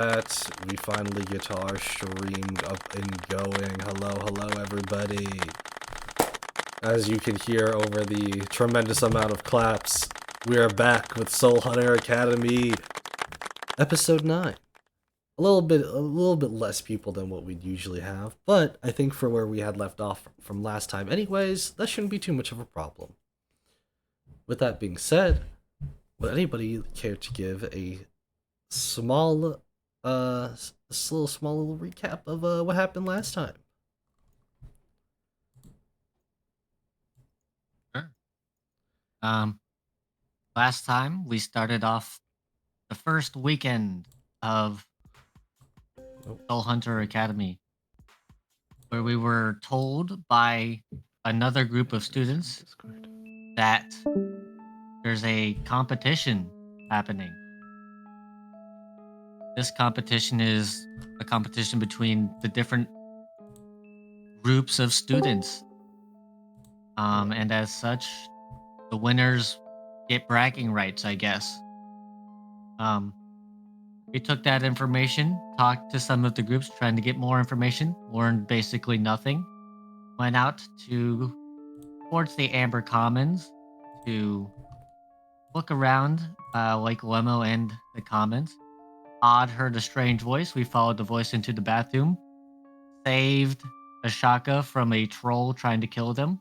That we finally get our stream up and going. Hello, everybody. As you can hear over the tremendous amount of claps, we are back with Soul Hunter Academy, episode 9. A little bit less people than what we'd usually have, but I think for where we had left off from last time anyways, that shouldn't be too much of a problem. With that being said, would anybody care to give a small little recap of what happened last time? Sure. Last time we started off the first weekend of Nope. Soul Hunter Academy, where we were told by another group of students that there's a competition happening. This competition is a competition between the different groups of students. And as such, the winners get bragging rights, I guess. Um, We took that information, talked to some of the groups trying to get more information, learned basically nothing. Went out to towards the Amber Commons to look around Lake Lemo and the Commons. Odd heard a strange voice. We followed the voice into the bathroom, saved Ashaka from a troll trying to kill them,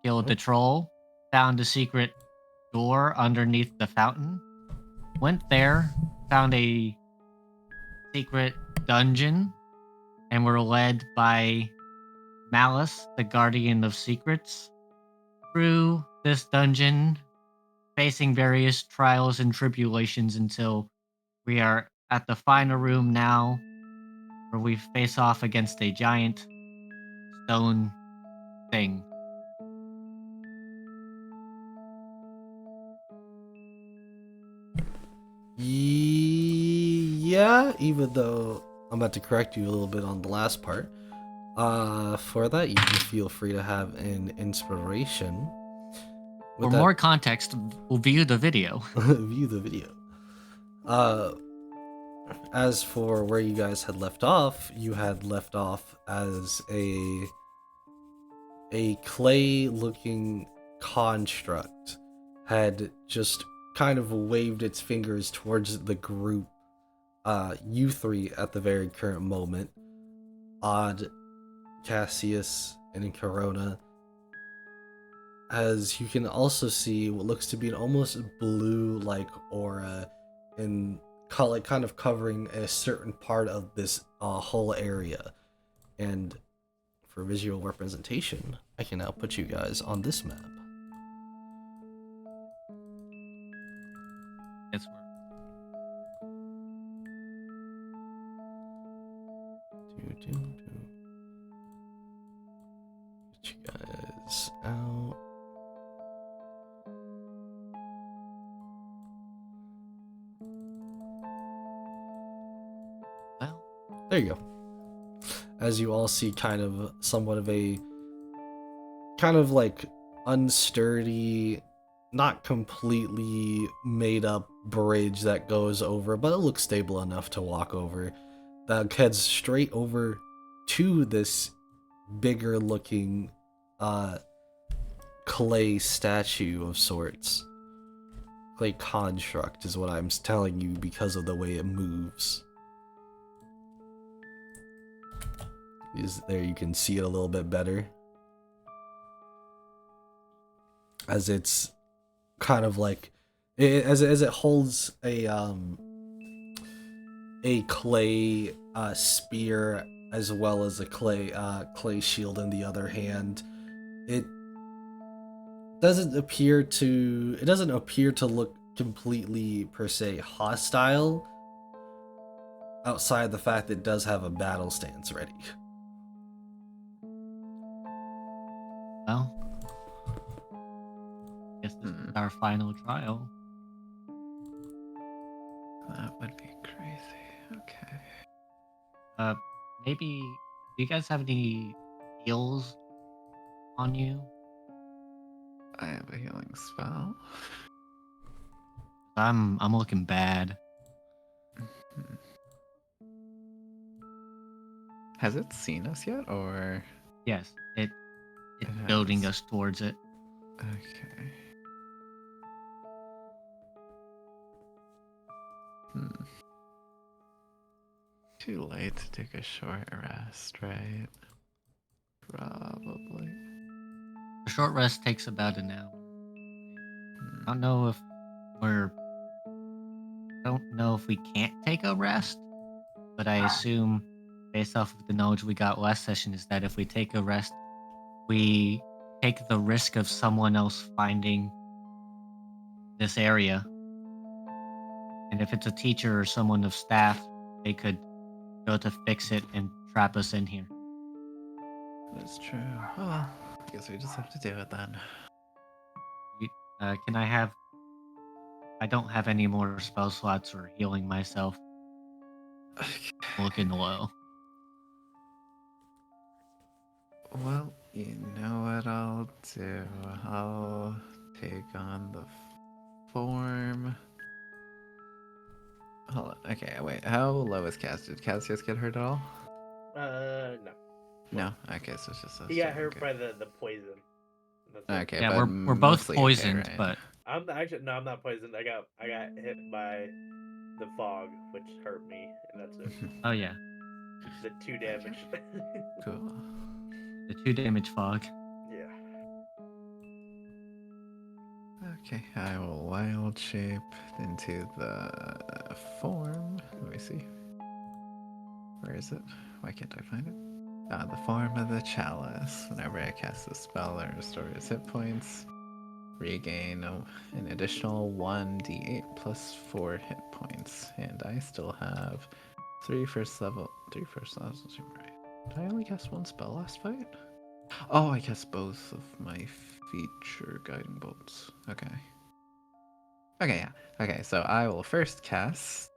killed the troll, found a secret door underneath the fountain, went there, found a secret dungeon, and were led by Malice, the Guardian of Secrets, through this dungeon, facing various trials and tribulations until we are at the final room now, where we face off against a giant stone thing. Yeah, even though I'm about to correct you a little bit on the last part. For that, you can feel free to have an inspiration. For more context, we'll view the video. View the video. As for where you guys had left off, you had left off as a clay-looking construct had just kind of waved its fingers towards the group, you three at the very current moment, Odd, Cassius, and Corona, as you can also see what looks to be an almost blue-like aura in kind of covering a certain part of this whole area. And for visual representation, I can now put you guys on this map. It's Get you guys out. well, There you go. As you all see, kind of somewhat of a kind of like unsturdy, not completely made up bridge that goes over, but it looks stable enough to walk over. That heads straight over to this bigger looking clay statue of sorts. Clay construct is what I'm telling you because of the way it moves. There you can see it a little bit better. As it's kind of like as it holds a clay spear as well as a clay shield in the other hand. It doesn't appear to look completely per se hostile, outside the fact that it does have a battle stance ready. well, guess this is our final trial. That would be crazy. Okay. Maybe do you guys have any heals on you? I have a healing spell. I'm looking bad. Has it seen us yet, or? Yes, it's It goading has. us towards it. Okay. Hmm. Too late to take a short rest, right? Probably. A short rest takes about an hour. Hmm. I don't know if we're. I don't know if we can't take a rest, but I assume, based off of the knowledge we got last session, is that if we take a rest, we take the risk of someone else finding this area. And if it's a teacher or someone of staff, they could go to fix it and trap us in here. That's true. Oh well. I guess we just have to do it then. You- can I have? I don't have any more spell slots or healing myself. Looking low. Well, you know what I'll do? I'll take on the form. Hold on. Okay, wait. How low is Cass? Did Cassius get hurt at all? No. No. Okay, so it's just us. He got two, hurt okay. by the poison. That's it. Okay, Yeah, but we're both mostly okay, poisoned, right? but I'm actually no, I'm not poisoned. I got hit by the fog, which hurt me, and that's it. oh yeah, The 2 damage. Cool. the 2 damage fog. Yeah. Okay, I will wild shape into the form. Let me see. Where is it? Why can't I find it? The form of the chalice. Whenever I cast a spell or restore his hit points, regain an additional 1d8 plus 4 hit points. And I still have 3 first level. Doesn't seem right. Did I only cast 1 spell last fight? Oh, I cast both of my feature guiding bolts. Okay. Okay, yeah. Okay, so I will first cast.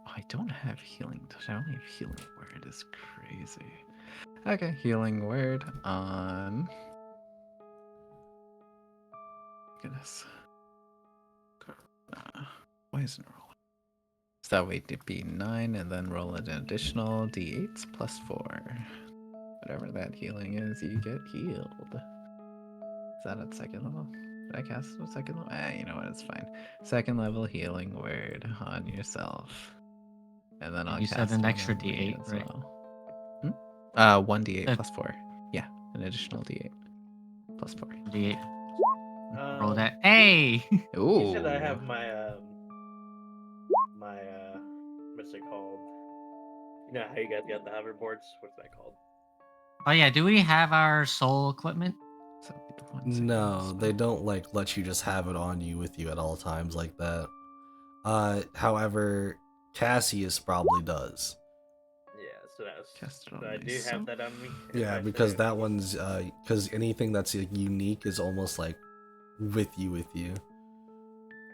Oh, I don't have healing touch. I only have healing word. Is crazy. Okay, healing word on. Goodness. Why isn't it rolling? So that way it'd be 9 and then roll an additional d8s plus 4. Whatever that healing is, you get healed. Is that at second level? Did I cast it at second level? You know what? It's fine. Second level healing word on yourself. And then I'll You cast said an one extra on me D8, as right? well. 1d8 Said plus 4. Yeah, an additional d8 plus 4. D8. Roll Um, that. Hey! You said I Ooh. have my what's it called? You know how you guys got the hoverboards? What's that called? Oh yeah, do we have our soul equipment? So it'd be the 1 second No, spell. they don't like let you just have it on you with you at all times like that. However, Cassius probably does. Yeah, so that's. Cast it on So I do have myself. that on me. If Yeah, I because say that okay. one's because anything that's like, unique is almost like with you.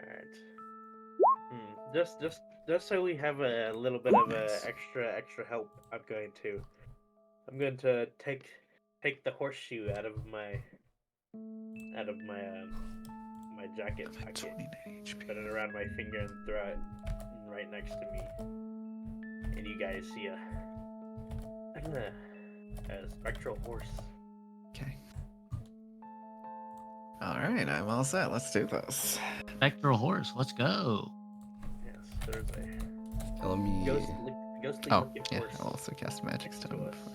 Alright. Just so we have a little bit of Nice. extra help, I'm going to take the horseshoe out of my jacket My pocket, 29 HP. put it around my finger, and throw it right next to me. And you guys see a spectral horse. Okay. Alright, I'm all set. Let's do this. Spectral horse, let's go. Yes, there's a Let me. ghostly Oh, looking yeah, horse. I'll also cast Magic next to Stone us. before.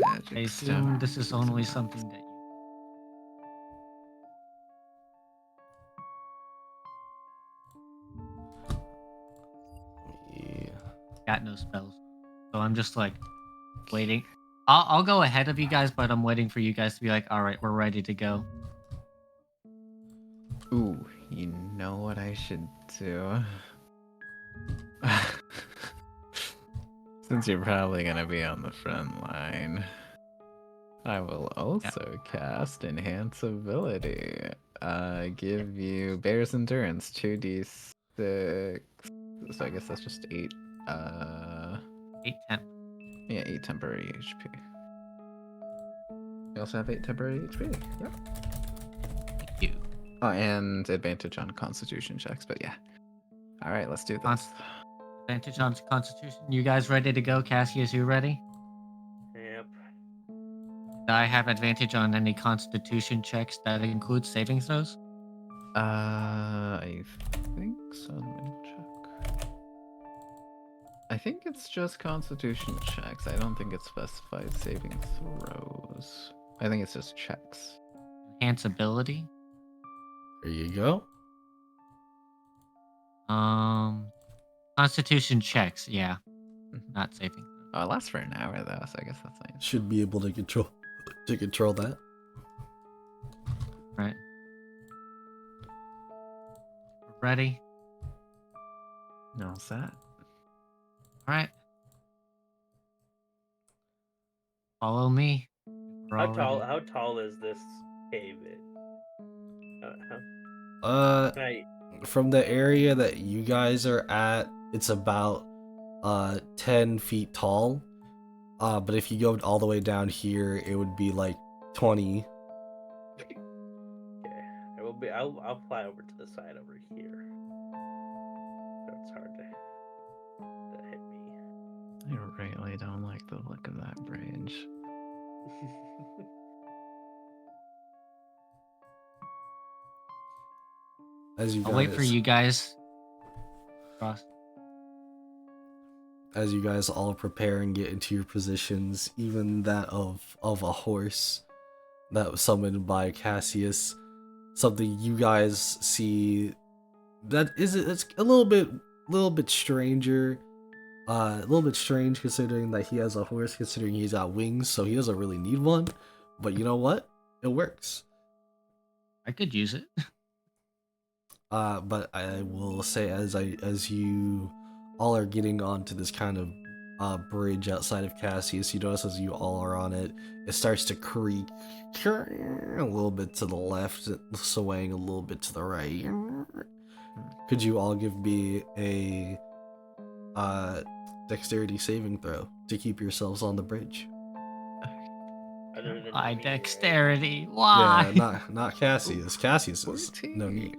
I Magic assume Stone. this is only something that Yeah. got no spells. So I'm just like waiting. I'll go ahead of you guys, but I'm waiting for you guys to be like, all right, we're ready to go. Ooh, you know what I should do? Since you're probably gonna be on the front line, I will also cast Enhance Ability. Give you Bear's Endurance 2d6. So I guess that's just 8. 8 temp. Yeah, 8 temporary HP. You also have 8 temporary HP. Yep. Thank you. Oh, and advantage on Constitution checks. But yeah. All right, let's do this. Advantage on Constitution. You guys ready to go? Cassius, you ready? Yep. I have advantage on any Constitution checks that include saving throws. I think so. Let me check. I think it's just Constitution checks. I don't think it specifies saving throws. I think it's just checks. Enhance ability. There you go. Constitution checks. Yeah, Mhm. not saving. Oh, it lasts for an hour though, so I guess that's nice. Should be able to control that. Right. Ready? No, what's that? All right. Follow me. We're How all tall? ready. How tall is this cave? Can I? From the area that you guys are at, it's about 10 feet tall. But if you go all the way down here, it would be like 20. Okay. I will be. I'll fly over to the side over here. So it's hard to hit me. I really don't like the look of that bridge. As you I'll wait for you guys. Cross. As you guys all prepare and get into your positions, even that of a horse that was summoned by Cassius, something you guys see that it's a little bit stranger, a little bit strange considering that he has a horse, considering he's got wings, so he doesn't really need one. But you know what? It works. I could use it. But I will say, as you all are getting onto this kind of bridge outside of Cassius, you notice as you all are on it, it starts to creak a little bit to the left, swaying a little bit to the right. Could you all give me a dexterity saving throw to keep yourselves on the bridge? Other than By me, right? dexterity. Why? Yeah, not Cassius. Cassius is 14. no need.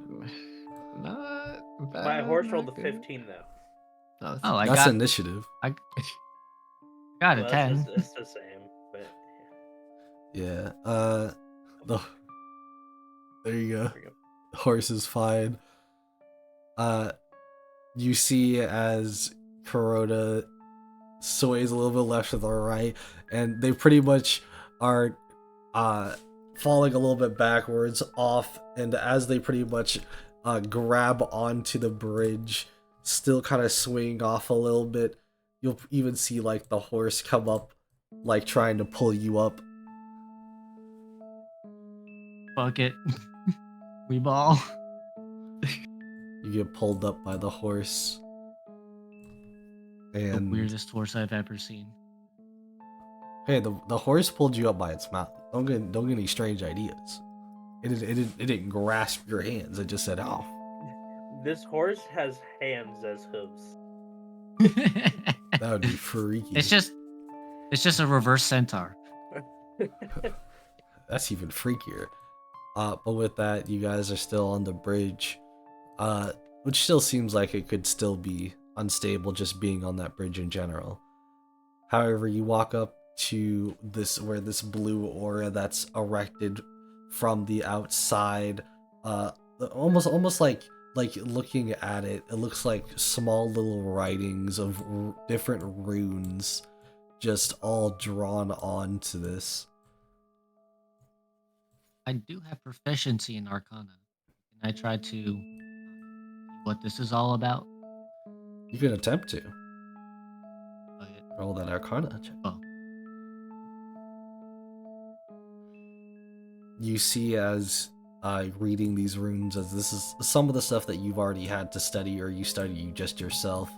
Not bad. My horse rolled not a good. 15 though. No, that's Oh, I That's got initiative. I got a Well, 10. it's the same, but Yeah. The there you go. there we go. Horse is fine. You see as Kuroda sways a little bit left to the right, and they pretty much are falling a little bit backwards off, and as they pretty much grab onto the bridge, still kind of swinging off a little bit, you'll even see like the horse come up, like trying to pull you up. Fuck it. We ball. You get pulled up by the horse. The And weirdest horse I've ever seen. hey, the horse pulled you up by its mouth. Don't get any strange ideas. It didn't grasp your hands. It just said, "Oh." This horse has hands as hooves. That would be freaky. It's just a reverse centaur. That's even freakier. But with that, you guys are still on the bridge, which still seems like it could still be unstable just being on that bridge in general. However, you walk up to where this blue aura that's erected from the outside, almost like looking at it, it looks like small little writings of different runes, just all drawn onto this. I do have proficiency in Arcana. Can I try to see what this is all about? You can attempt to Okay. roll that Arcana check. Oh. You see as reading these runes, as this is some of the stuff that you've already had to study or you study just yourself.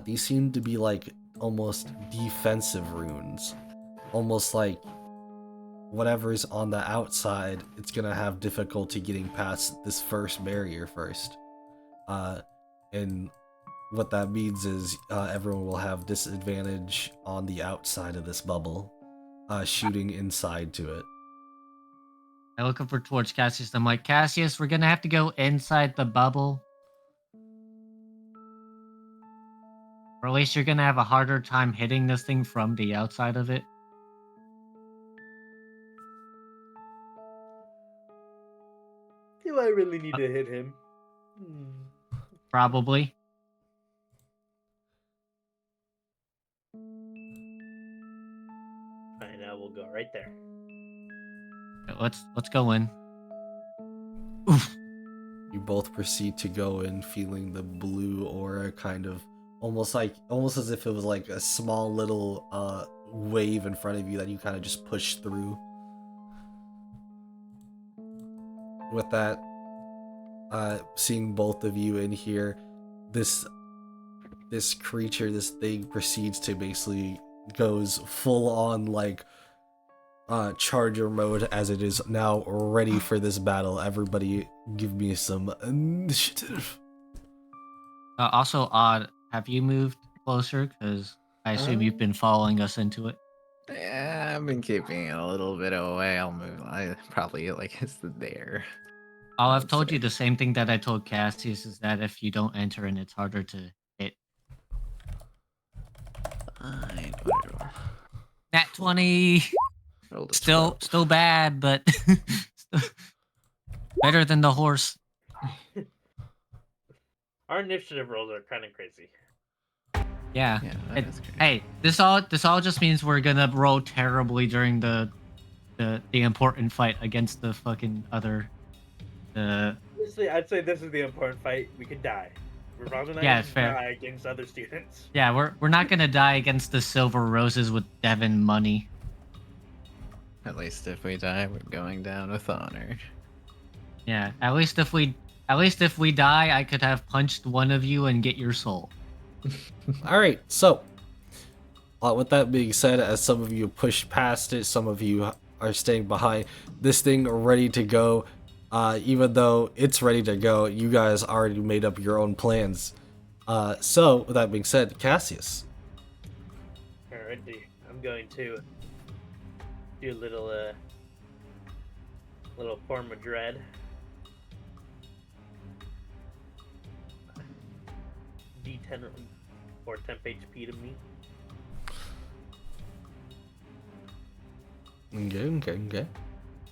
These seem to be like almost defensive runes, almost like whatever's on the outside, it's gonna have difficulty getting past this first barrier first. And what that means is everyone will have disadvantage on the outside of this bubble, shooting inside to it. I look over towards Cassius. I'm like, Cassius, we're gonna have to go inside the bubble. Or at least you're gonna have a harder time hitting this thing from the outside of it. Do I really need to hit him? Probably. Fine, I will go right there. Let's go in. Oof. You both proceed to go in, feeling the blue aura kind of almost as if it was like a small little wave in front of you that you kind of just push through. With that, seeing both of you in here, this creature, this thing proceeds to basically goes full on like charger mode as it is now ready for this battle. Everybody give me some initiative. Also, Odd, have you moved closer? Because I assume you've been following us into it. Yeah, I've been keeping it a little bit away. I'll move. I probably like it's there. Oh, I've I'd told say. you the same thing that I told Cassius, is that if you don't enter in, it's harder to hit. Fine, whatever. Nat 20! Rolled a Still 12. bad, but still better than the horse. Our initiative rolls are kind of crazy. Yeah. Yeah, that is great. Hey, this all just means we're gonna roll terribly during the important fight against the fucking other. Honestly, I'd say this is the important fight. We could die. Ronald and I Yeah, could fair. die against other students. Yeah, we're not gonna die against the silver roses with Devin money. At least if we die, we're going down with honor. Yeah, at least if we die, I could have punched one of you and get your soul. All right, so with that being said, as some of you push past it, some of you are staying behind. This thing ready to go. Even though it's ready to go, you guys already made up your own plans. So with that being said, Cassius. Alrighty, I'm going to do a little form of dread. D10 or temp HP to me. Okay.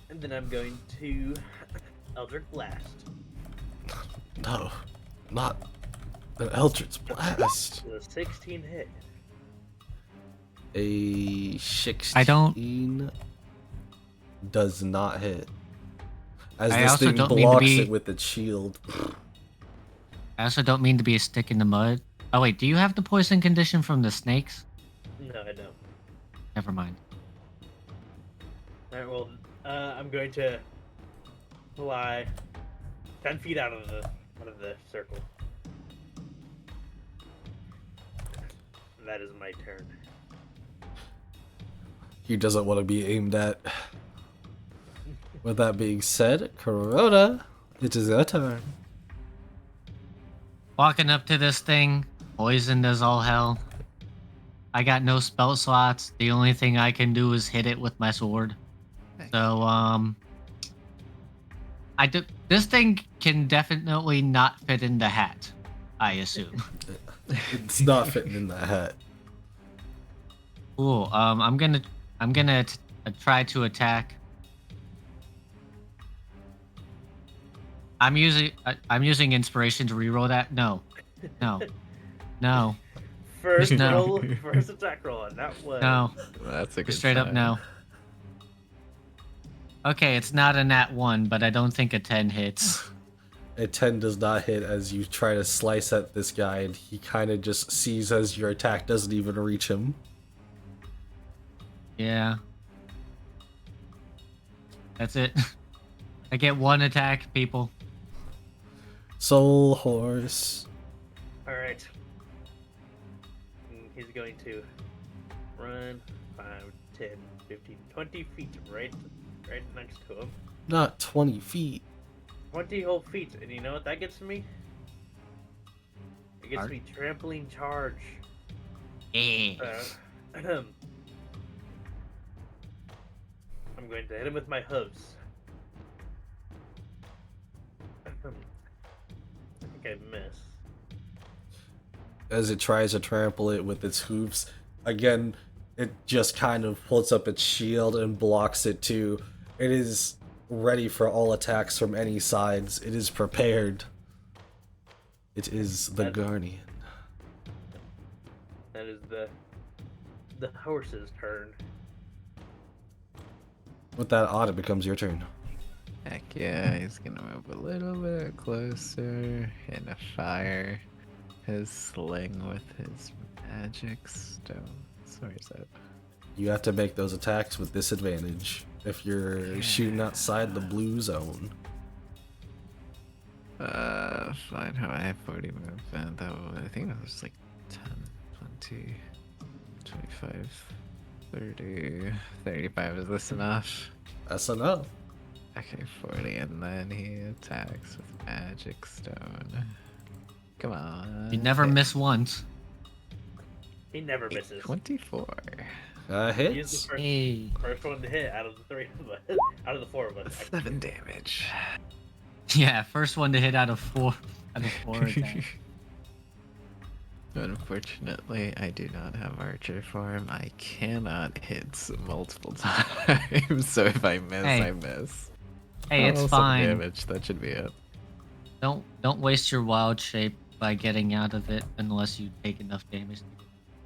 And then I'm going to Eldritch Blast. No, not an Eldritch Blast. With a 16 hit. A 16 I don't- does not hit. As I this also thing don't mean to blocks be- it with its shield. I also don't mean to be a stick in the mud. Oh wait, do you have the poison condition from the snakes? No, I don't. Never mind. Alright, well, I'm going to fly 10 feet out of the circle. And that is my turn. He doesn't want to be aimed at. With that being said, Corona, it is your turn. Walking up to this thing, poisoned as all hell. I got no spell slots. The only thing I can do is hit it with my sword. Hey. So, this thing can definitely not fit in the hat, I assume. It's not fitting in that hat. Cool. I'm gonna try to attack. I'm using inspiration to reroll that. No. First No. first attack roll on that one. No. That's a good Just straight up sign. no. Okay, it's not a nat 1, but I don't think a 10 hits. A 10 does not hit as you try to slice at this guy, and he kind of just sees as your attack doesn't even reach him. Yeah. That's it. I get one attack, people. Soul Horse. Alright. He's going to run 5, 10, 15, 20 feet right next to him. Not 20 feet. 20 whole feet. And you know what that gets me? It gets Charge? me trampoline charge. Yeah. I'm going to hit him with my hooves. I think I miss. as it tries to trample it with its hooves. Again, it just kind of pulls up its shield and blocks it too. It is ready for all attacks from any sides. It is prepared. It is the Guardian. That is the horse's turn. With that odd, it becomes your turn. Heck yeah, he's gonna move a little bit closer and fire his sling with his magic stone. Where's that? You have to make those attacks with disadvantage if you're shooting outside the blue zone. Fine, how I have 40 movement. I think that was like 10, 20, 25, 30, 35. Is this enough? That's enough. Okay, 40, and then he attacks with magic stone. Come on. You never miss once. He never misses. 24. He's Hits. the first, Hey. first one to hit out of the three of us. Out of the four of us. 7 damage. Yeah, first one to hit out of four. Out of four attacks. Unfortunately, I do not have archer form. I cannot hit multiple times, so if I miss, Hey. I miss. Hey, it's 7 fine. damage. That should be it. Don't waste your wild shape by getting out of it unless you take enough damage.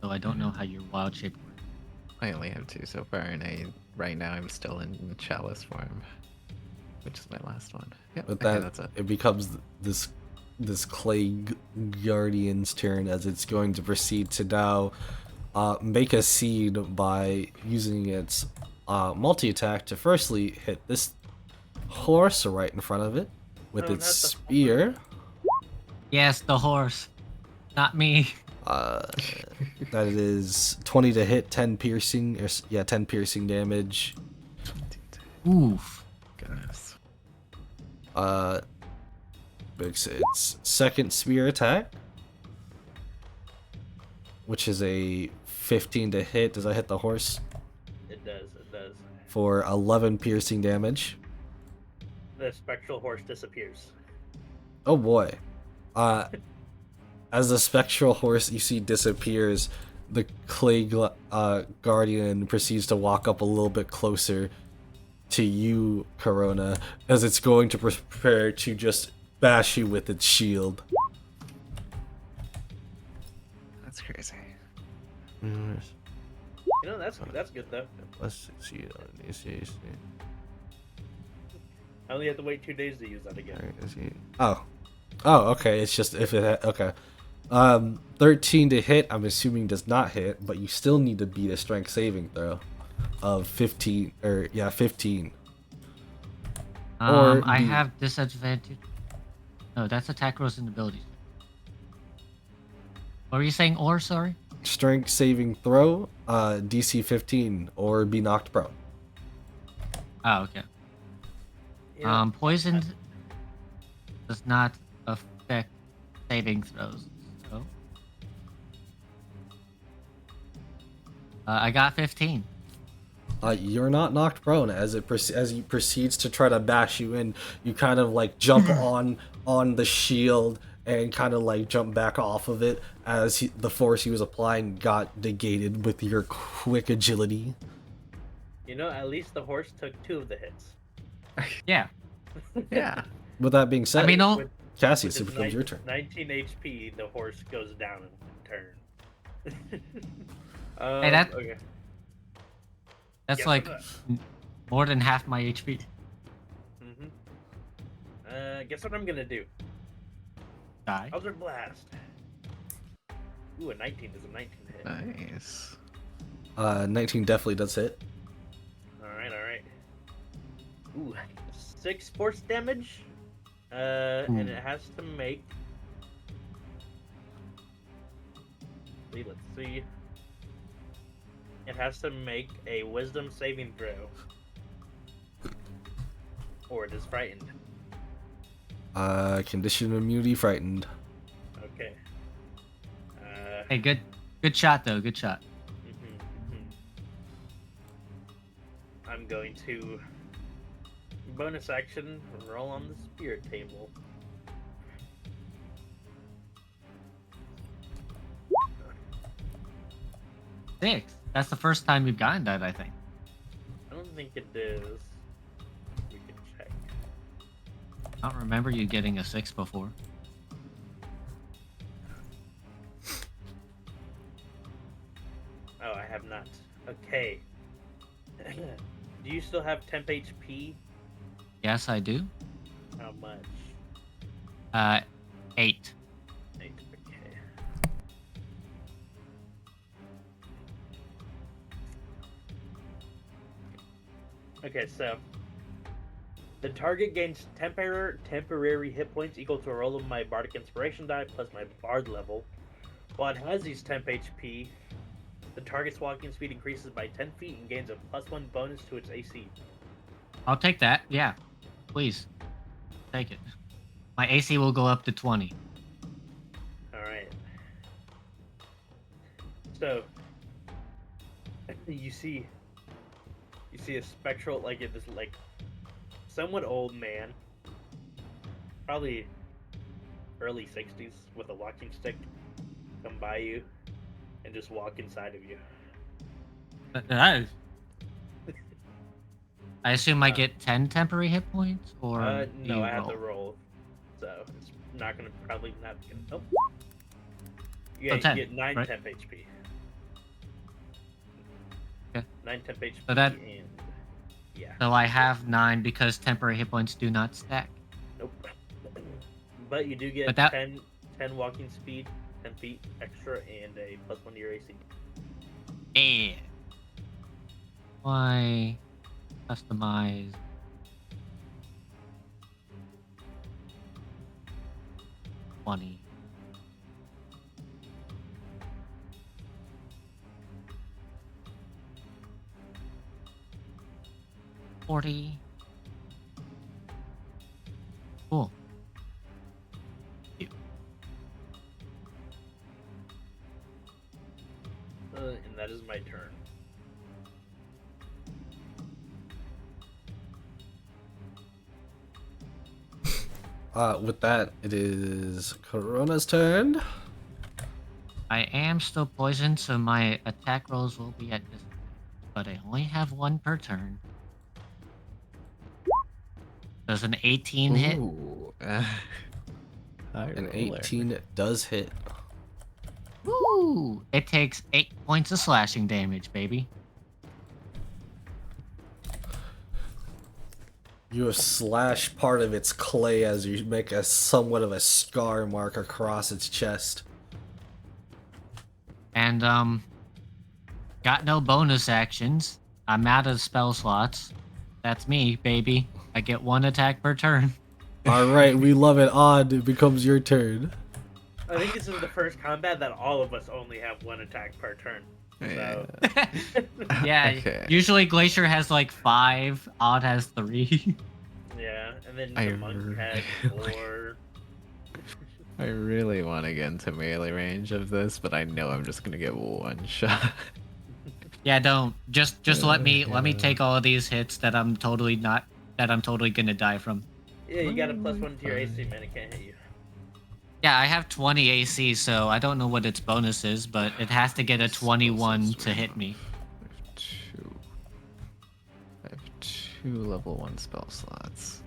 So I don't know how your wild shape works. I only have 2 so far, and right now I'm still in chalice form, which is my last one. Yep, With okay, that, that's it. it becomes this clay guardian's turn as it's going to proceed to now make a seed by using its multi-attack to firstly hit this horse right in front of it with No, its not the spear. Yes, the horse, not me. That is 20 to hit, 10 piercing, 10 piercing damage. 22. Oof. Goodness. Makes its second spear attack, which is a 15 to hit. Does that hit the horse? It does. It does. For 11 piercing damage. The spectral horse disappears. Oh boy. As the spectral horse you see disappears, the clay guardian proceeds to walk up a little bit closer to you, Corona, as it's going to prepare to just bash you with its shield. That's crazy. You know, that's good though. Let's see. I only have to wait 2 days to use that again. Oh, okay. It's just if it okay. 13 to hit. I'm assuming does not hit, but you still need to beat a strength saving throw of 15 or 15. Or I the- have disadvantage. No, that's attack rolls and abilities. What were you saying? Or sorry. Strength saving throw, DC 15, or be knocked prone. Oh, okay. You know, Poisoned does not affect saving throws. So, I got 15. You're not knocked prone as he proceeds to try to bash you in. You kind of like jump on the shield and kind of like jump back off of it as the force he was applying got negated with your quick agility. you know, at least the horse took 2 of the hits. Yeah. Yeah. With that being said, I mean, With, Cassius, with it his becomes your turn. 19 HP, the horse goes down in turn. Hey, that- Okay. that's Yes, like I'm more than half my HP. Guess what I'm gonna do? Die. Eldritch Blast. Ooh, a 19 is a 19 hit. Nice. 19 definitely does hit. Alright. Ooh, 6 force damage. And it has to make. Let's see. It has to make a wisdom saving throw. Or it is frightened. Condition of immunity frightened. Okay. Hey, good shot though. Good shot. I'm going to bonus action roll on the spirit table. 6. That's the first time you've gotten that, I think. I don't think it is. We can check. I don't remember you getting a 6 before. Oh, I have not. Okay. Do you still have temp HP? Yes, I do. How much? 8. 8. Okay. Okay, so the target gains temporary hit points equal to a roll of my bardic inspiration die plus my bard level. While it has these temp HP, the target's walking speed increases by 10 feet and gains a +1 bonus to its AC. I'll take that. Yeah. Please. Take it. My AC will go up to 20. Alright. So you see a spectral, like, this like somewhat old man, probably early 60s, with a walking stick come by you and just walk inside of you. I assume I get 10 temporary hit points, or do No, you I have to roll? roll, so it's probably not gonna. Oh, So you 10, get 9 right? temp HP. Okay. 9 temp HP, So that- and yeah. So I have 9 because temporary hit points do not stack. Nope. But you do get But that- 10 walking speed, 10 feet extra, and a +1 to your AC. Yeah. Why customize? $20. $40. Cool. And that is my turn. With that, it is Corona's turn. I am still poisoned, so my attack rolls will be at this, but I only have 1 per turn. Does an 18 hit? Ooh. High An roller. 18 does hit. Woo! It takes 8 points of slashing damage, baby. You have slashed part of its clay as you make a somewhat of a scar mark across its chest. And, got no bonus actions. I'm out of spell slots. That's me, baby. I get 1 attack per turn. Alright, we love it. Odd, it becomes your turn. I think this is the first combat that all of us only have 1 attack per turn. Yeah. So Yeah, Okay. usually Glacier has like 5, Odd has 3. yeah, and then I the monk had really- 4. I really want to get into melee range of this, but I know I'm just gonna get 1 shot. Yeah, don't. Just let me Yeah. take all of these hits that I'm totally gonna die from. Yeah, you got a +1 to your AC, man. It can't hit you. Yeah, I have 20 AC, so I don't know what its bonus is, but it has to get a 21 to hit me. I have 2 level 1 spell slots.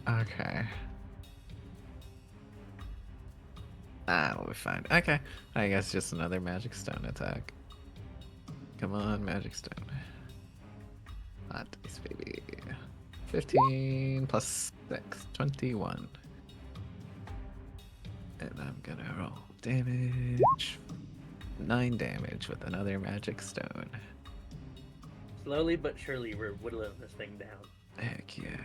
Okay. That'll be fine. Okay. I guess just another magic stone attack. Come on, magic stone. Hot dice, baby. 15 plus 6, 21. And I'm gonna roll damage. 9 damage with another magic stone. Slowly but surely, we're whittling this thing down. Heck yeah.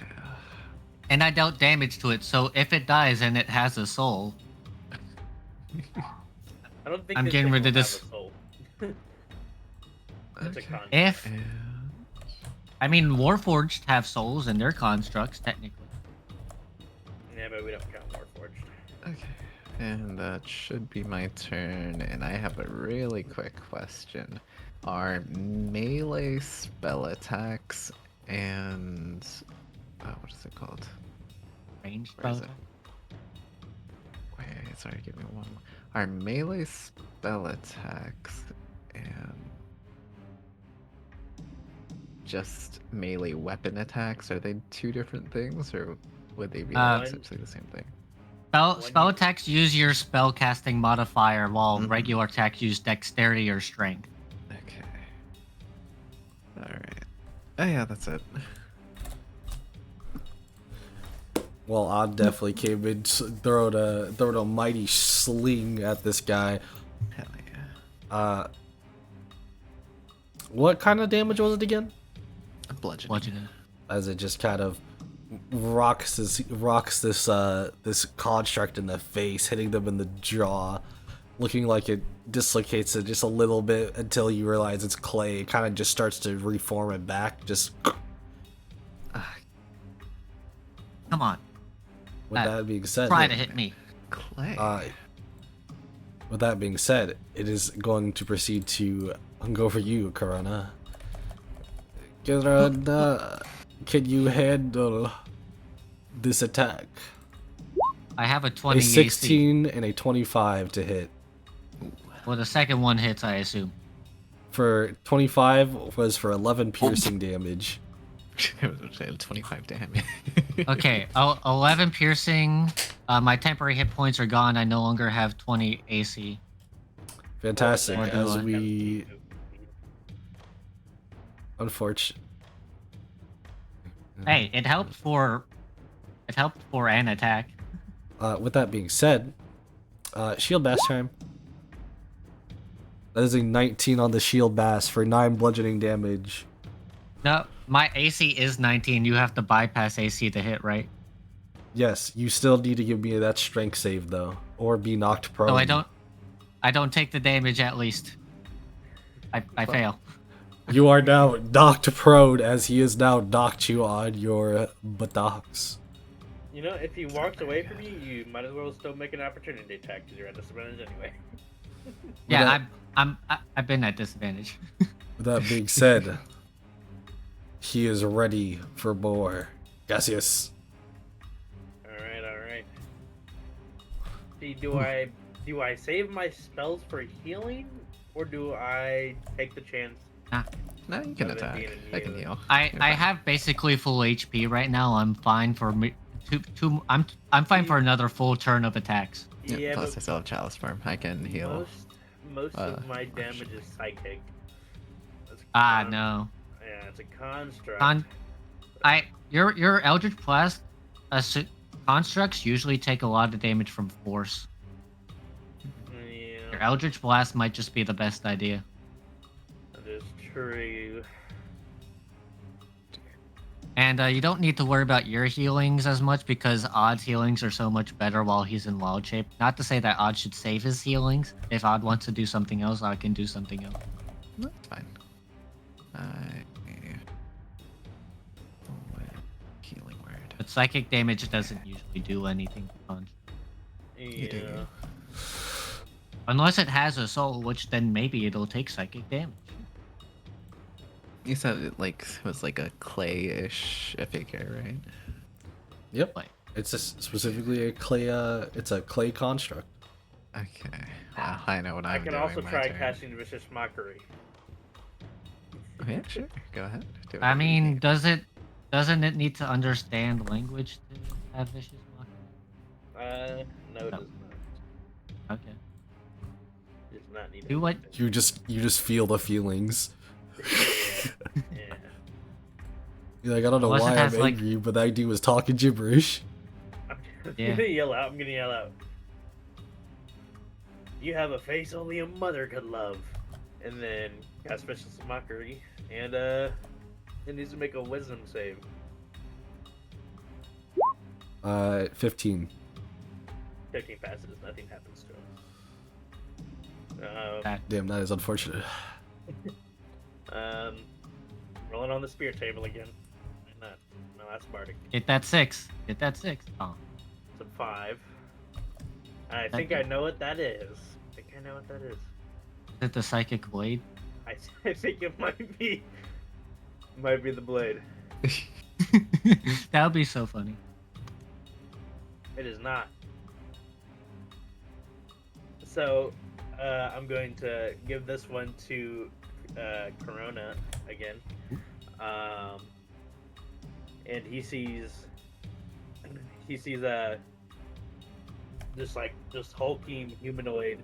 And I dealt damage to it, so if it dies and it has a soul, I don't think I'm this getting thing rid will of have this. a soul. That's a Okay. con. if And I mean Warforged have souls in their constructs technically. Yeah, but we don't count Warforged. okay. And that should be my turn. And I have a really quick question. Are melee spell attacks and what is it called? Range Where is spell. it? Wait, sorry, give me one. Are melee spell attacks and just melee weapon attacks, are they two different things, or would they be like Uh, essentially the same thing? Spell attacks use your spell casting modifier, while Mhm. regular attacks use dexterity or strength. Okay. Alright. Oh yeah, that's it. Well, Odd definitely came in, throwing a mighty sling at this guy. Hell yeah. What kind of damage was it again? Bludgeoning. Bludgeoning. As it just kind of rocks this construct in the face, hitting them in the jaw, looking like it dislocates it just a little bit until you realize it's clay. It kind of just starts to reform it back. Just Come on, with that being said, try to hit me. Clay. with that being said, it is going to proceed to go for you, Corona. Corona, can you handle this attack? I have a 20 A AC. 16 and a 25 to hit. Well, the second one hits, I assume. For 25 was for 11 piercing damage. It was 25 damage. Okay, 11 piercing. My temporary hit points are gone. I no longer have 20 AC. Fantastic. Or do As I? we, unfortunately, Hey, it helped for an attack. with that being said, shield bash time. That is a 19 on the shield bash for 9 bludgeoning damage. No, my AC is 19. You have to bypass AC to hit, right? Yes, you still need to give me that strength save though, or be knocked prone. So I don't take the damage at least. I fail. You are now knocked prone, as he has now knocked you on your buttocks. You know, if he walks away from you, you might as well still make an opportunity attack because you're at disadvantage anyway. Yeah, I've been at disadvantage. With that being said, he is ready for more. Gracias. Alright. See, do I save my spells for healing, or do I take the chance? No, you can Rather than attack. being I can immune. heal. I You're I fine. have basically full HP right now. I'm fine for I'm fine for another full turn of attacks. Yeah, plus I still have Chalice Form. I can heal. Most of my much. damage is psychic. That's No. Yeah, it's a construct. Your Eldritch Blast constructs usually take a lot of damage from force. Your Yeah, Eldritch Blast might just be the best idea. that is true. And you don't need to worry about your healings as much because Odd's healings are so much better while he's in wild shape. Not to say that Odd should save his healings. If Odd wants to do something else, Odd can do something else. That's fine. Healing word. But psychic damage doesn't usually do anything to Conjure. You do. Yeah. Unless it has a soul, which then maybe it'll take psychic damage. You said it was like a clay-ish figure, right? Yep. Like, It's specifically a clay. It's a clay construct. Okay. Well, I know what I I'm can doing. also my try turn. casting Vicious Mockery. Oh, yeah, sure. Go ahead. Do I whatever you mean, need. doesn't it need to understand language to have vicious mockery? No, it No. does not. Okay. It does not need Do what? You just feel the feelings. Yeah. You're like, I don't know Unless it why I'm has, like- angry, but that dude was talking gibberish. I'm Yeah. gonna yell out. I'm gonna yell out. You have a face only a mother could love. And then cast Vicious Mockery. And it needs to make a wisdom save. 15. 15 passes, nothing happens to him. Damn, that is unfortunate. Rolling on the spear table again. Not my last bardic. Hit that 6. Hit that 6. Oh. It's a 5. I That think good. I know what that is. Is Is it the psychic blade? I think it might be the blade. That would be so funny. It is not. So, I'm going to give this one to Corona again. And he sees a just hulking humanoid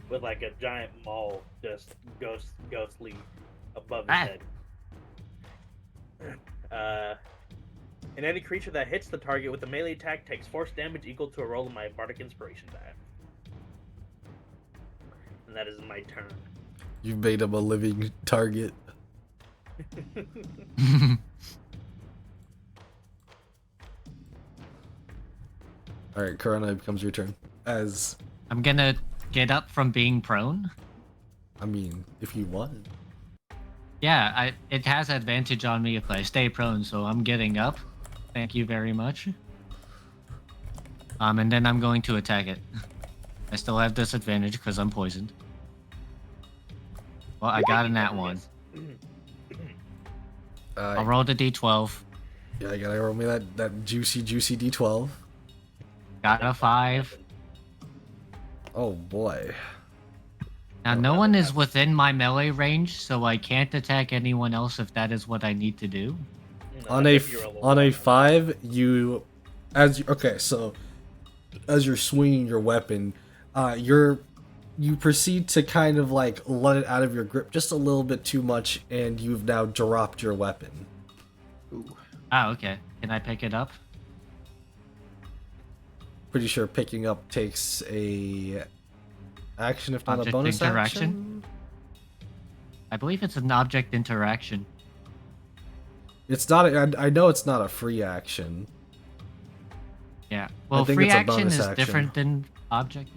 with like a giant maul just ghostly above his head. And any creature that hits the target with a melee attack takes force damage equal to a roll of my Bardic Inspiration die. And that is my turn. You've made him a living target. Alright, Corona, it becomes your turn. As, I'm gonna get up from being prone. I mean, if you want. Yeah, it has advantage on me if I stay prone, so I'm getting up. Thank you very much. And then I'm going to attack it. I still have disadvantage because I'm poisoned. Well, I got a nat 1. I'll roll the d12. Yeah, you gotta roll me that juicy d12. Got a 5. Oh boy. Now, no one is within my melee range, so I can't attack anyone else if that is what I need to do. No, On a 5, you as you're swinging your weapon, you proceed to kind of like let it out of your grip just a little bit too much, and you've now dropped your weapon. Ooh. Ah, okay. Can I pick it up? Pretty sure picking up takes a action, if not Object a bonus interaction? action. I believe it's an object interaction. It's not. I know it's not a free action. Yeah. Well, think free it's a action bonus is action. different than object.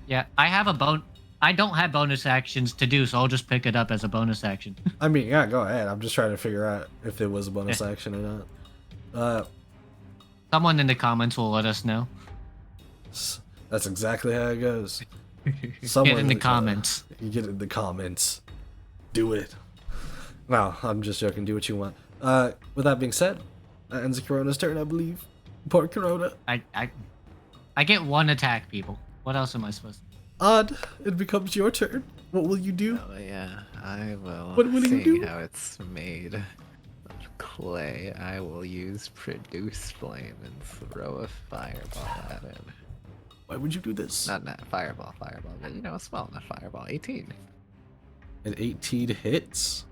Yeah, I have I don't have bonus actions to do, so I'll just pick it up as a bonus action. I mean, yeah, go ahead. I'm just trying to figure out if it was a bonus action or not. Someone in the comments will let us know. That's exactly how it goes. Get in the comments. You get in the comments. Do it. No, I'm just joking. Do what you want. With that being said, that ends Corona's turn, I believe. Poor Corona. I get 1 attack, people. What else am I supposed to do? Odd, it becomes your turn. What will you do? Oh yeah, I will. What will you Seeing do? how it's made of clay, I will use Produce Flame and throw a fireball at it. Why would you do this? Not fireball, but you know, a small enough fireball. 18. An 18 hits.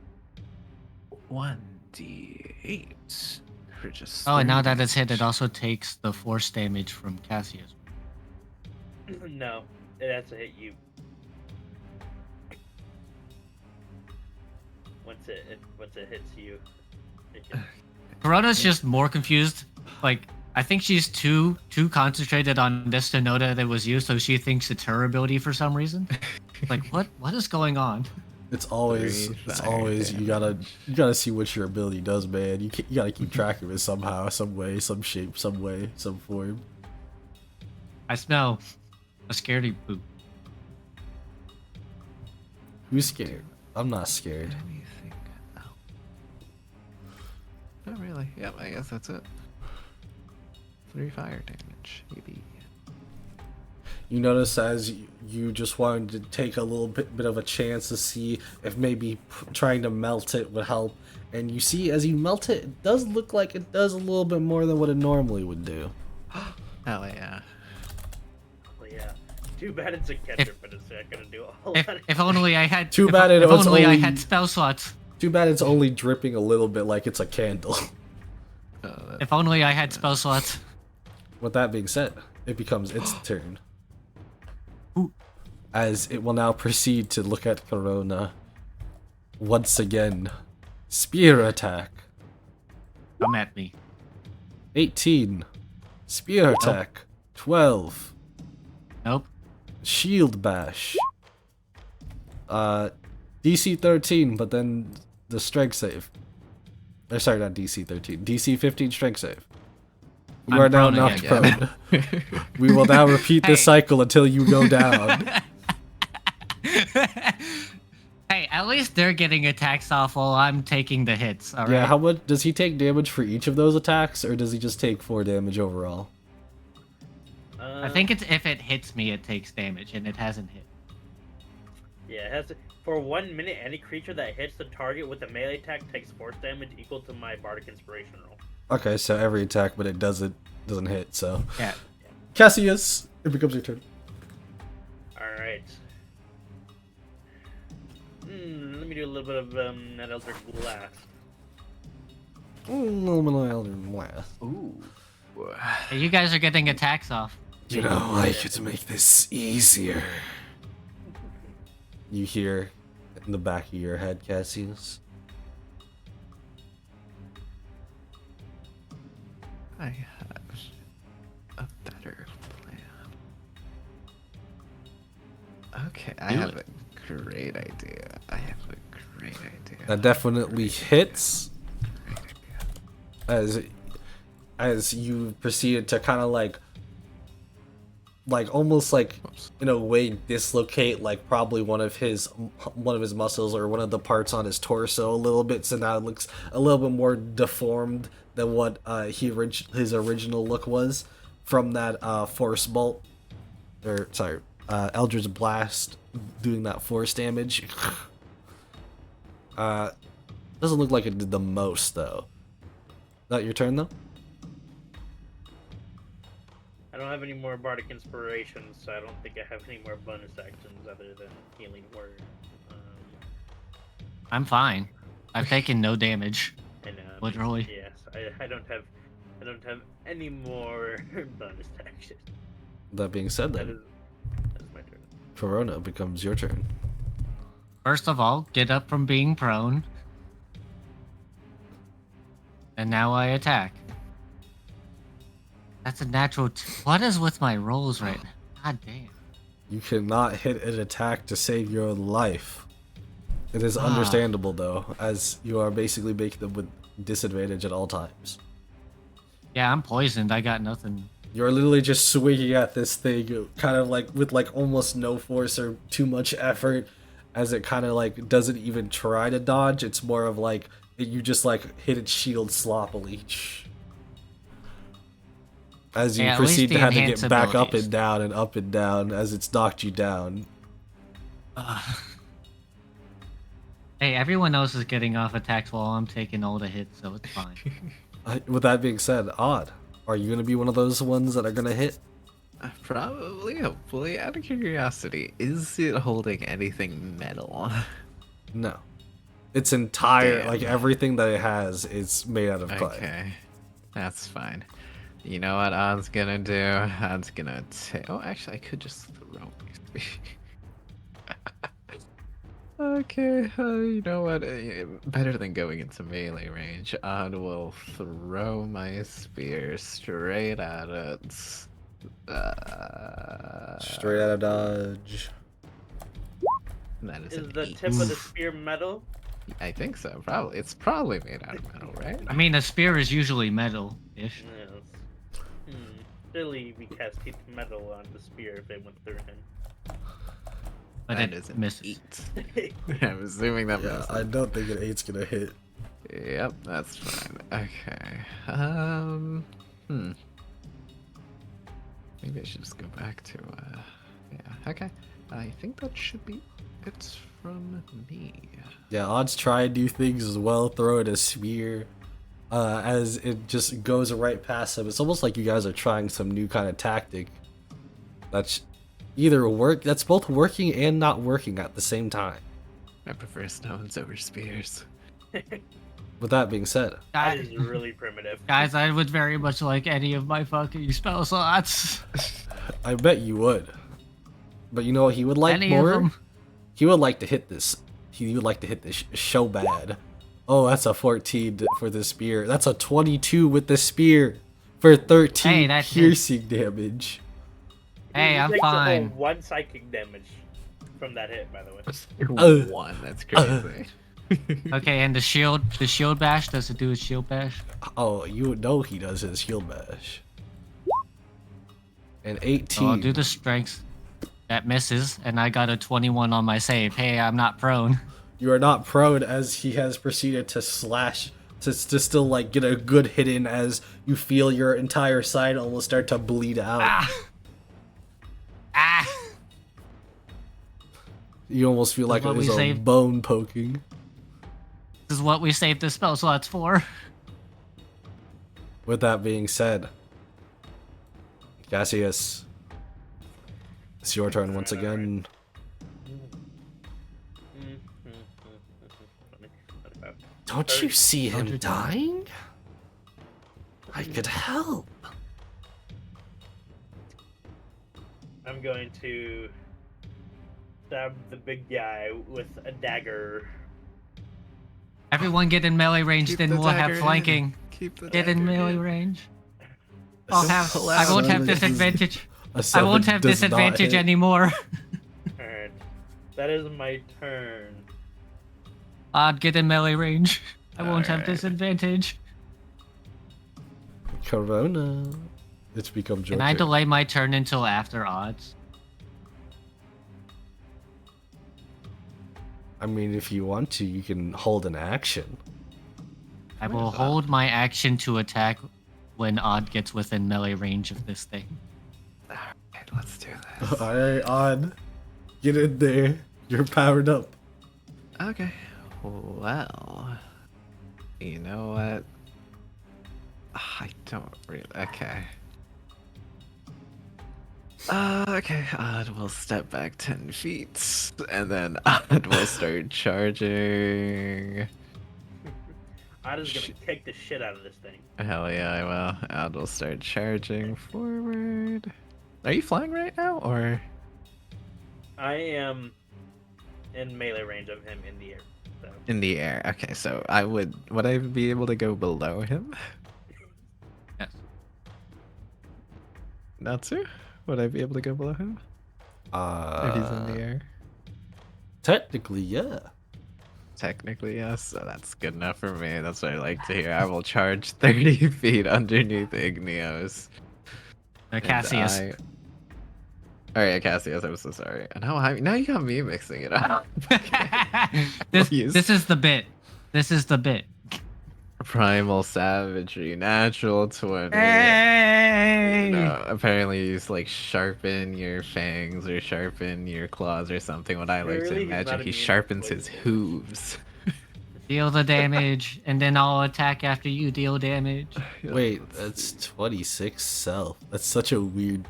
1d8 for just. Oh, and now that 30 it's hit, it damage. also takes the force damage from Cassius. No, it has to hit you. Once it hits you. Corona's just more confused. Like, I think she's too concentrated on this to know that it was you, so she thinks it's her ability for some reason. Like, what is going on? It's always you gotta see what your ability does, man. You gotta keep track of it somehow, some way, some shape, some way, some form. I smell a scaredy poop. Who's scared? I'm not scared. Anything else? Not really. Yep, I guess that's it. 3 fire damage, maybe. You notice as you just wanted to take a little bit of a chance to see if maybe trying to melt it would help, and you see as you melt it, it does look like it does a little bit more than what it normally would do. Oh yeah. Well, yeah. Too bad it's a catcher, but it's not gonna do a whole lot. If only I had. Too if, bad it if was only I only- had spell slots. Too bad it's only dripping a little bit like it's a candle. If only I had spell slots. With that being said, it becomes its turn. Ooh. As it will now proceed to look at Corona. Once again. Spear attack. Come at me. 18. Spear attack. 12. Nope. Shield bash. DC 13, but then the strength save. Or sorry, not DC 13. DC 15 strength save. You I'm are now prone knocked again. prone. We will now repeat this Hey. cycle until you go down. Hey, at least they're getting attacks off while I'm taking the hits. All right. Yeah, how much does he take damage for each of those attacks, or does he just take 4 damage overall? I think it's if it hits me, it takes damage, and it hasn't hit. Yeah, it has to, for 1 minute, any creature that hits the target with a melee attack takes force damage equal to my Bardic Inspiration roll. Okay, so every attack, but it doesn't hit. So Yeah. Cassius, it becomes your turn. Alright. Let me do a little bit of that Elder Blast. Ooh. Hey, you guys are getting attacks off. You know, I could make this easier. You hear in the back of your head, Cassius. I have a better plan. Okay, I Do have it. a great idea. That definitely hits. Great idea. As you proceeded to kind of like almost like in a way dislocate like probably one of his muscles or one of the parts on his torso a little bit, so now it looks a little bit more deformed than what his original look was from that force bolt, or sorry, Eldritch Blast doing that force damage. Doesn't look like it did the most though. Not your turn though. I don't have any more Bardic Inspirations, so I don't think I have any more bonus actions other than Healing Word. I'm fine. I've taken no damage. And Literally. yes, I don't have any more bonus actions. That being said, That then is my turn. Corona becomes your turn. First of all, get up from being prone. And now I attack. That's a natural. What is with my rolls right now? God damn. You cannot hit an attack to save your life. It is understandable though, as you are basically making them with disadvantage at all times. Yeah, I'm poisoned. I got nothing. You're literally just swinging at this thing, kind of like with like almost no force or too much effort, as it kind of like doesn't even try to dodge. It's more of like you just like hit its shield sloppily. As you Yeah, at proceed least to the have to get enhance back up abilities. and down and up and down as it's knocked you down. Hey, everyone else is getting off attacks while I'm taking all the hits, so it's fine. With that being said, Odd, are you going to be one of those ones that are going to hit? Probably, hopefully. Out of curiosity, is it holding anything metal? No. Its entire, Damn. like everything that it has is made out of clay. Okay, that's fine. You know what Odd's gonna do? Odd's gonna take. Oh, actually, I could just throw my spear. Okay, you know what? Better than going into melee range, Odd will throw my spear straight at it. Straight out of dodge. That is Is an the 8. tip of the spear metal? I think so. Probably. It's probably made out of metal, right? I mean, a spear is usually metal-ish. Yes. Surely we cast heat metal on the spear if they went through him. But That it is an misses. 8. I'm assuming that Yeah, misses. I don't think an 8's going to hit. Yep, that's fine. Okay. Maybe I should just go back to, yeah, okay. I think that should be it from me. Yeah, Odd's try and do things as well, throw it a spear. As it just goes right past him. It's almost like you guys are trying some new kind of tactic. That's that's both working and not working at the same time. I prefer stones over spears. With that being said, That is really primitive. Guys, I would very much like any of my fucking spell slots. I bet you would. But you know what he would like Any more? of them. He would like to hit this. He would like to hit this show bad. Oh, that's a 14 for the spear. That's a 22 with the spear for 13 Hey, that hits. piercing damage. Hey, He I'm takes a whole fine. 1 psychic damage from that hit, by the way. One, that's crazy. Okay, and the shield bash, does it do a shield bash? Oh, you know he does his shield bash. And 18. So I'll do the strength. That misses, and I got a 21 on my save. Hey, I'm not prone. You are not prone as he has proceeded to slash to still like get a good hit in as you feel your entire side almost start to bleed out. Ah! You almost feel like what it was we a saved. bone poking. This is what we saved the spell slots for. With that being said, Cassius, it's your turn once again. Don't you see him dying? I could help. I'm going to stab the big guy with a dagger. Everyone get in melee range, Keep then the we'll have dagger in. Keep Get the Get in dagger melee in. range. I won't have disadvantage. A I won't seven have does not disadvantage hit. anymore. Alright. That is my turn. Odd, get in melee range. I won't have Alright. disadvantage. Corona. It's become your Can I turn. delay my turn until after odds? I mean, if you want to, you can hold an action. I will hold my action to attack when odd gets within melee range of this thing. Alright, let's do this. Alright, on. Get in there. You're powered up. Okay. Well, you know what? I don't really. Okay. Okay. Odd will step back 10 feet, and then Odd will start charging. I'm just gonna kick the shit out of this thing. Hell yeah, I will. Odd will start charging forward. Are you flying right now, or? I am in melee range of him in the air. So. In the air. Okay, so would I be able to go below him? Yes. Natsu? Would I be able to go below him? If he's in the air? Technically, yeah. Technically, yes. So that's good enough for me. That's what I like to hear. I will charge 30 feet underneath Igneos. Cassius. Alright, Cassius, I'm so sorry. Now you got me mixing it up. This is the bit. This is the bit. Primal Savagery, natural 20. Hey! No, apparently you like sharpen your fangs or sharpen your claws or something. What I like to Surely he's imagine, not he immune to sharpens his poison. hooves. Deal the damage, and then I'll attack after you deal damage. Wait, that's 26 self. That's such a weird.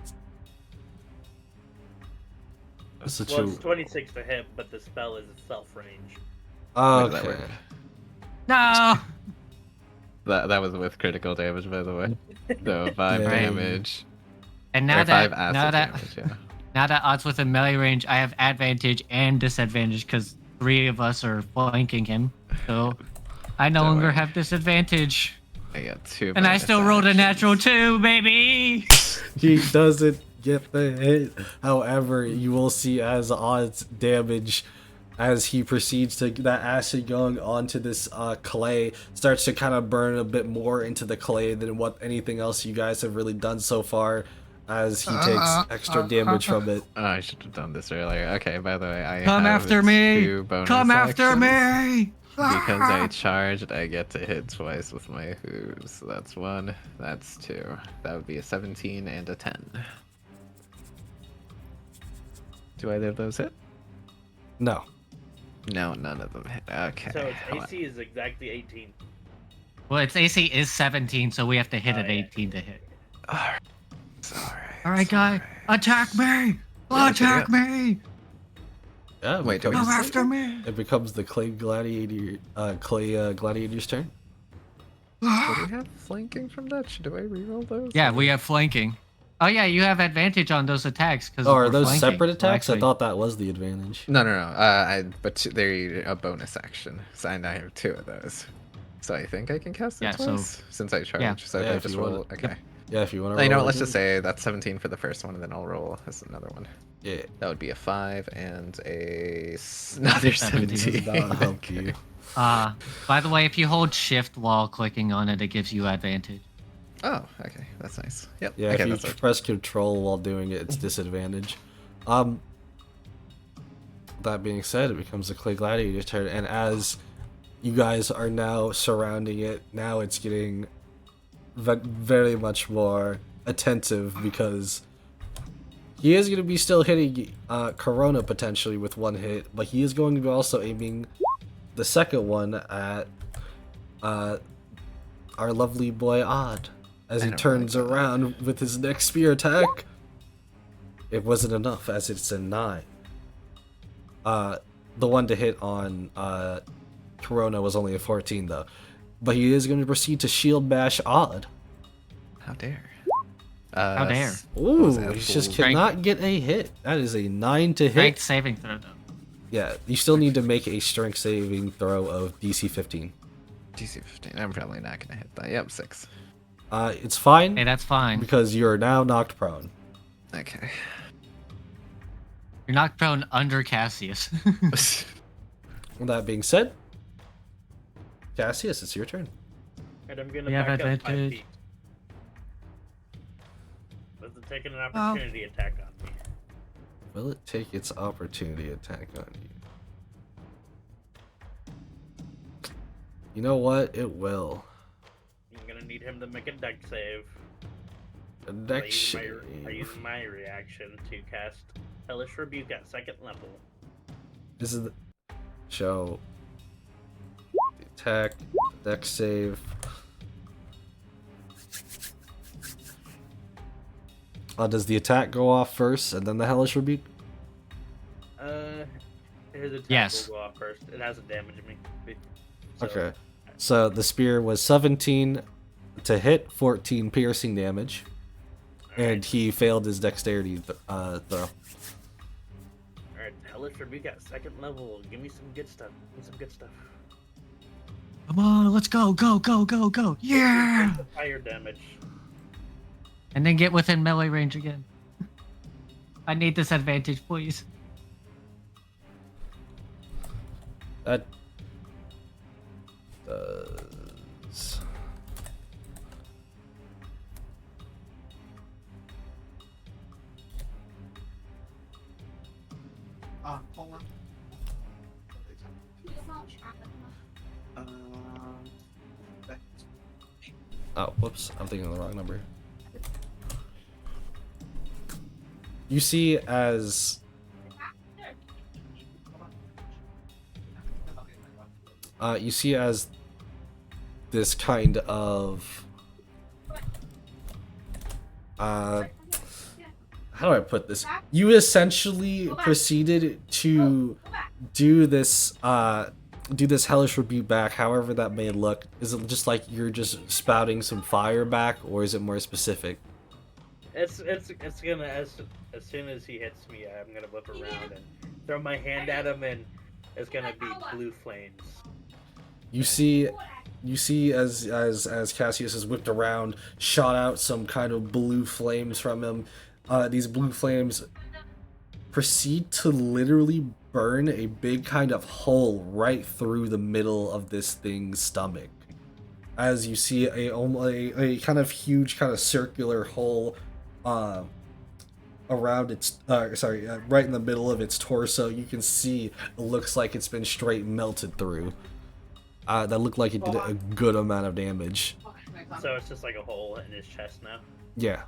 That's such Well, a. it's 26 to hit, but the spell is self range. Where does that Okay. work? No! That was with critical damage, by the way. So 5 Yeah. damage. And now Or 5 that acid now that damage, yeah. now that odds within melee range, I have advantage and disadvantage because 3 of us are flanking him. So I no Don't longer worry. have disadvantage. I got 2 And I bonus still rolled a actions. natural 2, baby! He doesn't get the hit. However, you will see as odds damage as he proceeds to that acid going onto this clay starts to kind of burn a bit more into the clay than what anything else you guys have really done so far, as he takes extra damage from it. Oh, I should have done this earlier. Okay, by the way, I Come have after me! 2 bonus Come after actions. me! Because I charged, I get to hit twice with my hooves. So that's 1, that's 2. That would be a 17 and a 10. Do either of those hit? No. No, none of them hit. Okay. So hold its AC is exactly 18. Well, its AC is 17, so we have to hit Oh, at yeah. 18 to hit. on. Alright. Sorry. Alright, guy, attack me! Yeah, Attack me! Yeah, Wait, do we Come just- after me! it becomes the clay gladiator's turn. Do we have flanking from that? Should I reroll those? Yeah, we have flanking. Oh yeah, you have advantage on those attacks because Oh, are those separate attacks? I thought that was the advantage. No. But they're a bonus action. So I now have 2 of those. So I think I can cast it Yeah, so- twice since I charged. Yeah. So Yeah, if I if just you wanna- roll. Okay. Yeah, if you want to. You know what? Let's just say that's 17 for the first one, and then I'll roll as another one. Yeah. That would be a 5 and another 17. That'll help you. By the way, if you hold shift while clicking on it, it gives you advantage. Oh, okay, that's nice. Yep. Yeah, okay, if you that's it. press control while doing it, it's disadvantage. That being said, it becomes the clay gladiator's turn, and as you guys are now surrounding it, now it's getting very much more attentive because He is going to be still hitting Corona potentially with one hit, but he is going to be also aiming the second one at our lovely boy Odd as he turns around with his next spear attack. It wasn't enough as it's a 9. The one to hit on Corona was only a 14 though. But he is going to proceed to shield bash Odd. How dare. How dare. Ooh, he just cannot get a hit. That is a 9 to hit. Strength saving throw, though. Yeah, you still need to make a strength saving throw of DC 15. DC 15. I'm probably not going to hit that. Yep, 6. It's fine. Hey, that's fine. Because you're now knocked prone. Okay. You're knocked prone under Cassius. With that being said, Cassius, it's your turn. And I'm gonna We have back up 5 advantage. feet. Was it taking an opportunity attack on me? Will it take its opportunity attack on you? You know what? It will. I'm gonna need him to make a deck save. A deck I save. use my reaction to cast Hellish Rebuke at 2nd level. This is the show. The attack, deck save. Does the attack go off first and then the Hellish Rebuke? His attack Yes. will go off first. It hasn't damaged me. So, Okay. So the spear was 17 to hit, 14 piercing damage, and he failed his dexterity throw. Alright, Hellish Rebuke at 2nd level. Give me some good stuff. Give me some good stuff. Come on, let's go, go, go, go, go. Yeah! Fire damage. And then get within melee range again. I need this advantage, please. That does. Hold on. Oh, whoops! I'm thinking of the wrong number. You see as this kind of how do I put this? You essentially proceeded to do this hellish rebuke back, however that may look. Is it just like you're just spouting some fire back, or is it more specific? It's gonna as soon as he hits me, I'm gonna whip around and throw my hand at him, and it's gonna be blue flames. You see as Cassius is whipped around, shot out some kind of blue flames from him. These blue flames proceed to literally burn a big kind of hole right through the middle of this thing's stomach. As you see a kind of huge kind of circular hole around its right in the middle of its torso. You can see it looks like it's been straight melted through. That looked like it did a good amount of damage. So it's just like a hole in his chest now. Yeah.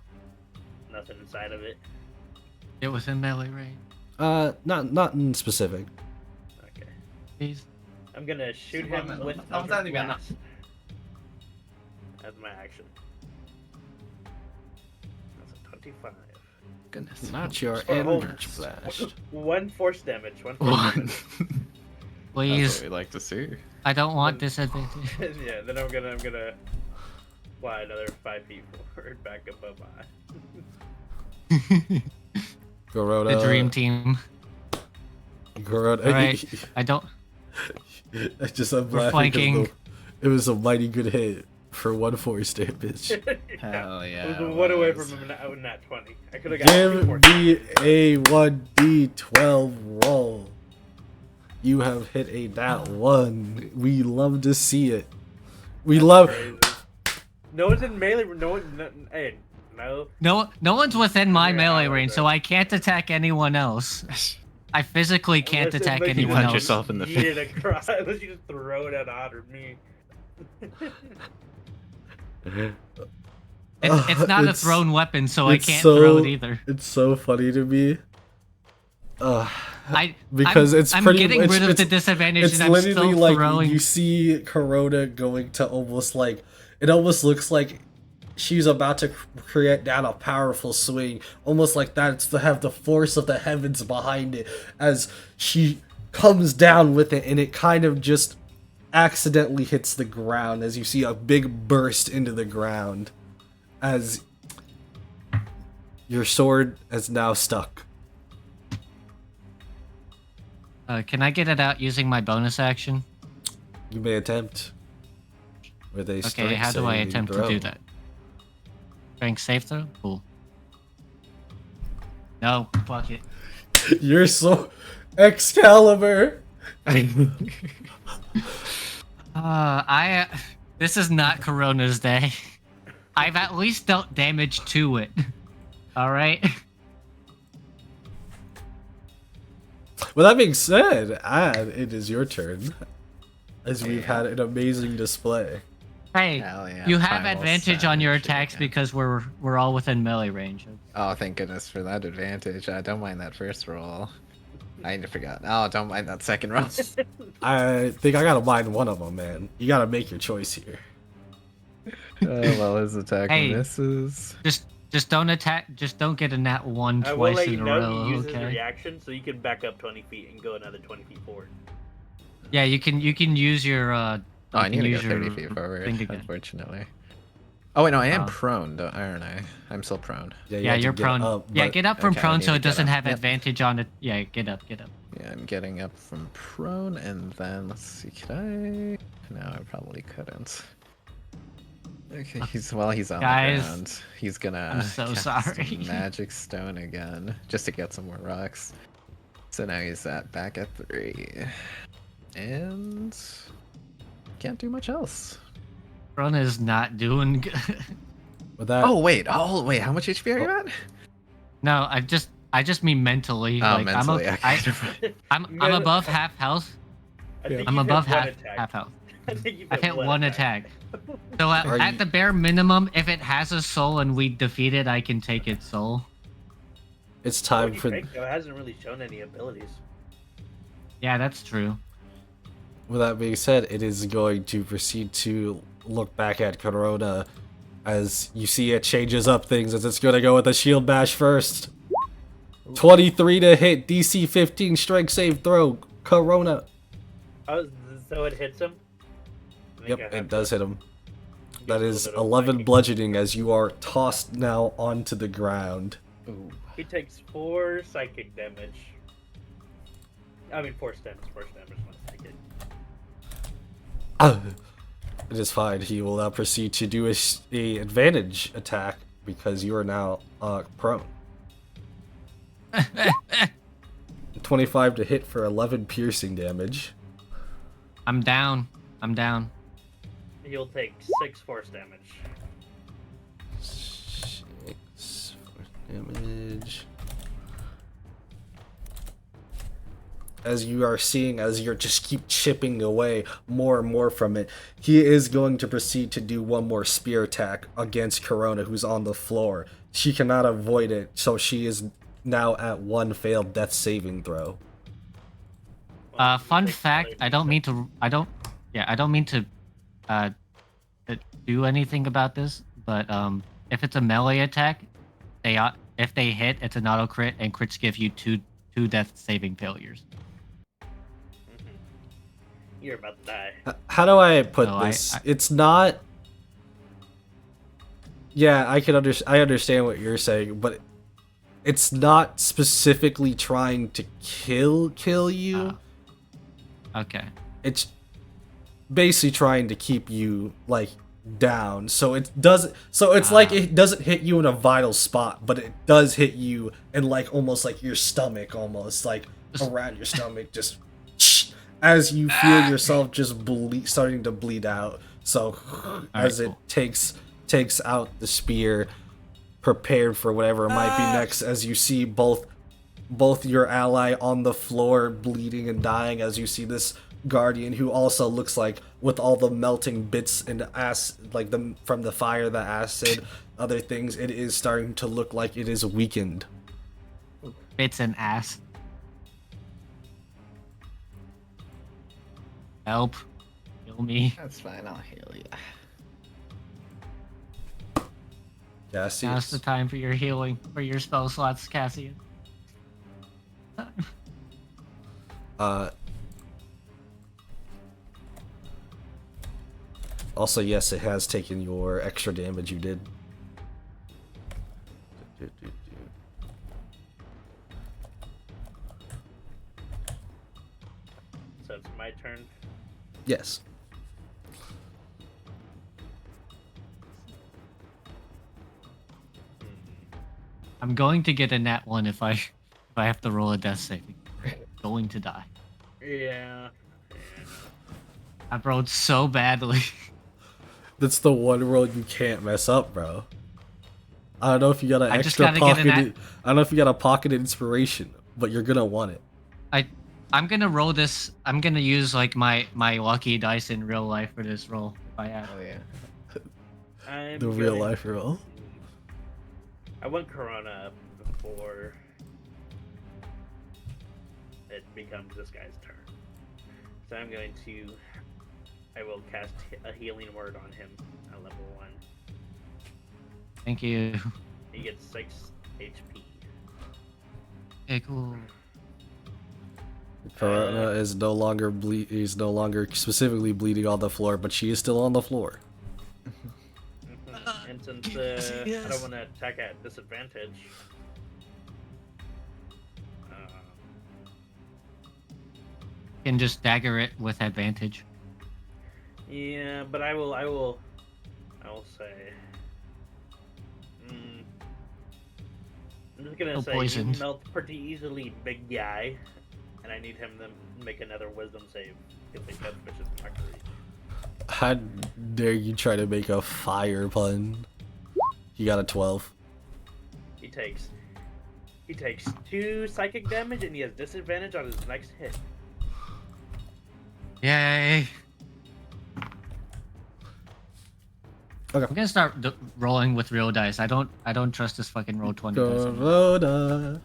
Nothing inside of it. Get within melee range, Not in specific. Okay. please. I'm gonna shoot him with Vamos Eldritch a Blast as my action. That's a 25. Goodness. Not your Oh, Eldritch Blast. 1 force damage. 1 force One. damage. That's Please. what we like to see. I don't want disadvantage. Yeah, then I'm gonna fly another 5 feet forward back above Gorota. The dream team. Gorota. Alright, I don't. I'm We're laughing 'cause flanking. it was a mighty good hit for 1 force damage. Hell yeah. I was it one away was. from him in that 20. I could have got 2 Give force. me a 1d12 roll. You have hit a nat 1. We love to see it. We love. Crazy. No one's in melee. Hey, no. No one's within my Yeah, melee I range, like so that. I can't attack anyone else. I physically can't Unless- attack unless you anyone punch else. yourself in the Eat it across, unless you just throw it at Odd or me. It's not a It's- thrown weapon, so I it's can't so- throw it either. It's so funny to me. I'm, Because it's I'm pretty getting it's, rid of it's, the disadvantage, it's and I'm literally still like throwing. you see Corona going to almost like it almost looks like she's about to create down a powerful swing, almost like that's to have the force of the heavens behind it as she comes down with it, and it kind of just accidentally hits the ground as you see a big burst into the ground as your sword is now stuck. Can I get it out using my bonus action? You may attempt with a Okay, strength how do I saving attempt throw. to do that? Strength save throw? Cool. No, fuck it. You're so Excalibur. This is not Corona's day. I've at least dealt damage to it. All right. Well, that being said, it is your turn, as we've had an amazing display. Hey, Hell yeah, you have primal advantage on your savage attacks again. because we're all within melee range. Oh, thank goodness for that advantage. I don't mind that first roll. I forgot. Oh, don't mind that second roll. I think I gotta mind one of them, man. You gotta make your choice here. Well, his attack Hey. misses. Just don't attack. Just don't get a nat 1 I will twice let in you a know row. he uses Okay. reaction, so you can back up 20 feet and go another 20 feet forward. Yeah, you can use your Oh, I need to go 30 feet thing forward, again. unfortunately. Oh, wait, no, I am Oh. prone, aren't I? I'm still prone. You Yeah, have to you're get prone. up, Yeah, but- get up from Okay, I prone need so to it get doesn't up. have Yep. advantage on it. Yeah, get up. Yeah, I'm getting up from prone, and then, let's see, could I? No, I probably couldn't. Okay, he's on Guys, the ground. He's gonna I'm so cast sorry. Magic Stone again, just to get some more rocks. So now he's back at 3. And can't do much else. Corona is not doing good. With that, Oh wait, how much HP are you at? No, I just mean mentally. Oh, like mentally. I'm above half health. I think I'm you've above hit one half attack. health. I think you've I've hit one attack. So Are at you- the bare minimum, if it has a soul and we defeat it, I can take its soul. it's What time do you for. think, though? It hasn't really shown any abilities. Yeah, that's true. With that being said, it is going to proceed to look back at Corona as you see it changes up things as it's going to go with a shield bash first. 23 to hit, DC 15 strength save throw. Corona. Oh, so it hits him? I think Yep, I have it does hit him. to do a That little is bit of 11 flanking. bludgeoning as you are tossed now onto the ground. Ooh. He takes 4 psychic damage. I mean, 4 damage, not psychic. It is fine. He will now proceed to do a advantage attack because you are now prone. 25 to hit for 11 piercing damage. I'm down. He'll take 6 force damage. 6 force damage. As you are seeing, as you're just keep chipping away more and more from it, he is going to proceed to do one more spear attack against Corona, who's on the floor. She cannot avoid it, so she is now at 1 failed death saving throw. Fun Takes fact: another I don't mean 6. to. I don't mean to do anything about this, but if it's a melee attack, if they hit, it's an auto crit, and crits give you two death saving failures. You're about to die. How do I put No, this? I- It's not. Yeah, I understand what you're saying, but it's not specifically trying to kill you. Okay. It's basically trying to keep you like down. So it doesn't. So it's like it doesn't hit you in a vital spot, but it does hit you in like almost like your stomach, almost like around your stomach, just as you feel yourself just starting to bleed out. So as it cool. takes out the spear, prepared for whatever it might be next, as you see both your ally on the floor bleeding and dying, as you see this guardian who also looks like with all the melting bits and like from the fire, the acid, other things, it is starting to look like it is weakened. Bits and ass. Help. Kill me. That's fine, I'll heal you. Cassius. Now's the time for your healing, for your spell slots, Cassian. Also, yes, it has taken your extra damage you did. So it's my turn. Yes. I'm going to get a nat 1 if I have to roll a death saving. I'm going to die. Yeah. I've rolled so badly. That's the one roll you can't mess up, bro. I don't know if you got an I just extra gotta get pocket. I don't know if you got a pocket inspiration, but you're gonna want it. I'm gonna roll this. I'm gonna use like my lucky dice in real life for this roll. If I have. Oh yeah. I'm The real going life roll. to- I want Corona before it becomes this guy's turn. So I'm going to. I will cast a healing word on him at level 1. Thank you. He gets 6 HP. Okay, cool. Corona is no longer He's no longer specifically bleeding on the floor, but she is still on the floor. And since I don't want to attack at disadvantage, Can just dagger it with advantage. yeah, but I will say. I'm just gonna No say poisoned. he melts pretty easily, big guy, and I need him to make another Wisdom save if they catch vicious mockery. How dare you try to make a fire pun? You got a 12. He takes 2 psychic damage and he has disadvantage on his next hit. Yay! Okay. I'm gonna start rolling with real dice. I don't trust this fucking roll 20 dice anymore. Corona.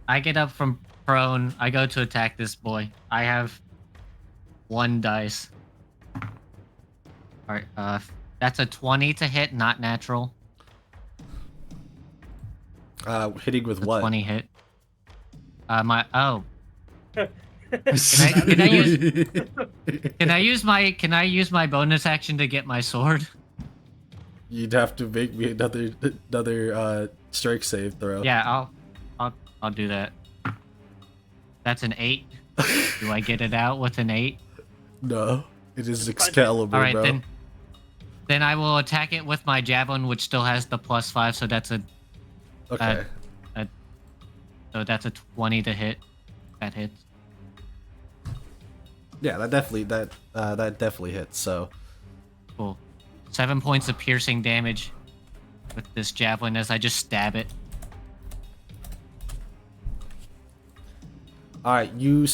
I get up from prone. I go to attack this boy. I have 1 dice. All right. That's a 20 to hit, not natural. Hitting with It's a what? 20 hit. Can I use my bonus action to get my sword? You'd have to make me another strike save throw. Yeah, I'll do that. That's an 8. Do I get it out with an 8? No, it is Excalibur, All right, bro. then I will attack it with my javelin, which still has the +5. So that's a Okay. so that's a 20 to hit. That hits. Yeah, that definitely hits. So Cool. 7 points of piercing damage with this javelin as I just stab it. all right,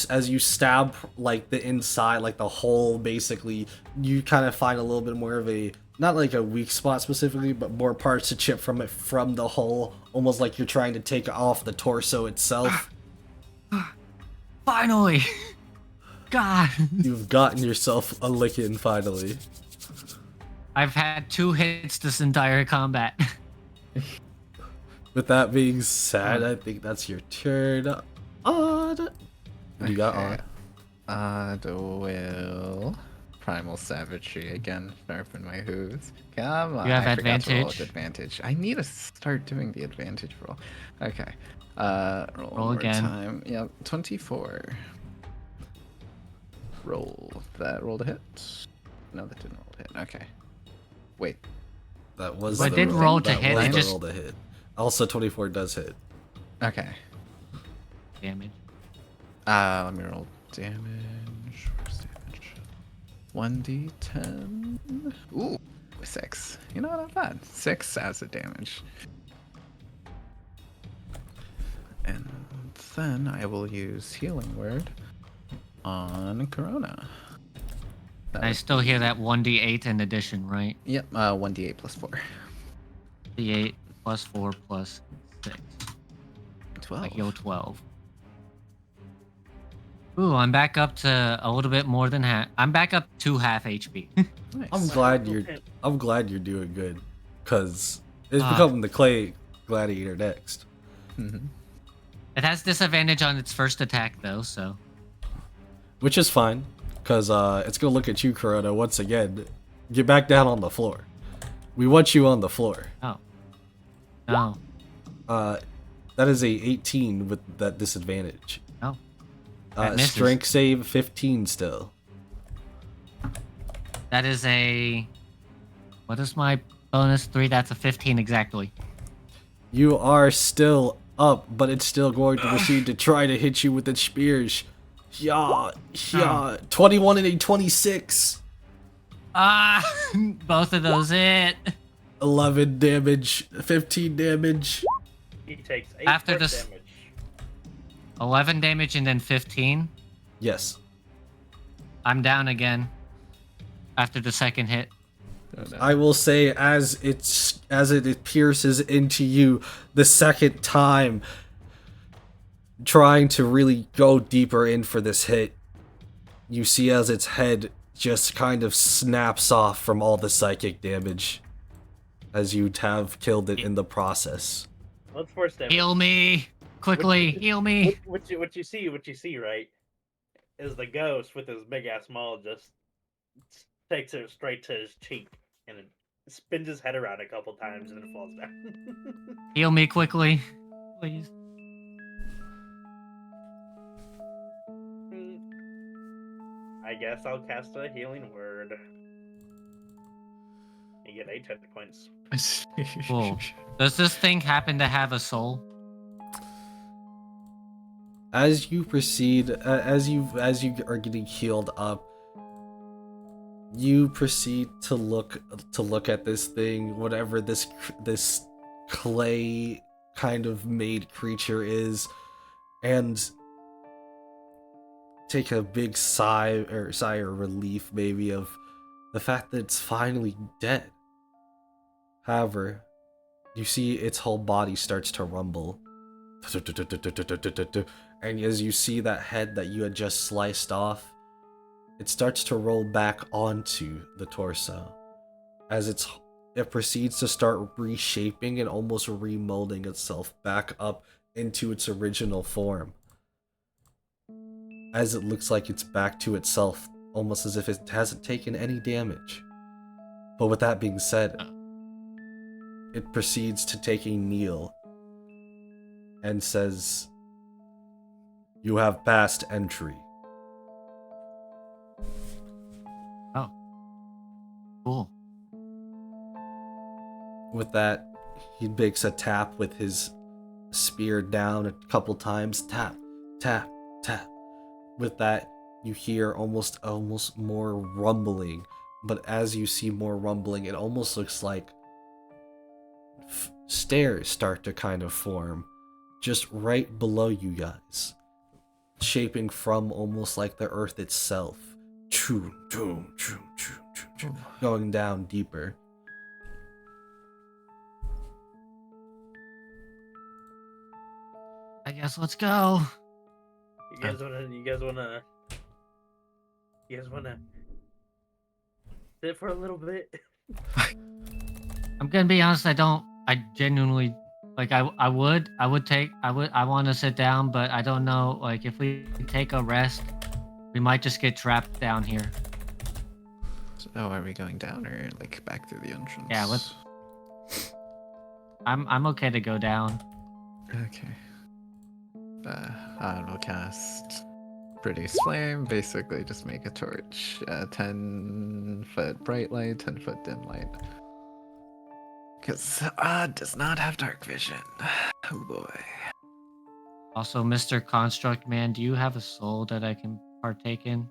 as you stab like the inside, like the hole, basically, you kind of find a little bit more of a, not like a weak spot specifically, but more parts to chip from it from the hole, almost like you're trying to take off the torso itself. Finally! God! You've gotten yourself a licking finally. I've had 2 hits this entire combat. With that being said, I think that's your turn. Odd. You got on. Odd will primal savagery again. Sharpen my hooves. Come on. You have I forgot to roll advantage. with advantage. I need to start doing the advantage roll. Okay. Roll one more again. time. Yep. 24. Roll. That rolled a hit. No, that didn't roll a hit. Okay. Wait. That was. But the it did roll to that hit, was it the just- roll to hit. Also, 24 does hit. Okay. Damage. Let me roll damage. Where's damage? 1d10. Ooh, 6. You know what? Not bad. 6 acid damage. And then I will use Healing Word on Corona. I still hear that 1d8 in addition, right? Yep, 1d8 plus 4. D8 plus 4 plus 6. 12. I heal 12. Ooh, I'm back up to a little bit more than half. I'm back up to half HP. Nice. I'm glad you're doing good, cause it's Ah. becoming the clay gladiator next. Mhm. It has disadvantage on its first attack, though, so. Which is fine, cause it's gonna look at you, Corona, once again. Get back down on the floor. We want you on the floor. Oh. No. That is a 18 with that disadvantage. No. That misses. Strength save 15 still. That is a. What is my bonus? 3? That's a 15 exactly. You are still up, but it's still going to proceed to try to hit you with its spears. Yeah. 21 and a 26. Ah! Both of those hit. 11 damage, 15 damage. He takes 8 After force this- damage. 11 damage and then 15. Yes. I'm down again. After the second hit. Oh, no. I will say as it pierces into you the second time, trying to really go deeper in for this hit, you see as its head just kind of snaps off from all the psychic damage as you have killed it in the process. What's force damage? Heal me! Quickly, heal me! What you see, right, is the ghost with his big ass maul just takes it straight to his cheek and it spins his head around a couple times and then it falls down. Heal me quickly. Please. I guess I'll cast a healing word. You get 8 hit points. Cool. Does this thing happen to have a soul? As you proceed, as you are getting healed up, you proceed to look at this thing, whatever this clay kind of made creature is, and take a big sigh or relief maybe of the fact that it's finally dead. However, you see its whole body starts to rumble. And as you see that head that you had just sliced off, it starts to roll back onto the torso as it proceeds to start reshaping and almost remolding itself back up into its original form. As it looks like it's back to itself, almost as if it hasn't taken any damage. But with that being said, it proceeds to take a kneel and says, "You have passed entry." Oh. Cool. With that, he makes a tap with his spear down a couple times. Tap, tap, tap. With that, you hear almost more rumbling. But as you see more rumbling, it almost looks like stairs start to kind of form just right below you guys, shaping from almost like the earth itself, going down deeper. I guess let's go. You guys wanna sit for a little bit? I'm gonna be honest, I genuinely, like, I want to sit down, but I don't know, like, if we take a rest, we might just get trapped down here. So, are we going down or like back through the entrance? Yeah, let's. I'm okay to go down. Okay. I will cast Produce Flame. Basically, just make a torch. 10-foot bright light, 10-foot dim light. Because does not have dark vision. Oh boy. Also, Mr. Construct Man, do you have a soul that I can partake in?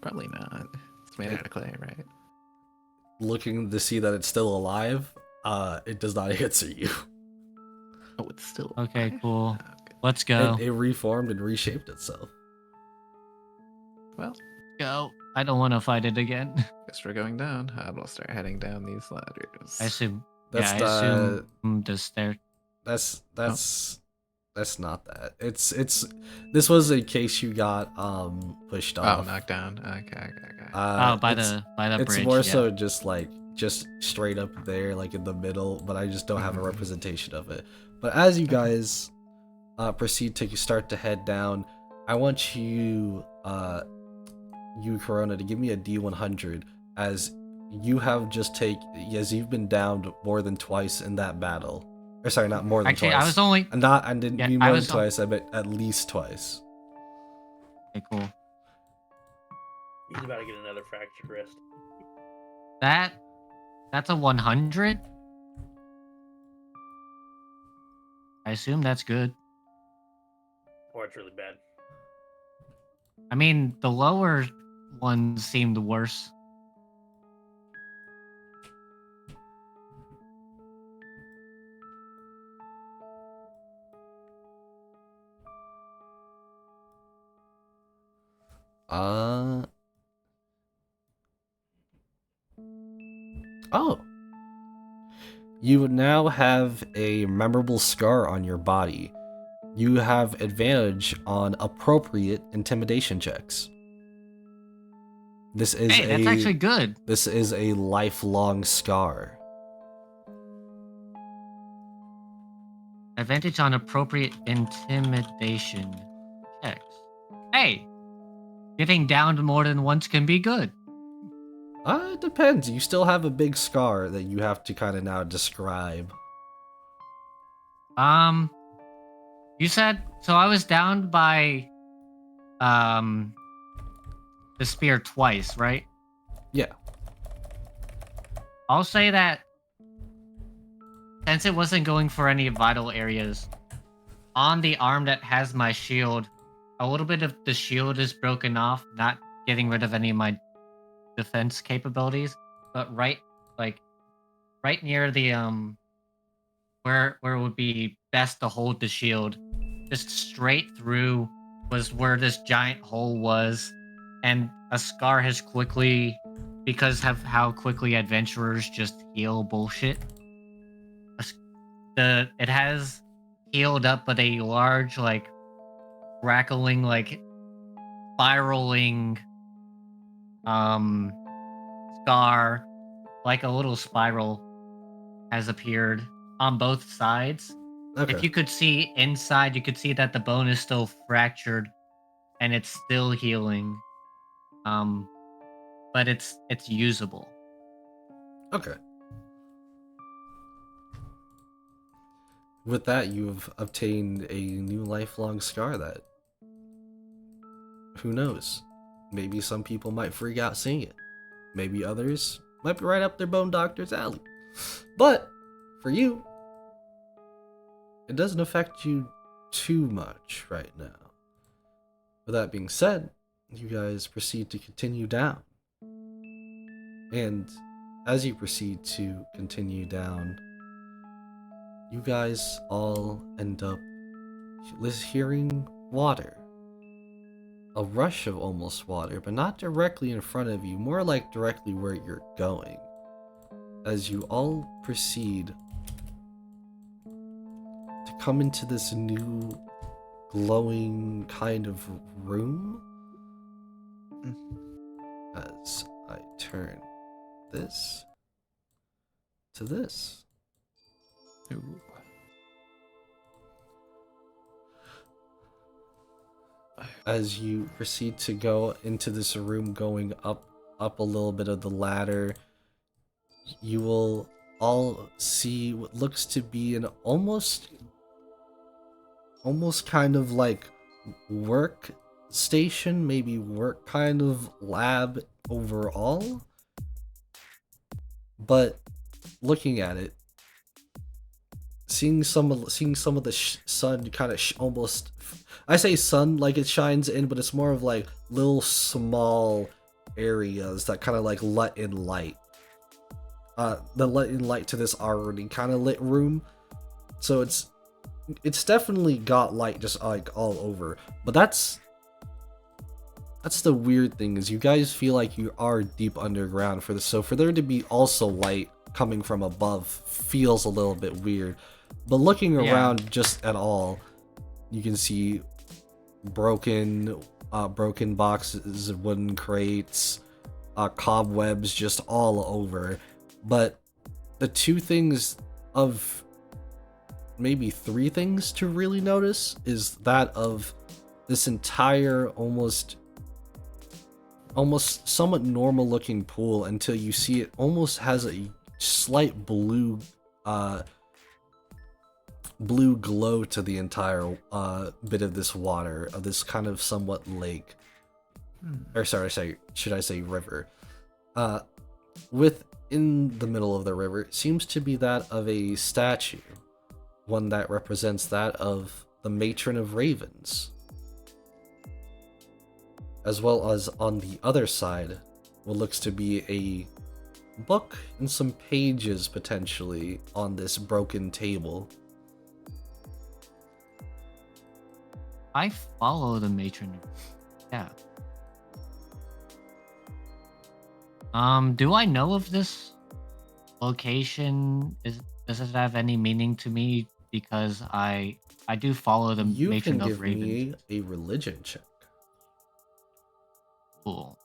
Probably not. It's made out of clay, right? Looking to see that it's still alive, it does not answer you. Oh, it's still Okay, alive? cool. Oh, good. Let's go. It reformed and reshaped itself. Well, Go. I don't want to fight it again. Guess we're going down. I will start heading down these ladders. I assume. That's I assume the stair. That's not that. It's this was in case you got pushed Oh, off. knocked down. Okay. By it's, the bridge. it's more yeah. so just straight up there, like in the middle, but I just don't have a representation of it. But as you guys proceed to start to head down, I want you Corona, to give me a D100, as you have you've been downed more than twice in that battle. Or sorry, not more than Actually, twice. I was only. I didn't Yeah, mean I more than was- twice. I meant at least twice. Okay, cool. He's about to get another fractured wrist. That's a 100. I assume that's good. Or it's really bad. I mean, the lower ones seemed worse. Oh. You now have a memorable scar on your body. You have advantage on appropriate intimidation checks. This is Hey, that's actually good. This is a lifelong scar. Advantage on appropriate intimidation checks. Hey, getting downed more than once can be good. It depends. You still have a big scar that you have to kind of now describe. You said so. I was downed by the spear twice, right? Yeah. I'll say that since it wasn't going for any vital areas, on the arm that has my shield, a little bit of the shield is broken off, not getting rid of any of my defense capabilities, but right near the where it would be best to hold the shield, just straight through was where this giant hole was, and a scar has quickly, because of how quickly adventurers just heal bullshit, it has healed up, but a large, like, crackling, like, spiraling scar, like a little spiral, has appeared on both sides. Okay. If you could see inside, you could see that the bone is still fractured and it's still healing. But it's usable. Okay. With that, you've obtained a new lifelong scar that, who knows? Maybe some people might freak out seeing it. Maybe others might be right up their bone doctor's alley. But, for you, it doesn't affect you too much right now. With that being said, you guys proceed to continue down. And as you proceed to continue down, you guys all end up hearing water. A rush of almost water, but not directly in front of you, more like directly where you're going. As you all proceed to come into this new glowing kind of room. As I turn this to this. Ooh. As you proceed to go into this room, going up a little bit of the ladder, you will all see what looks to be an almost kind of like work station, maybe work kind of lab overall. But looking at it, seeing some of the sun kind of almost, I say sun like it shines in, but it's more of like little small areas that kind of like let in light. That let in light to this already kind of lit room. So it's definitely got light just like all over. But that's That's the weird thing, is you guys feel like you are deep underground for this, so for there to be also light coming from above feels a little bit weird. But looking Yeah. around just at all, you can see broken boxes, wooden crates, cobwebs just all over. But the two things of maybe three things to really notice is that of this entire almost somewhat normal looking pool until you see it almost has a slight blue glow to the entire bit of this water, of this kind of somewhat lake. Or should I say river. Within the middle of the river seems to be that of a statue, one that represents that of the Matron of Ravens, as well as on the other side what looks to be a book and some pages potentially on this broken table. I follow the matron. Yeah. Do I know of this location? Does it have any meaning to me? Because I do follow the You matron can of give Ravens. me a religion check. Cool.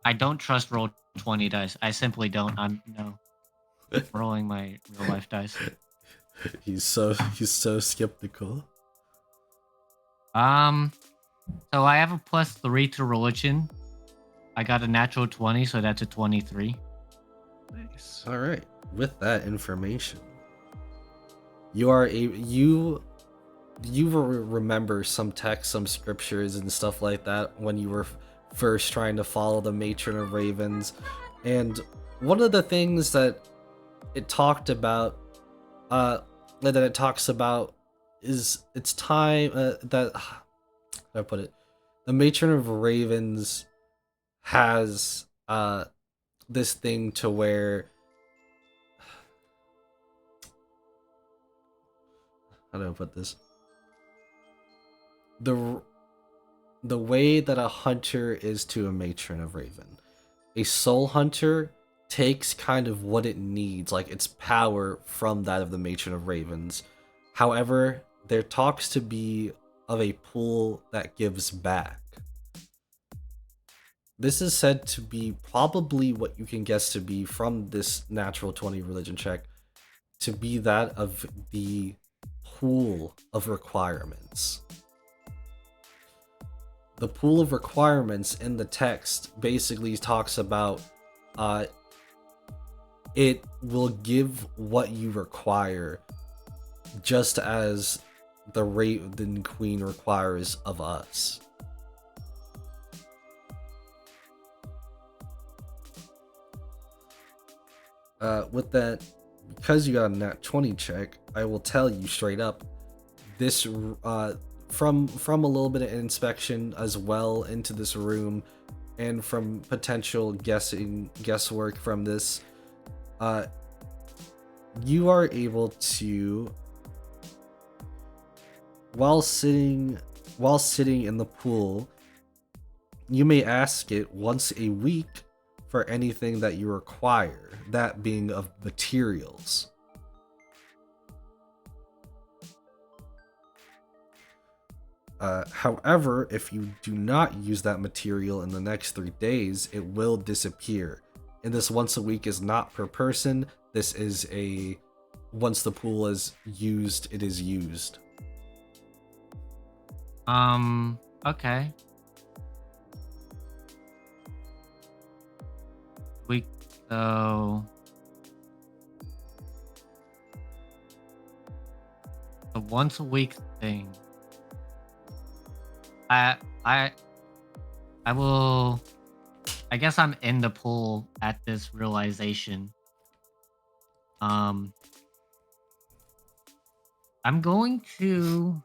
I don't trust roll 20 dice. I simply don't. I'm rolling my real life dice. He's so skeptical. So I have a +3 to religion. I got a natural 20, so that's a 23. Nice. All right. With that information, you remember some text, some scriptures and stuff like that when you were first trying to follow the Matron of Ravens, and one of the things that it talked about, is it's time that how do I put it? The Matron of Ravens has this thing to where, how do I put this? The way that a hunter is to a Matron of Raven, a soul hunter takes kind of what it needs, like its power, from that of the Matron of Ravens. However, there talks to be of a pool that gives back. This is said to be probably what you can guess to be from this natural 20 religion check, to be that of the pool of requirements. The pool of requirements in the text basically talks about it will give what you require, just as the Raven Queen requires of us. With that, because you got a nat 20 check, I will tell you straight up, this from a little bit of inspection as well into this room, and from potential guesswork from this, you are able to, while sitting in the pool, you may ask it once a week for anything that you require, that being of materials. However, if you do not use that material in the next 3 days, it will disappear. And this once a week is not per person. This is once the pool is used, it is used. Okay. So the once a week thing. I will. I guess I'm in the pool at this realization. I'm going to.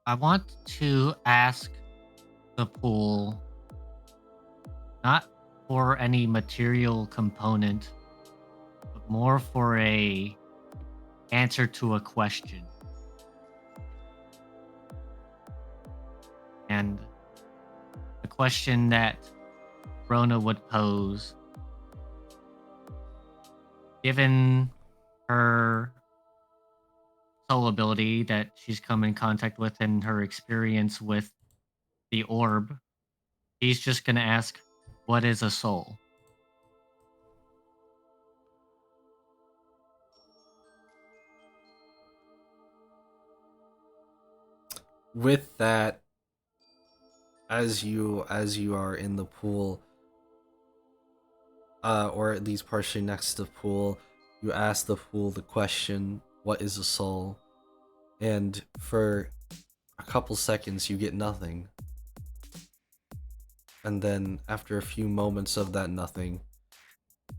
I want to ask the pool not for any material component, but more for a answer to a question. And the question that Rona would pose, given her soul ability that she's come in contact with and her experience with the orb, he's just going to ask, what is a soul? With that, as you are in the pool, or at least partially next to the pool, you ask the pool the question, what is a soul? And for a couple seconds you get nothing. And then after a few moments of that nothing,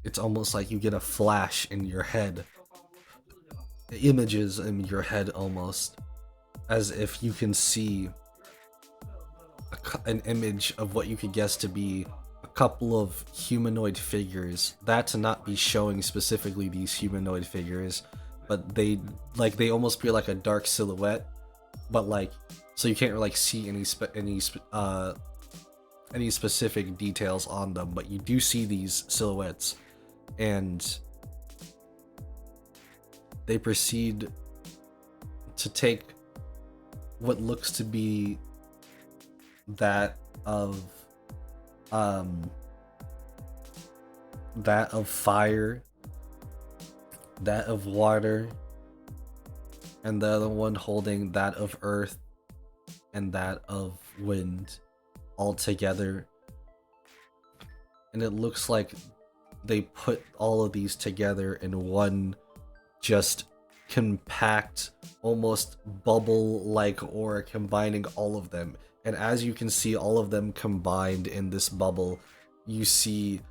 it's almost like you get a flash in your head. Images in your head almost. As if you can see an image of what you could guess to be a couple of humanoid figures. That to not be showing specifically these humanoid figures, but they almost feel like a dark silhouette, but like, so you can't like see any specific details on them, but you do see these silhouettes, and they proceed to take what looks to be that of fire, that of water, and the other one holding that of earth and that of wind all together. And it looks like they put all of these together in one just compact, almost bubble-like aura, combining all of them. And as you can see all of them combined in this bubble, you see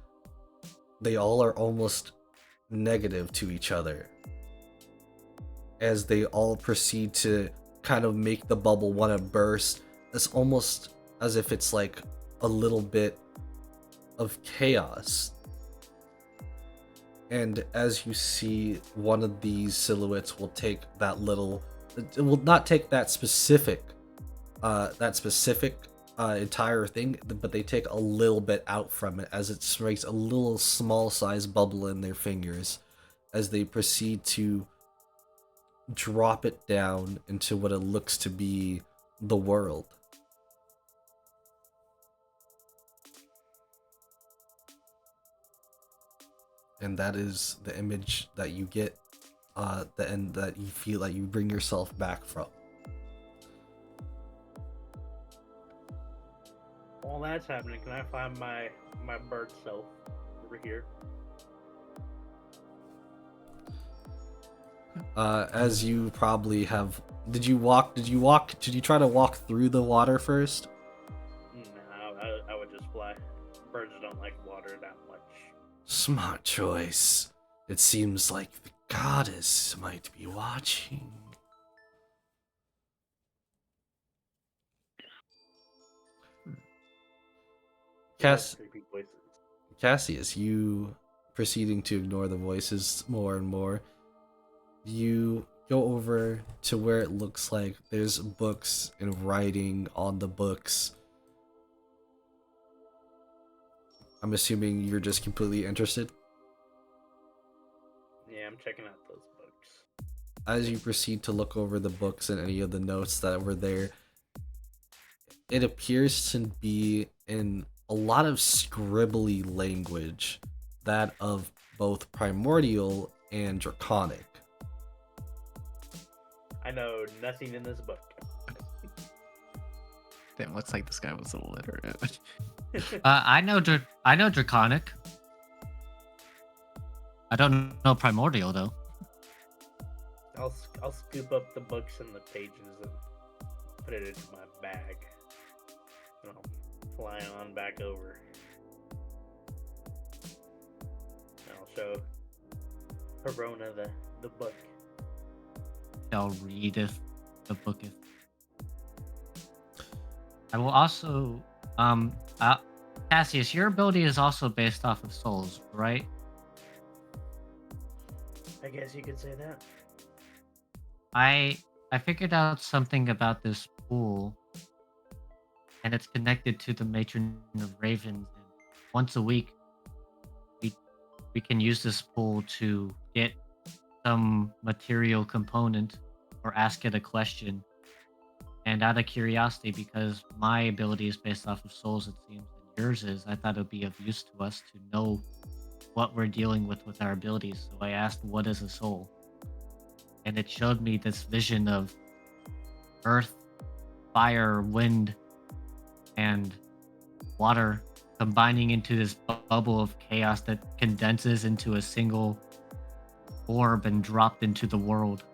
they all are almost negative to each other, as they all proceed to kind of make the bubble want to burst. It's almost as if it's like a little bit of chaos. And as you see, one of these silhouettes will take that little, it will not take that specific entire thing, but they take a little bit out from it, as it makes a little small size bubble in their fingers, as they proceed to drop it down into what it looks to be the world. And that is the image that you get, that you feel like you bring yourself back from. While that's happening, can I find my bird self over here? As you probably have, did you try to walk through the water first? No, I would just fly. Birds don't like water that much. Smart choice. It seems like the goddess might be watching. Creepy voices. Cassius, you proceeding to ignore the voices more and more. You go over to where it looks like there's books and writing on the books. I'm assuming you're just completely interested. Yeah, I'm checking out those books. As you proceed to look over the books and any of the notes that were there, it appears to be in a lot of scribbly language, that of both primordial and draconic. I know nothing in this book. Damn, looks like this guy was illiterate. I know Draconic. I don't know Primordial though. I'll scoop up the books and the pages and put it into my bag. And I'll fly on back over. And I'll show Corona the book. Shall readeth the booketh. I will also Um, uh, Cassius, your ability is also based off of souls, right? I guess you could say that. I I figured out something about this pool, and it's connected to the matron of ravens. And once a week, we we can use this pool to get some material component or ask it a question. And out of curiosity, because my ability is based off of souls, it seems, and yours is, I thought it would be of use to us to know what we're dealing with our abilities. So I asked, "What is a soul?" And it showed me this vision of earth, fire, wind, and water combining into this bubble of chaos that condenses into a single orb and dropped into the world.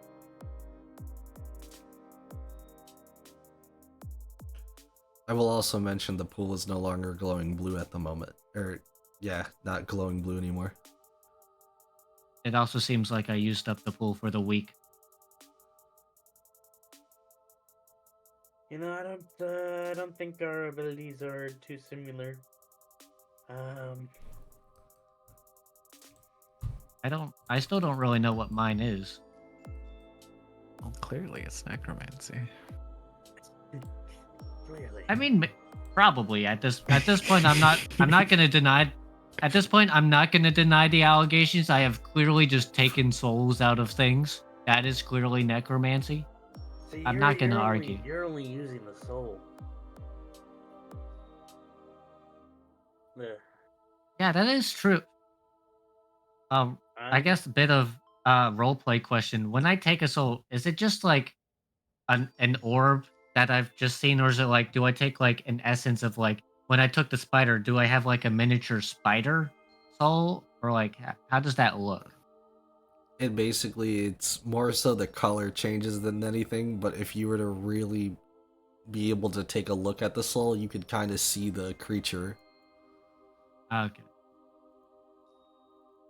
I will also mention the pool is no longer glowing blue at the moment. Or, yeah, not glowing blue anymore. It also seems like I used up the pool for the week. You know, I don't think our abilities are too similar. I still don't really know what mine is. Well, clearly it's necromancy. Clearly. I mean, probably at this point, I'm not gonna deny. At this point, I'm not gonna deny the allegations. I have clearly just taken souls out of things. That is clearly necromancy. See, I'm not gonna argue. You're only using the soul. Ugh. Yeah, that is true. I guess a bit of role play question. When I take a soul, is it just like an orb that I've just seen, or is it like, do I take like an essence of like when I took the spider? Do I have like a miniature spider soul, or like how does that look? It basically, it's more so the color changes than anything, but if you were to really be able to take a look at the soul, you could kind of see the creature. Okay.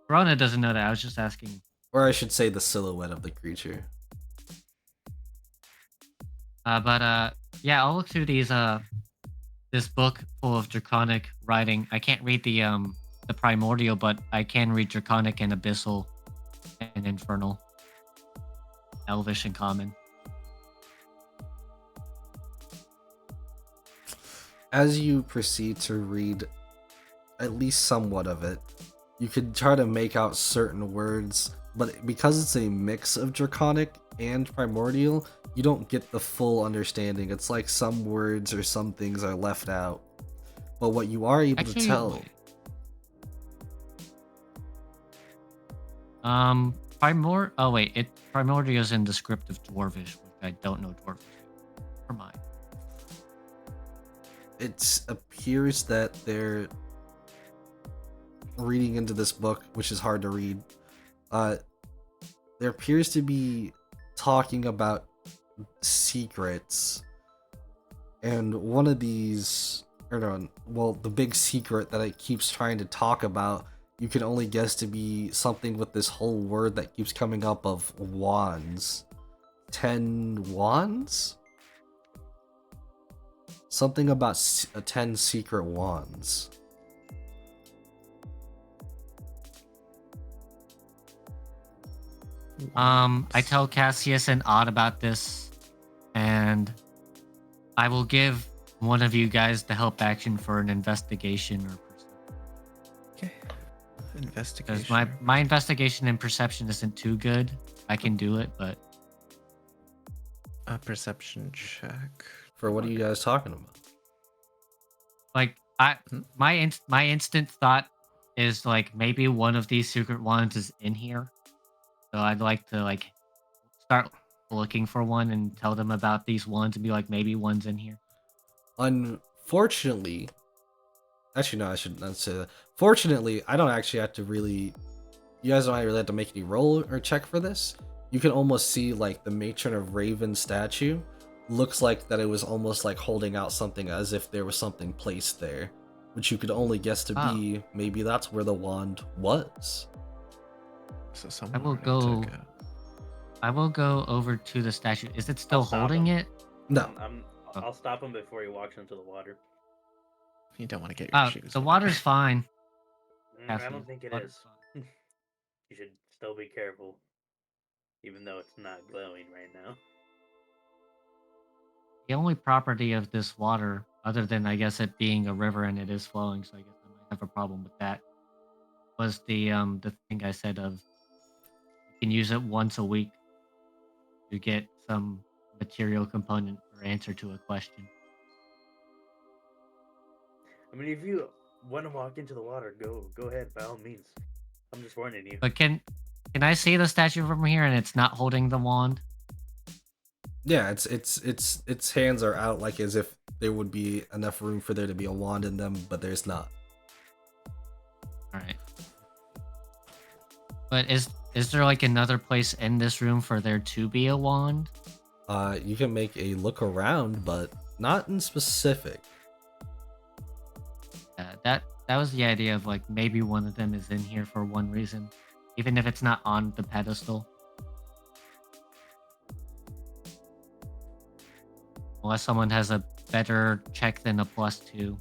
Rona doesn't know that. I was just asking. Or I should say the silhouette of the creature. Yeah, I'll look through these this book full of draconic writing. I can't read the primordial, but I can read draconic and abyssal and infernal, elvish and common. As you proceed to read at least somewhat of it, you could try to make out certain words, but because it's a mix of draconic and primordial, you don't get the full understanding. It's like some words or some things are left out. But what you are able to tell... Primordial is in descriptive dwarvish, which I don't know dwarvish. Never mind. It appears that they're reading into this book, which is hard to read. There appears to be talking about secrets, and one of these, the big secret that it keeps trying to talk about, you can only guess to be something with this whole word that keeps coming up of wands. 10 wands? Something about 10 secret wands. I tell Cassius and Odd about this, and I will give one of you guys the help action for an investigation or perception. Okay. Investigation. Because my investigation and perception isn't too good. I can do it, but a perception check. For what are you guys talking about? like my instant thought is like maybe one of these secret wands is in here. So I'd like to like start looking for one and tell them about these ones and be like, maybe one's in here. Unfortunately, actually no, I should not say that. Fortunately, I don't actually have to really. You guys don't really have to make any roll or check for this. You can almost see like the matron of Raven statue looks like that it was almost like holding out something as if there was something placed there, which you could only guess to be maybe that's where the wand was. So I will go over to the statue. Is it still holding it? No. I'll stop him before he walks into the water. You don't want to get your shoes. The wet. water's fine. I Cassie, don't think it water's is. fine. You should still be careful, even though it's not glowing right now. The only property of this water, other than I guess it being a river and it is flowing, so I guess I might have a problem with that, was the thing I said of you can use it once a week to get some material component or answer to a question. I mean, if you want to walk into the water, go ahead by all means. I'm just warning you. But can I see the statue from here and it's not holding the wand? Yeah, its hands are out like as if there would be enough room for there to be a wand in them, but there's not. All right. But is there like another place in this room for there to be a wand? You can make a look around, but not in specific. That was the idea of like maybe one of them is in here for one reason, even if it's not on the pedestal. Unless someone has a better check than a +2.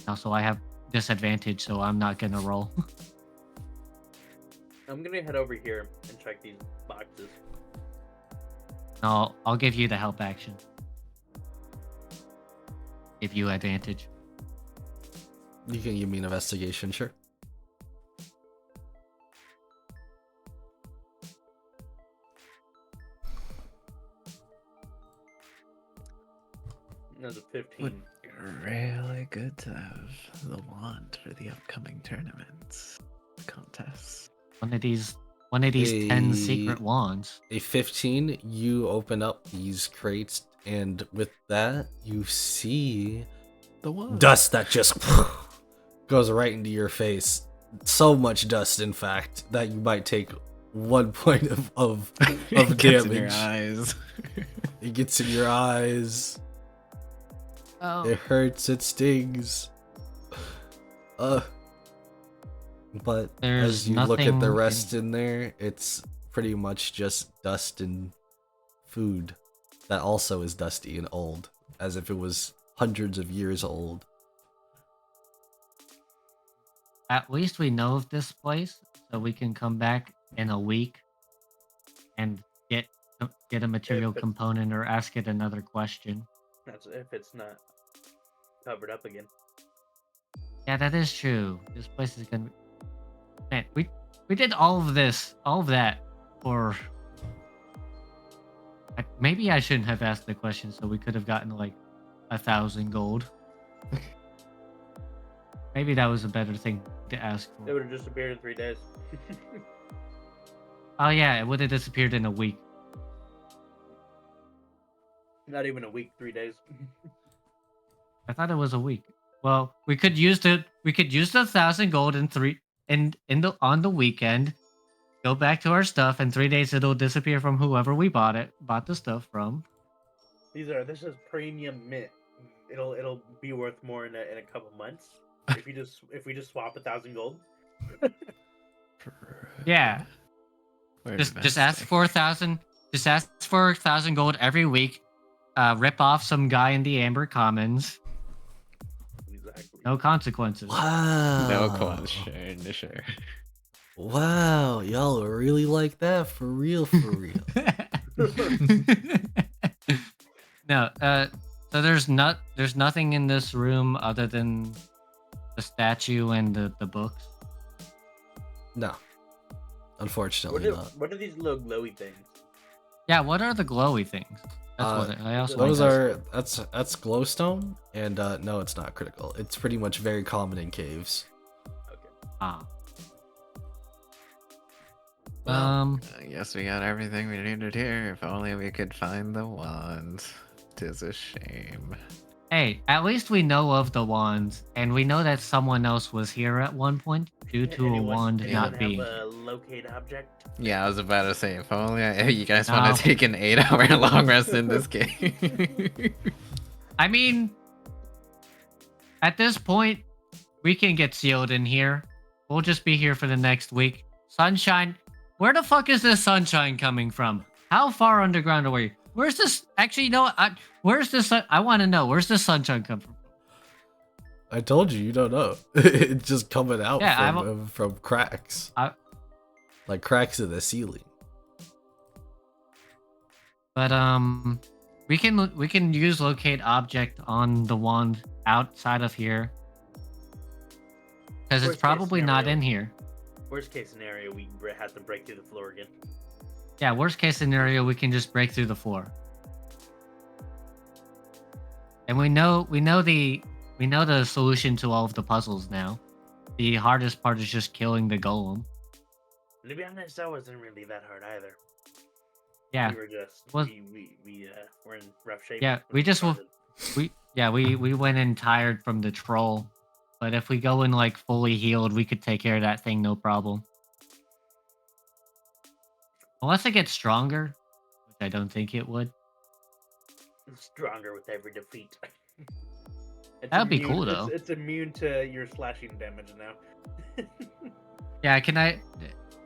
Also, I have disadvantage, so I'm not gonna roll. I'm gonna head over here and check these boxes. I'll give you the help action. Give you advantage. You can give me an investigation, sure. That's a 15. Would be really good to have the wand for the upcoming tournaments, contests. One of these 10 secret wands. A 15, you open up these crates, and with that, you see The wand. dust that just goes right into your face. So much dust, in fact, that you might take 1 point of It gets in your damage. eyes. It gets in your eyes. Oh. It hurts. It stings. But There's as you look at the nothing rest in there, it's pretty much just dust and food that also is dusty and old, as if it was hundreds of years old. At least we know of this place, so we can come back in a week and get a material component or ask it another question. That's if it's not covered up again. Yeah, that is true. This place is gonna be... Man, we did all of that for... Maybe I shouldn't have asked the question, so we could have gotten like 1,000 gold. Maybe that was a better thing to ask It for. would have disappeared in 3 days. Oh yeah, it would have disappeared in a week. Not even a week, 3 days. I thought it was a week. Well, we could use the 1,000 gold on the weekend. Go back to our stuff. In 3 days, it'll disappear from whoever we bought the stuff from. This is premium mint. It'll be worth more in a couple months if we just swap 1,000 gold. Yeah. Just ask for 1,000. Just ask for 1,000 gold every week. Rip off some guy in the Amber Commons. Exactly. No consequences. Wow. No question, sure. Wow, y'all are really like that for real, for real. No, so there's nothing in this room other than the statue and the books. No, unfortunately not. What are these little glowy things? Yeah, what are the glowy things? That's what I also Those like to are that's glowstone, and no, it's not critical. It's pretty much very common in caves. Okay. Ah. Well, I guess we got everything we needed here. If only we could find the wand. 'Tis a shame. Hey, at least we know of the wands, and we know that someone else was here at one point due to a wand anyone not have being. a locate object? Yeah, I was about to say, if only you guys No. want to take an 8-hour long rest in this game. I mean, at this point, we can get sealed in here. We'll just be here for the next week. Sunshine. Where the fuck is this sunshine coming from? How far underground are we? Where's this? Actually, you know what? Where's this? I want to know. Where's the sunshine come from? I told you, you don't know. It's just coming out Yeah, from cracks. I- Like cracks in the ceiling. But we can use locate object on the wand outside of here. Because it's Worst case probably not scenario. in here. Worst case scenario, we have to break through the floor again. Yeah, worst case scenario, we can just break through the floor. And we know the solution to all of the puzzles now. The hardest part is just killing the golem. To be honest, that wasn't really that hard either. Yeah. We were just Well- we were in rough shape. Yeah, when we just started. we went in tired from the troll. But if we go in like fully healed, we could take care of that thing no problem. Unless it gets stronger, which I don't think it would. Stronger with every defeat. It's That'd be immune- cool, though. It's immune to your slashing damage now. Yeah,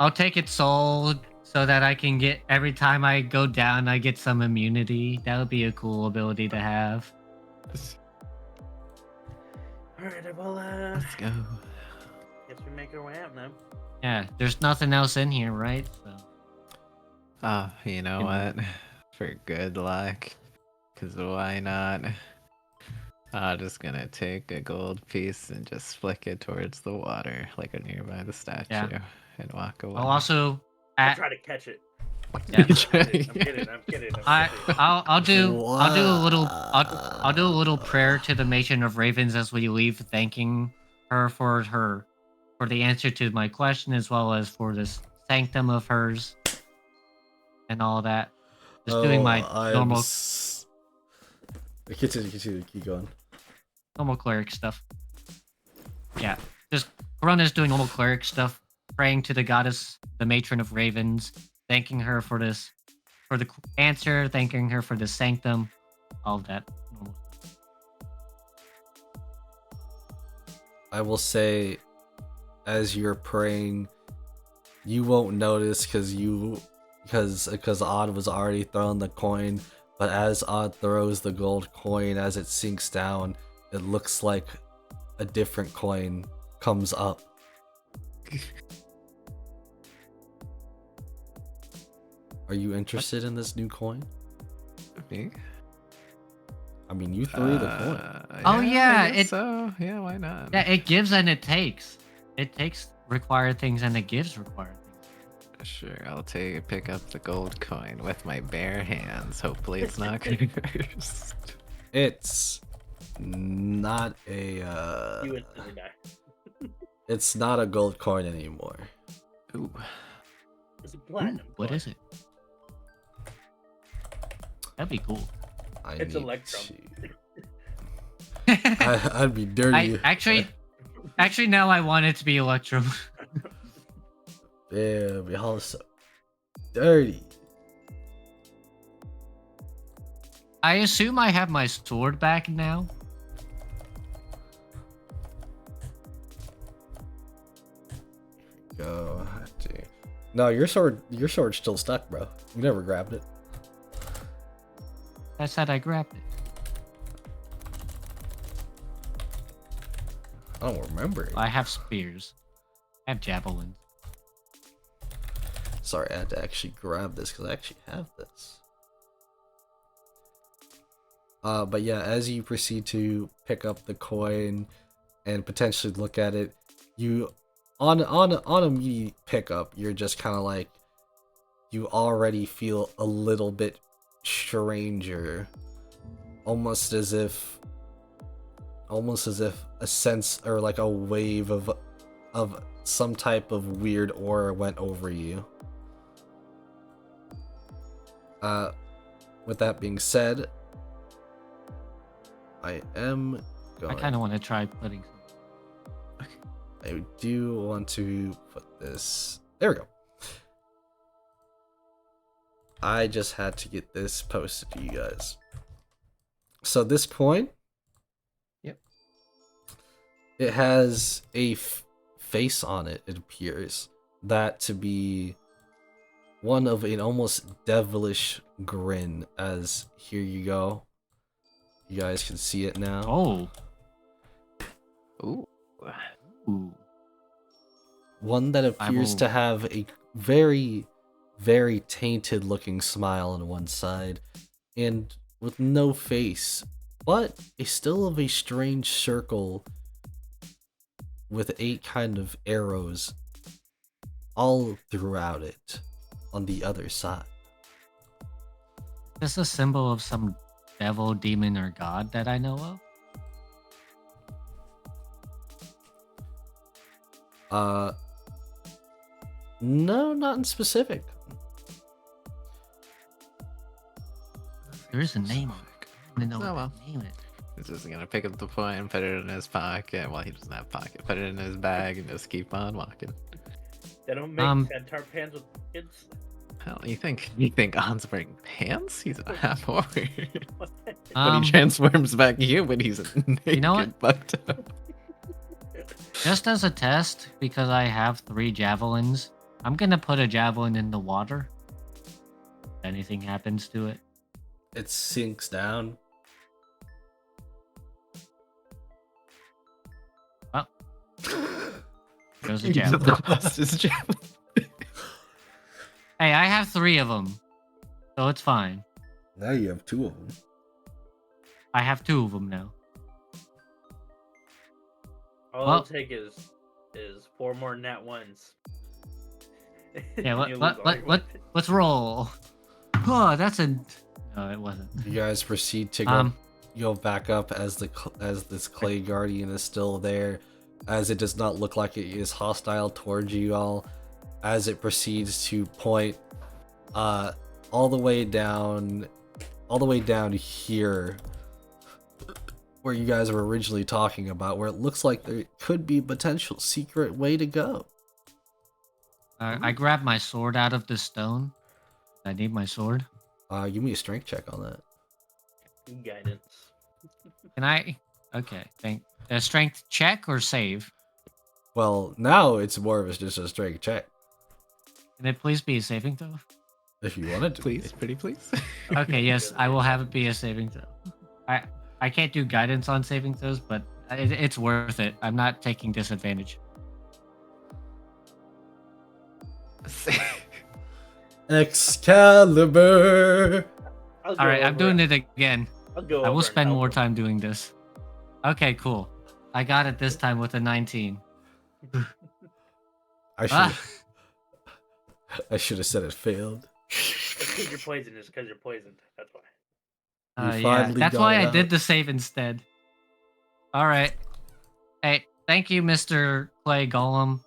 I'll take its soul so that I can get every time I go down, I get some immunity. That would be a cool ability to have. Alright, well, Let's go. guess we make our way out now. Yeah, there's nothing else in here, right? So Oh, you know And- what? For good luck. Because why not? I'm just gonna take a gold piece and just flick it towards the water, like nearby the statue, and walk away. I'll also I'll try to catch it. Yeah. I'm kidding. I'm kidding. I'll do a little prayer to the Matron of Ravens as we leave, thanking her for the answer to my question, as well as for this sanctum of hers and all that. Just doing my normal Continue, keep going. cleric stuff. Yeah, just Corona's doing normal cleric stuff, praying to the goddess, the Matron of Ravens, thanking her for the answer, thanking her for the sanctum, all of that normal stuff. I will say, as you're praying, you won't notice because Odd was already throwing the coin, but as Odd throws the gold coin, as it sinks down, it looks like a different coin comes up. Are you interested in this new coin? Me? I mean, you threw the coin. Oh, yeah, I guess it- so yeah, why not? Yeah, it gives and it takes. It takes required things and it gives required things. Sure, I'll pick up the gold coin with my bare hands. Hopefully, it's not cursed. It's not a You instantly die. it's not a gold coin anymore. Ooh, It's a platinum. What coin. is it? That'd be cool. It's need Electrum. I'd be dirty. Actually, now I want it to be Electrum. Yeah, be all so dirty. I assume I have my sword back now. Go. No, your sword's still stuck, bro. You never grabbed it. I said I grabbed it. I don't remember it. I have spears. I have javelins. Sorry, I had to actually grab this because I actually have this. But yeah, as you proceed to pick up the coin and potentially look at it, you on immediate pickup, you're just kind of like, you already feel a little bit stranger, almost as if a sense or like a wave of some type of weird aura went over you. With that being said, I am going. I kind of want to try putting some. I do want to put this. There we go. I just had to get this posted to you guys. So this coin. Yep. It has a face on it. It appears that to be one of an almost devilish grin. As here you go. You guys can see it now. Oh, Ooh. Ooh. One that appears will- to have a very, very tainted looking smile on one side, and with no face, but is still of a strange circle with 8 kind of arrows all throughout it on the other side. Is this a symbol of some devil, demon, or god that I know of? No, not in specific. There is a name on it. I don't know Oh, what well. that name is. He's just gonna pick up the point and put it in his pocket. Well, he doesn't have a pocket. Put it in his bag and just keep on walking. They don't make centaur pants with kids. Hell, you think On's wearing pants? He's a half orc. But Um, he transforms back human. He's naked. know what? But Just as a test, because I have 3 javelins, I'm gonna put a javelin in the water. If anything happens to it. It sinks down. Well, goes a javelin. lost his javelin. Hey, I have 3 of them, so it's fine. Now you have 2 of them. I have 2 of them now. All Well- it'll take is 4 more nat ones. Yeah, And you'll lose all your weapons. let's roll. Oh, that's a. No, it wasn't. You guys proceed to go back up as this clay guardian is still there, as it does not look like it is hostile towards you all, as it proceeds to point all the way down here where you guys were originally talking about, where it looks like there could be a potential secret way to go. I grabbed my sword out of the stone. I need my sword. Give me a strength check on that. Guidance. Can I? Okay, a strength check or save? Well, now it's more of just a strength check, Can it please be a saving throw? if you wanted to. Please, pretty please. Okay, yes, I will have it be a saving throw. I can't do guidance on saving throws, but it's worth it. I'm not taking disadvantage. Excalibur! I'll go All right, I'm over doing it. it again. I'll go I will over and spend help more him. time doing this. Okay, cool. I got it this time with a 19. I should have said it failed. It's because you're poisonous. Because you're poisoned. That's why. You Yeah, finally that's got why it I did out. the save instead. All right. Hey, thank you, Mr. Clay Golem.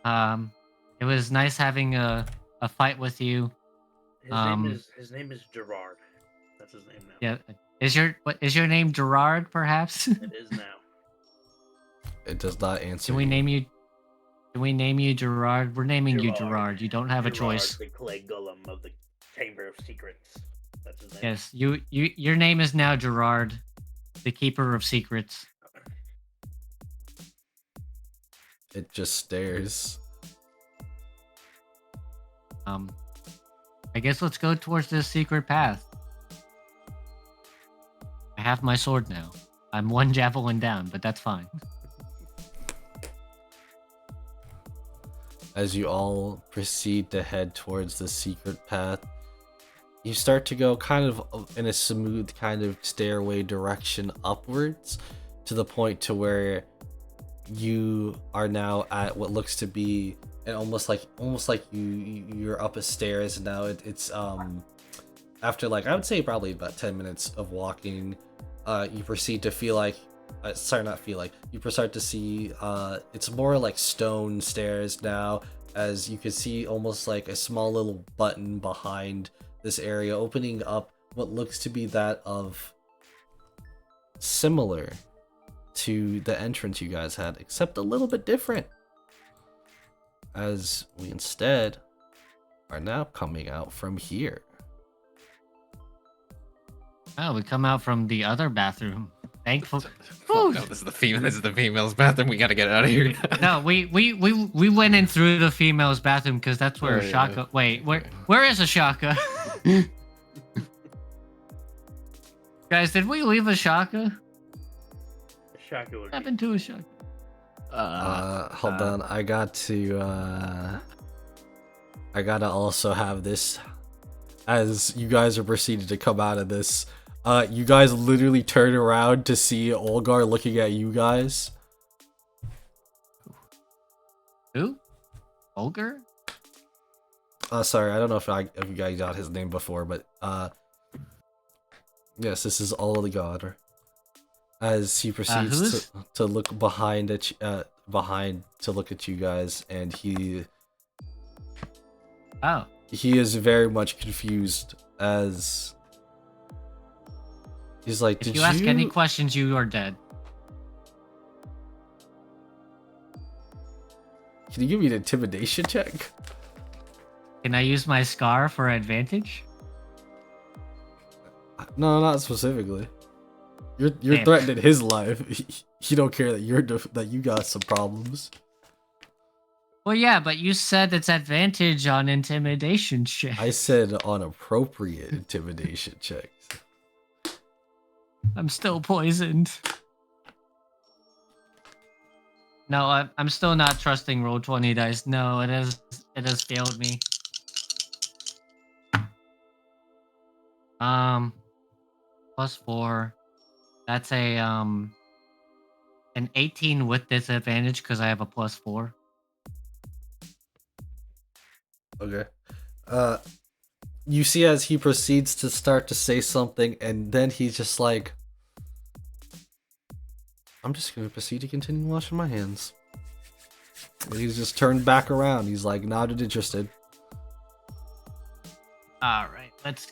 It was nice having a fight with you. His name is Gerard. That's his name now. Yeah, is your name Gerard? Perhaps. It is now. It does not answer. Can we you. name you? Can we name you Gerard? We're naming you Gerard. Gerard. You don't have a Gerard, choice. the clay golem of the Chamber of Secrets. That's his name. Yes, your name is now Gerard, the Keeper of Secrets. It just stares. I guess let's go towards this secret path. I have my sword now. I'm 1 javelin down, but that's fine. As you all proceed to head towards the secret path, you start to go kind of in a smooth kind of stairway direction upwards, to the point to where you are now at what looks to be and almost like you're up a stairs now. It's after, like, I would say probably about 10 minutes of walking, you proceed to feel like you start to see it's more like stone stairs now, as you can see almost like a small little button behind this area, opening up what looks to be that of similar to the entrance you guys had, except a little bit different, as we instead are now coming out from here. Oh, we come out from the other bathroom. Thankful. Oh, no, this is the female's bathroom. We gotta get out of here. No, we went in through the female's bathroom because that's where Oh, yeah. Ashaka. Wait, where is Ashaka? Guys, did we leave Ashaka? Shaka would be. happened to a shotgun? Hold on. I gotta also have this. As you guys are proceeding to come out of this, you guys literally turn around to see Olgar looking at you guys. Who? Olger? Sorry, I don't know if you guys got his name before, but yes, this is Olgar. As he proceeds to look behind to look at you guys, and he is very much confused as he's like, if you ask any questions, you are dead. Can you give me an intimidation check? Can I use my scar for advantage? No, not specifically. You're Damn. threatening his life. You don't care that that you got some problems. Well, yeah, but you said it's advantage on intimidation check. I said on appropriate intimidation checks. I'm still poisoned. No, I'm still not trusting Roll20 dice. No, it has failed me. +4. That's an 18 with disadvantage because I have a +4. Okay. You see as he proceeds to start to say something, and then he's just like, I'm just gonna proceed to continue washing my hands. And he's just turned back around. He's like, not interested. All right, let's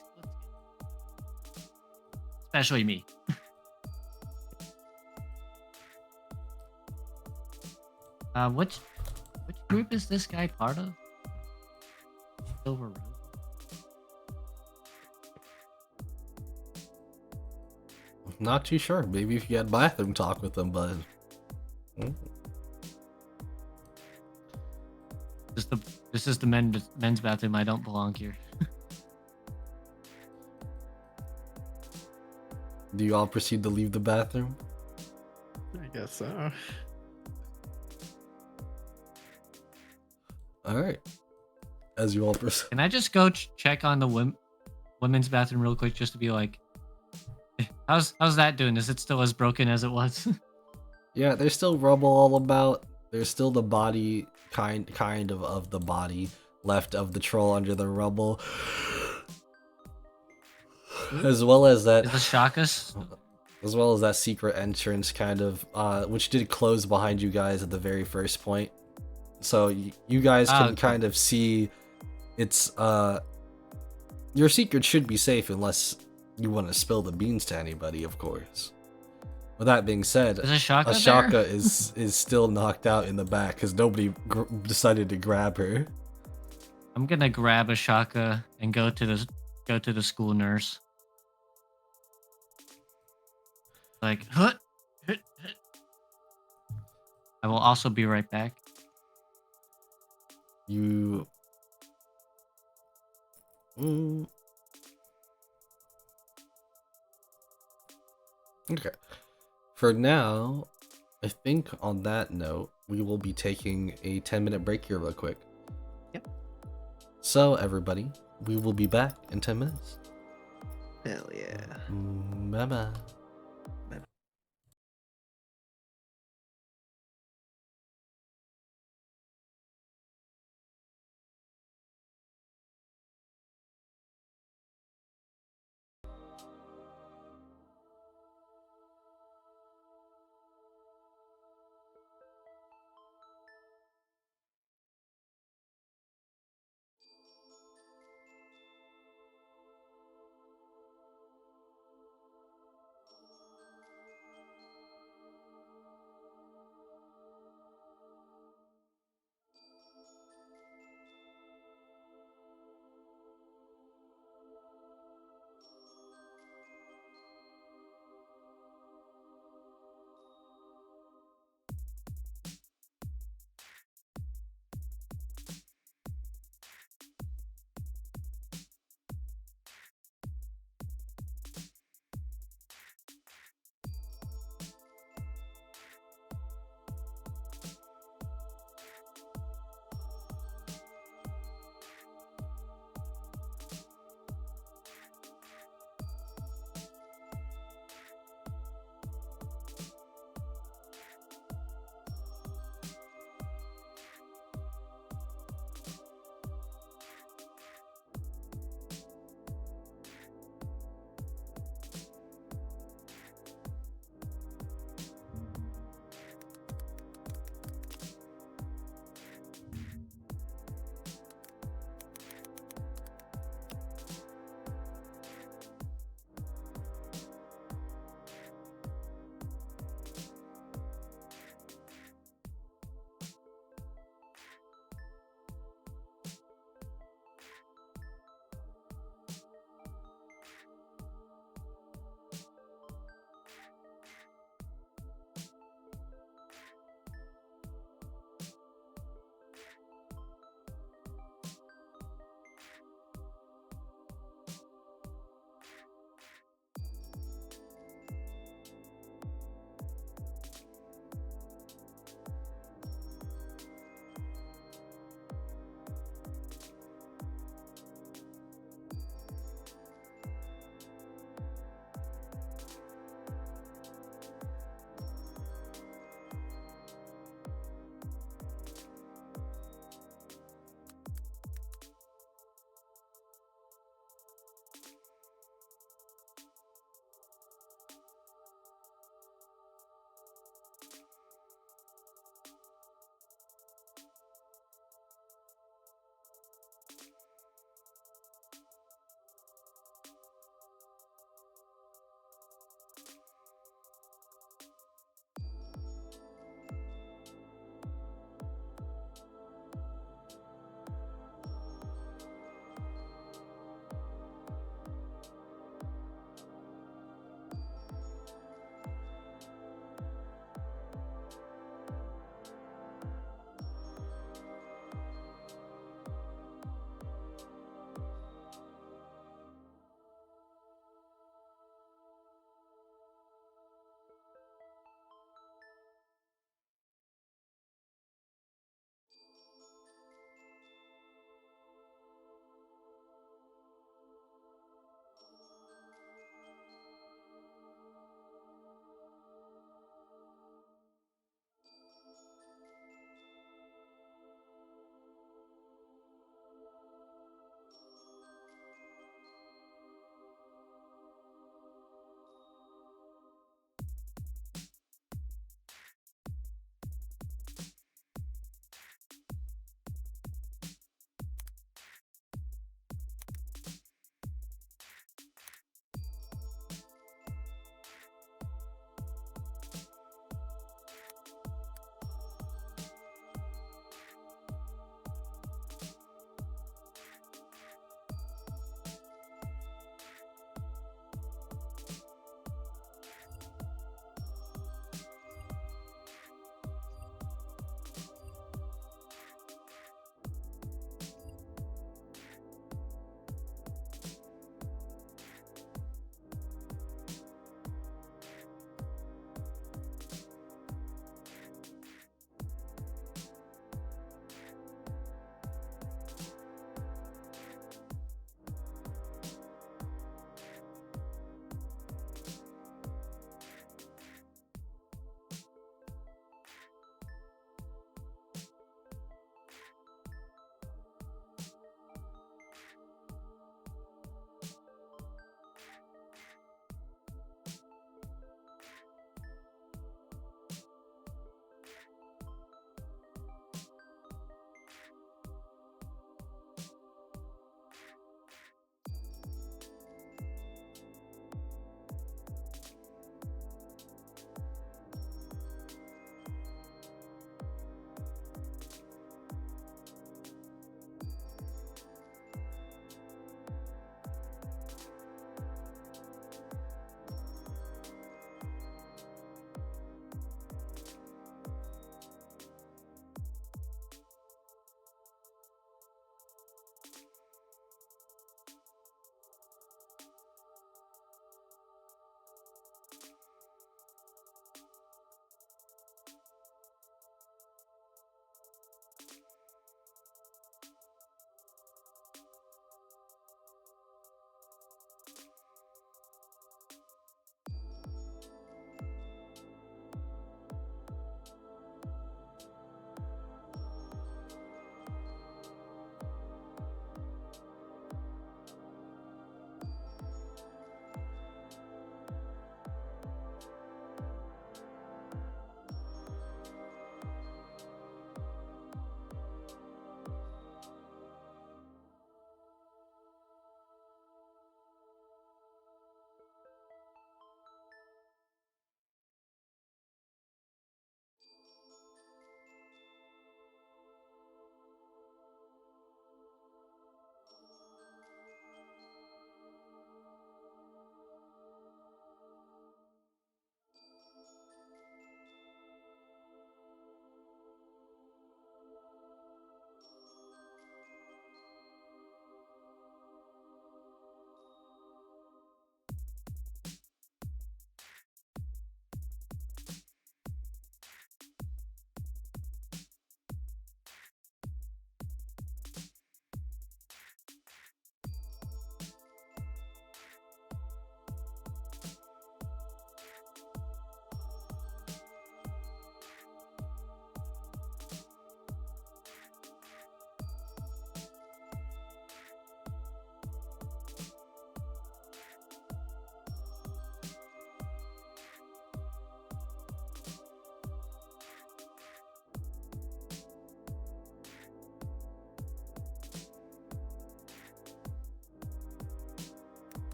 especially me. Which group is this guy part of? Silver Rose. Not too sure. Maybe if you had bathroom talk with him, but This is the men's bathroom. I don't belong here. do you all proceed to leave the bathroom? I guess so. All right. As you all proceed. Can I just go check on the women's bathroom real quick, just to be like, how's that doing? Is it still as broken as it was? Yeah, there's still rubble all about. There's still the body, kind of the body left of the troll under the rubble. As well as that. Is the Shakas? As well as that secret entrance, kind of, which did close behind you guys at the very first point. So you guys can kind of see it's, your secret should be safe unless you want to spill the beans to anybody, of course. With that being said, Ashaka is still knocked out in the back because nobody decided to grab her. I'm gonna grab Ashaka and go to the school nurse. Like, I will also be right back. You. Okay. For now, I think on that note, we will be taking a 10-minute break here real quick. Yep. So, everybody, we will be back in 10 minutes. Hell yeah. Bye-bye.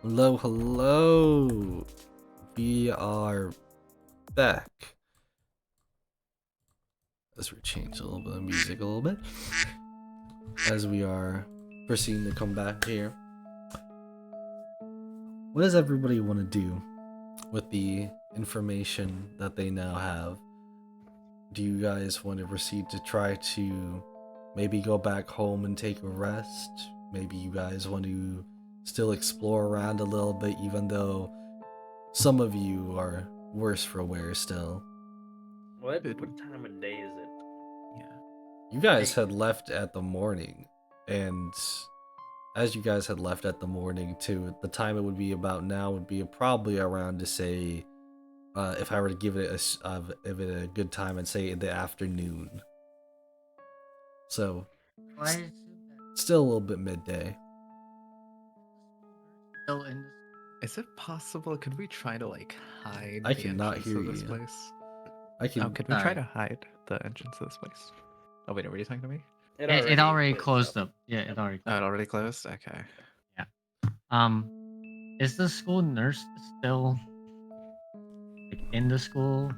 Hello, hello. We are back. As we change a little bit of music a little bit. As we are proceeding to come back here. What does everybody want to do with the information that they now have? Do you guys want to proceed to try to maybe go back home and take a rest? Maybe you guys want to still explore around a little bit, even though some of you are worse for wear still. What time of day is it? Yeah. You guys had left at the morning, and as you guys had left at the morning too, the time it would be about now would be probably around to say, if I were to give it a good time, I'd say in the afternoon. So Why is that still a little bit midday. still in Is it possible? Could we try to like hide I the cannot entrance hear to this you. place? I can. Oh, could we try Sorry. to hide the entrance to this place? Oh wait, were you talking to me? It already closed up. Yeah, it already Oh, closed. it already closed? Okay. Is the school nurse still like in the school?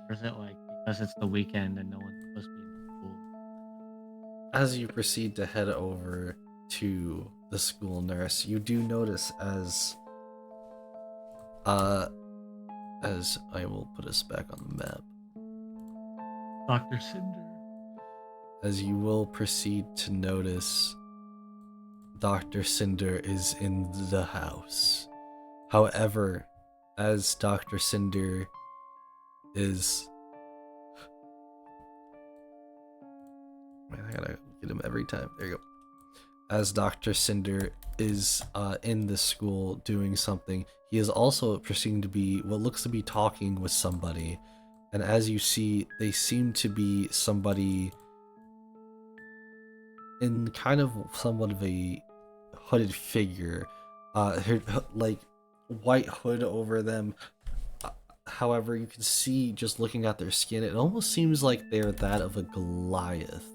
Or is it like because it's the weekend and no one's supposed to be in the school? As you proceed to head over to the school nurse, you do notice as I will put us back on the map. Dr. Cinder. As you will proceed to notice, Dr. Cinder is in the house. However, as Dr. Cinder is... Man, I gotta get him every time. There you go. As Dr. Cinder is in the school doing something, he is also proceeding to be what looks to be talking with somebody. And as you see, they seem to be somebody in kind of somewhat of a hooded figure, like white hood over them. However, you can see just looking at their skin, it almost seems like they're that of a Goliath,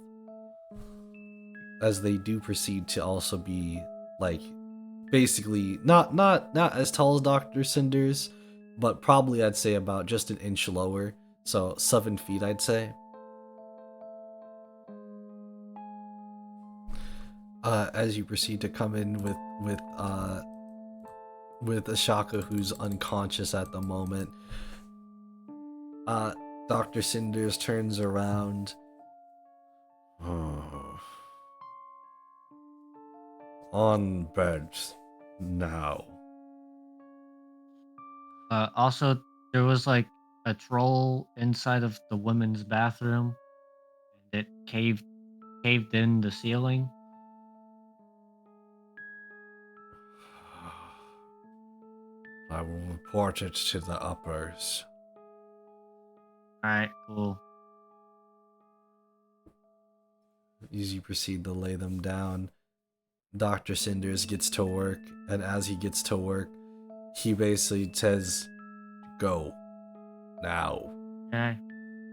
as they do proceed to also be like basically not as tall as Dr. Cinder's, but probably I'd say about just an inch lower, so 7 feet I'd say. As you proceed to come in with Ashaka, who's unconscious at the moment, Dr. Cinders turns around. Oh. On bed now. Also, there was like a troll inside of the women's bathroom, and it caved in the ceiling. I will report it to the uppers. All right, cool. As you proceed to lay them down, Dr. Cinders gets to work, and as he gets to work, he basically says, "Go now. Okay.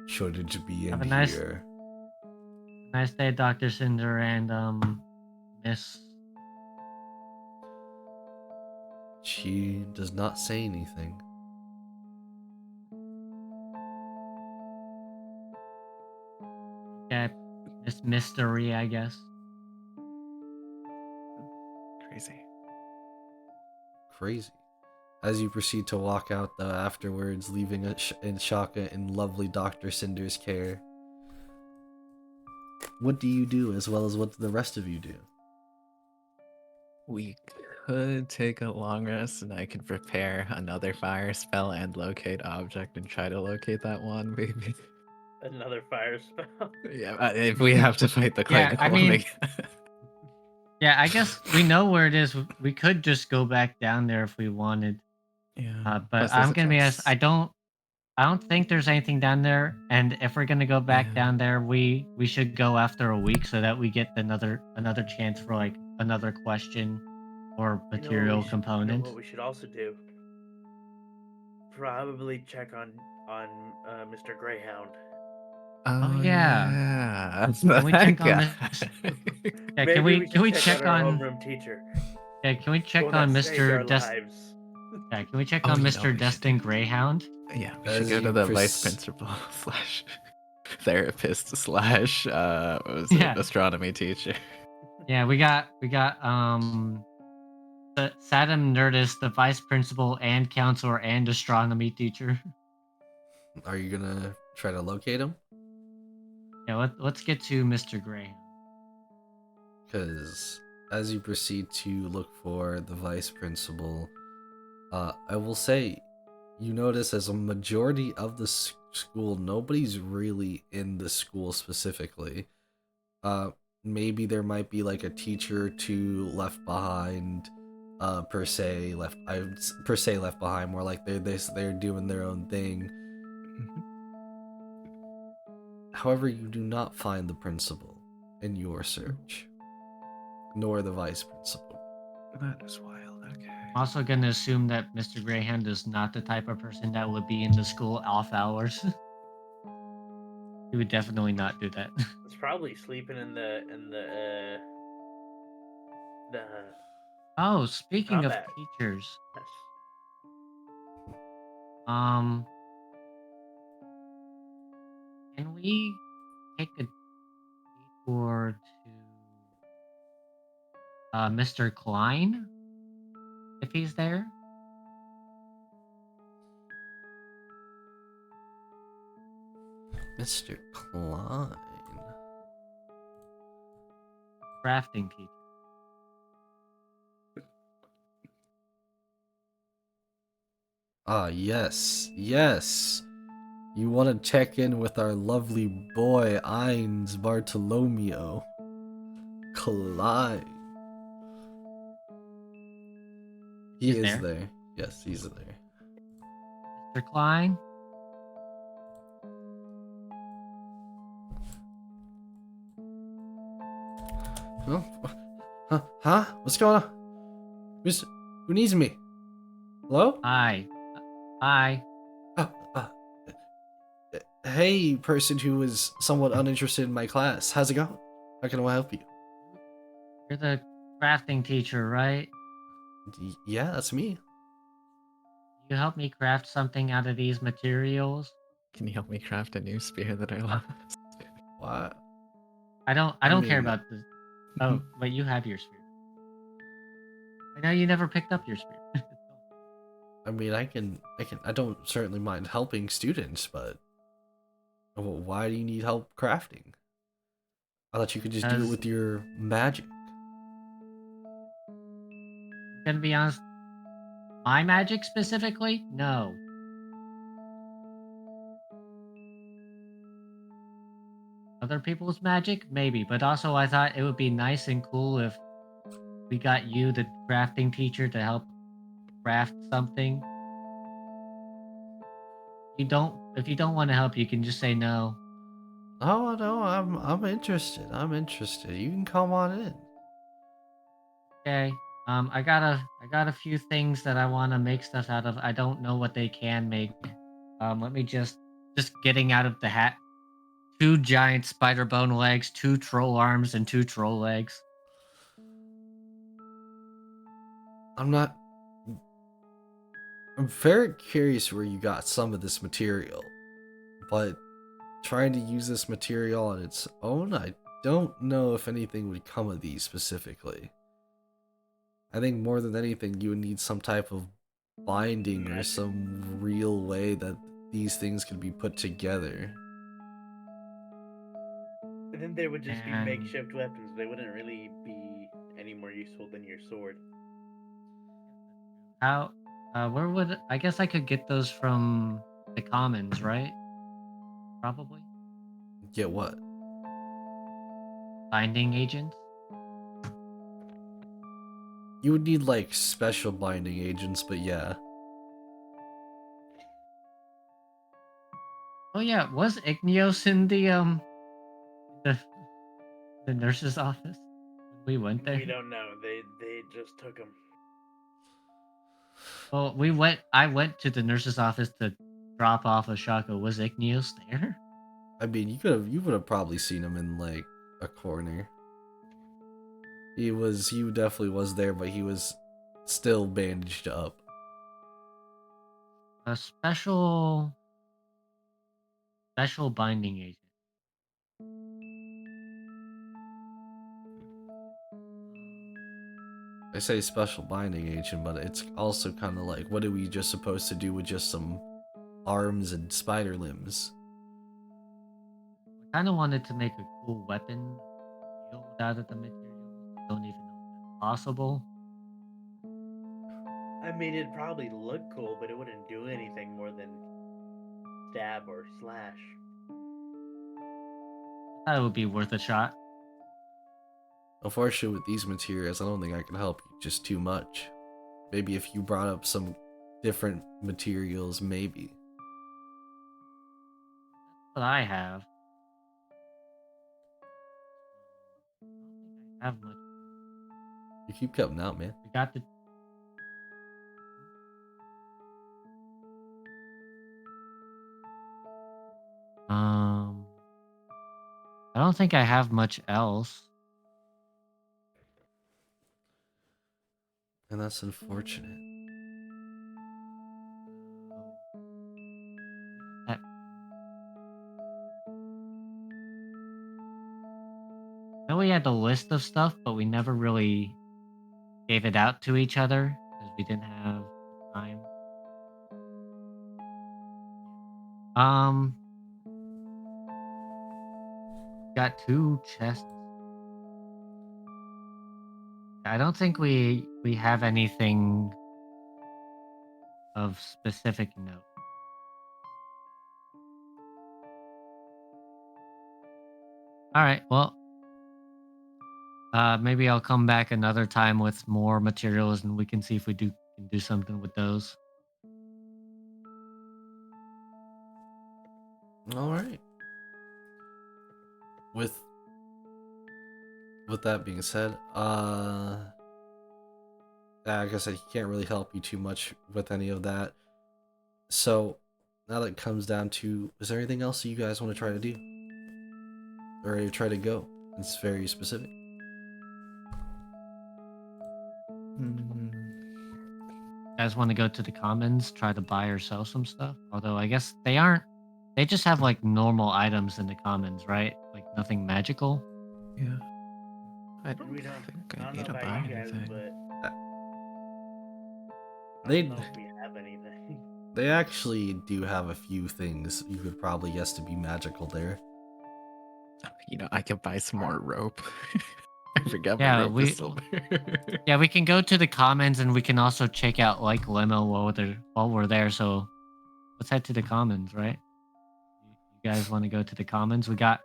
Shouldn't be Have in a nice- here." Nice day, Dr. Cinder and Miss. She does not say anything. Okay, Miss Mystery, I guess. Crazy. As you proceed to walk out, though, afterwards, leaving Shaka in lovely Dr. Cinder's care, what do you do, as well as what do the rest of you do? We could take a long rest and I could prepare another fire spell and locate object and try to locate that one, maybe. Another fire spell. Yeah, if we have to fight the Yeah, Clayton I one mean- again. Yeah, I guess we know where it is. We could just go back down there if we wanted. Yeah. But plus there's I'm a gonna be honest. chance- I don't think there's anything down there. And if we're gonna go back Yeah. down there, we should go after a week so that we get another chance for like another question or material component. You know what we should also do? Probably check on Mr. Greyhound. Oh, yeah. yeah. Can we check on Yeah. this? Yeah, Maybe can we should check our on? homeroom teacher? Yeah, can we check One on that saved our Mr. Dest? lives. Yeah, can we check Oh, on you know what Mr. we should Destin do? Greyhound? Yeah, we should As go to you the pres- vice principal slash therapist slash what was it, Yeah. astronomy teacher. Yeah, we got Saddam Nerdist, the vice principal and counselor and astronomy teacher. Are you gonna try to locate him? Yeah, let's get to Mr. Greyhound. Because as you proceed to look for the vice principal, I will say you notice as a majority of the school, nobody's really in the school specifically. Maybe there might be like a teacher or two left behind, per se left behind. More like they're doing their own thing. However, you do not find the principal in your search, nor the vice principal. That is wild. Okay. I'm also gonna assume that Mr. Greyhound is not the type of person that would be in the school off hours. He would definitely not do that. It's probably sleeping in the Oh, speaking of combat. teachers, Yes. um, can we take a detour to Mr. Klein if he's there? Mr. Klein. Crafting teacher. Ah, yes, yes. You want to check in with our lovely boy, Ines Bartolomeo. Klein. He He's is there? there. Yes, he's there. Mr. Klein? Huh? What's going on? Who needs me? Hello? Hi. Hi. Uh, uh, hey, person who is somewhat uninterested in my class. How's it going? How can I help you? You're the crafting teacher, right? Yeah, that's me. You help me craft something out of these materials? Can you help me craft a new spear that I lost? What? I don't care mean- about this. Oh, but you have your spear. I know you never picked up your spear. I mean, I don't certainly mind helping students, but why do you need help crafting? I thought you could just do it Because- with your magic. I'm gonna be honest. My magic specifically? No. Other people's magic? Maybe. But also I thought it would be nice and cool if we got you, the crafting teacher, to help craft something. If you don't want to help, you can just say no. Oh no, I'm interested. I'm interested. You can come on in. Okay. I got a few things that I want to make stuff out of. I don't know what they can make. Let me just getting out of the hat. 2 giant spider bone legs, 2 troll arms, and 2 troll legs. I'm very curious where you got some of this material, but trying to use this material on its own, I don't know if anything would come of these specifically. I think more than anything, you would need some type of binding or some real way that these things could be put together. And then they would just be And- makeshift weapons. They wouldn't really be any more useful than your sword. How? Where would I guess I could get those from the commons, right? Probably. Get what? Binding agents. You would need like special binding agents, but yeah. Oh yeah, was Igneos in the the nurse's office when we went there? We don't know. They just took him. Well, I went to the nurse's office to drop off a Shako. Was Igneos there? I mean, you would have probably seen him in like a corner. He definitely was there, but he was still bandaged up. A special binding agent. I say special binding agent, but it's also kind of like, what are we just supposed to do with just some arms and spider limbs? I kind of wanted to make a cool weapon field out of the materials. I don't even know if that's possible. I mean, it'd probably look cool, but it wouldn't do anything more than stab or slash. I thought it would be worth a shot. Unfortunately, with these materials, I don't think I can help you just too much. Maybe if you brought up some different materials, maybe. That's what I have. I don't think I have much. You keep cutting out, man. We got the. I don't think I have much else. And that's unfortunate. That- I know we had a list of stuff, but we never really gave it out to each other because we didn't have time. Um, got 2 chests. I don't think we have anything of specific note. All right, well, maybe I'll come back another time with more materials, and we can see if we can do something with those. All right. With that being said, like I said, he can't really help you too much with any of that. So now that it comes down to, is there anything else you guys want to try to do, or try to go? It's very specific. You guys want to go to the commons, try to buy or sell some stuff? Although I guess they just have like normal items in the commons, right? Like nothing magical. Yeah. I don't We don't. think I I don't need know to about buy you guys, anything. but I They don't know if we have anything. they actually do have a few things you could probably guess to be magical there. I could buy some more rope. I forgot my Yeah, rope is still there. Yeah, we can go to the commons, and we can also check out like Limo while we're there. So let's head to the commons, right? You guys want to go to the commons? We got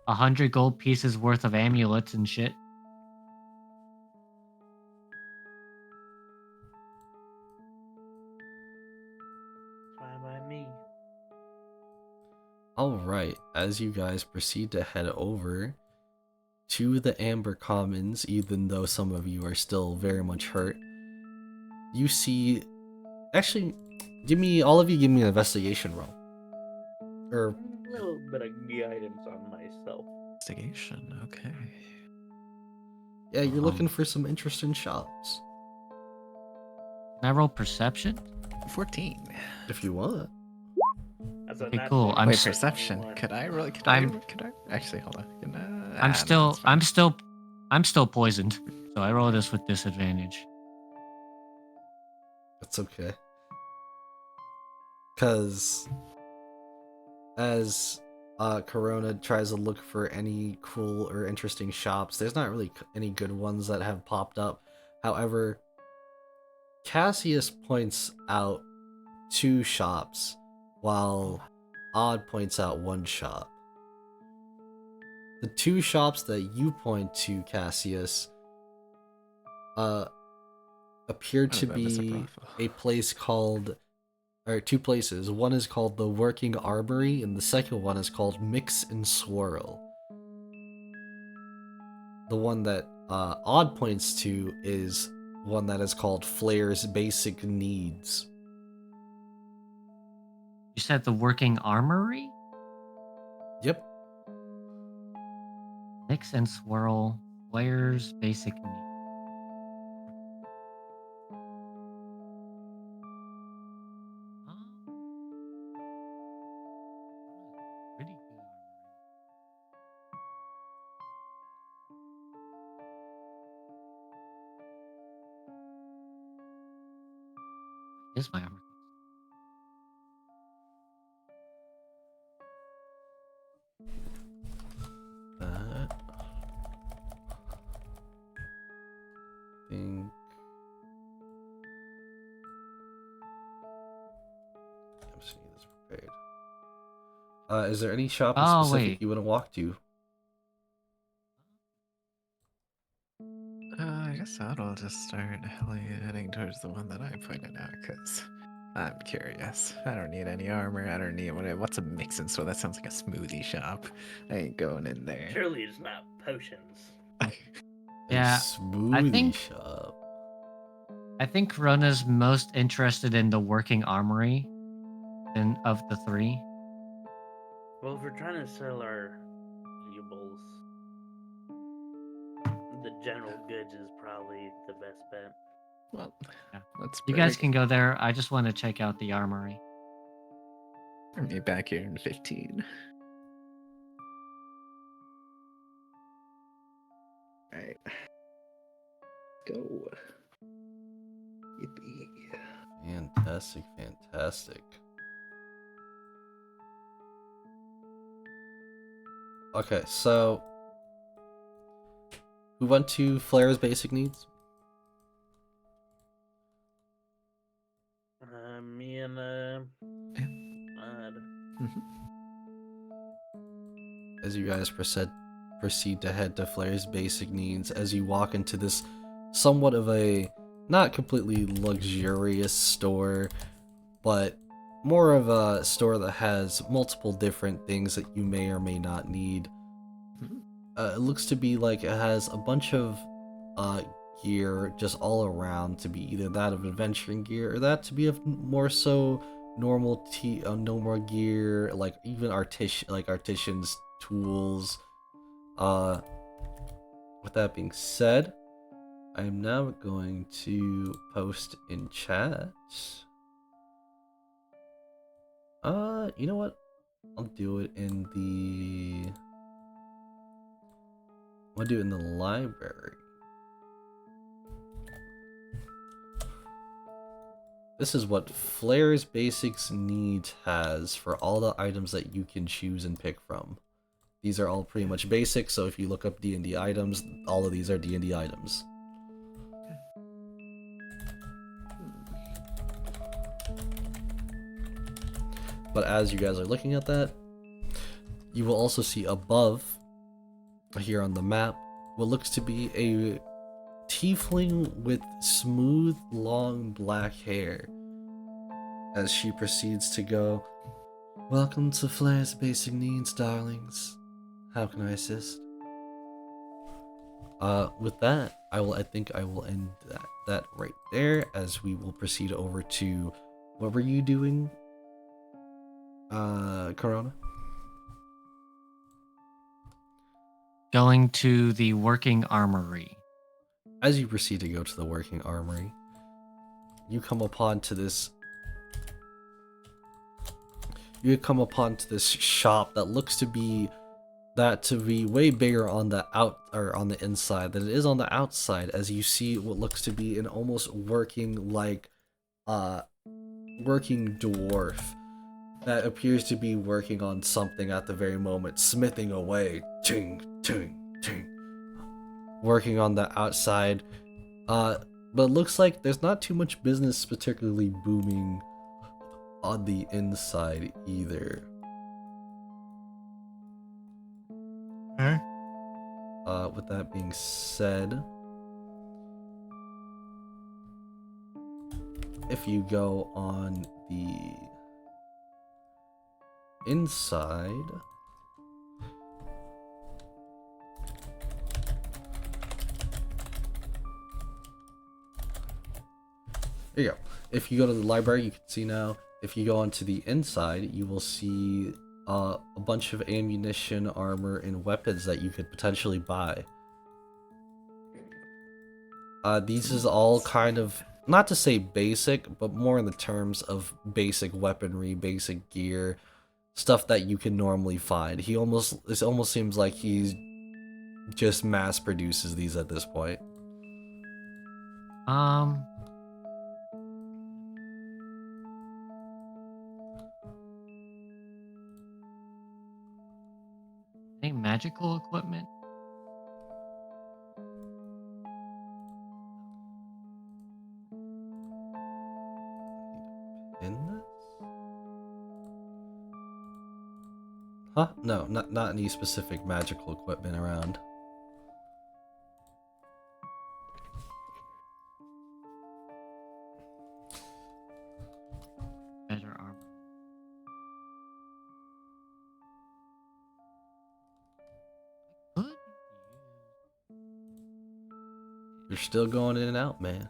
100 gold pieces worth of amulets and shit. Fine by me. Alright, as you guys proceed to head over to the Amber Commons, even though some of you are still very much hurt, you see... Actually, all of you give me an investigation roll. Or, A little bit of guidance on myself. Investigation, okay. yeah, you're looking for some interesting shops. Can I roll perception? 14. If you want. That's a Okay, nat cool. 20 I'm Wait, s- perception. 21. Could I really? Could I'm- I? Actually, hold on. I'm no, still it's fine. I'm still poisoned. So I roll this with disadvantage. That's okay. Because as Corona tries to look for any cool or interesting shops, there's not really any good ones that have popped up. However, Cassius points out 2 shops, while Odd points out 1 shop. The 2 shops that you point to, Cassius, appear to be a place called, or 2 places. One is called the Working Armory, and the second one is called Mix and Swirl. The one that Odd points to is one that is called Flair's Basic Needs. You said the working armory? Yep. Mix and swirl Player's basic need. Pretty good armory. Is my armor? That. Think. I'm seeing this prepared. Is there any shop in Oh, specific wait. you want to walk to? I guess I'll just start heading towards the one that I pointed out, because I'm curious. I don't need any armor. I don't need what's a mixing store? That sounds like a smoothie shop. I ain't going in there. Surely it's not potions. Yeah, A smoothie I think- shop. I think Corona's most interested in the working armory than of the three. Well, if we're trying to sell our valuables, the general goods is probably the best bet. Well, Yeah. let's. You guys can go there. I just want to check out the armory. bring me back here in 15. Alright. Go. Yippee. Fantastic, fantastic. Okay, so who went to Flair's basic needs? Me and Odd. As you guys proceed to head to Flair's basic needs, as you walk into this somewhat of a not completely luxurious store, but more of a store that has multiple different things that you may or may not need. It looks to be like it has a bunch of gear just all around, to be either that of adventuring gear or that to be of more so normal normal gear, like even artisans tools. With that being said, I am now going to post in chat. You know what? I'll do it in the library. This is what Flair's Basics Needs has for all the items that you can choose and pick from. These are all pretty much basic, so if you look up D&D items, all of these are D&D items. But as you guys are looking at that, you will also see above, here on the map, what looks to be a tiefling with smooth, long black hair. As she proceeds to go, "Welcome to Flair's Basic Needs, darlings. How can I assist?" With that, I think I will end that right there, as we will proceed over to, what were you doing, Corona? Going to the working armory. As you proceed to go to the working armory, you come upon to this shop that looks to be way bigger on the inside than it is on the outside, as you see what looks to be an almost working dwarf that appears to be working on something at the very moment, smithing away, ting ting ting, working on the outside. But it looks like there's not too much business particularly booming on the inside either. With that being said, if you go on the inside, there you go. If you go to the library, you can see now, if you go onto the inside, you will see a bunch of ammunition, armor, and weapons that you could potentially buy. These is all kind of, not to say basic, but more in the terms of basic weaponry, basic gear, stuff that you can normally find. It almost seems like he's just mass produces these at this point. Um, any magical equipment? In this? Huh? No, not any specific magical equipment around. Better armor. Could use. You're still going in and out, man.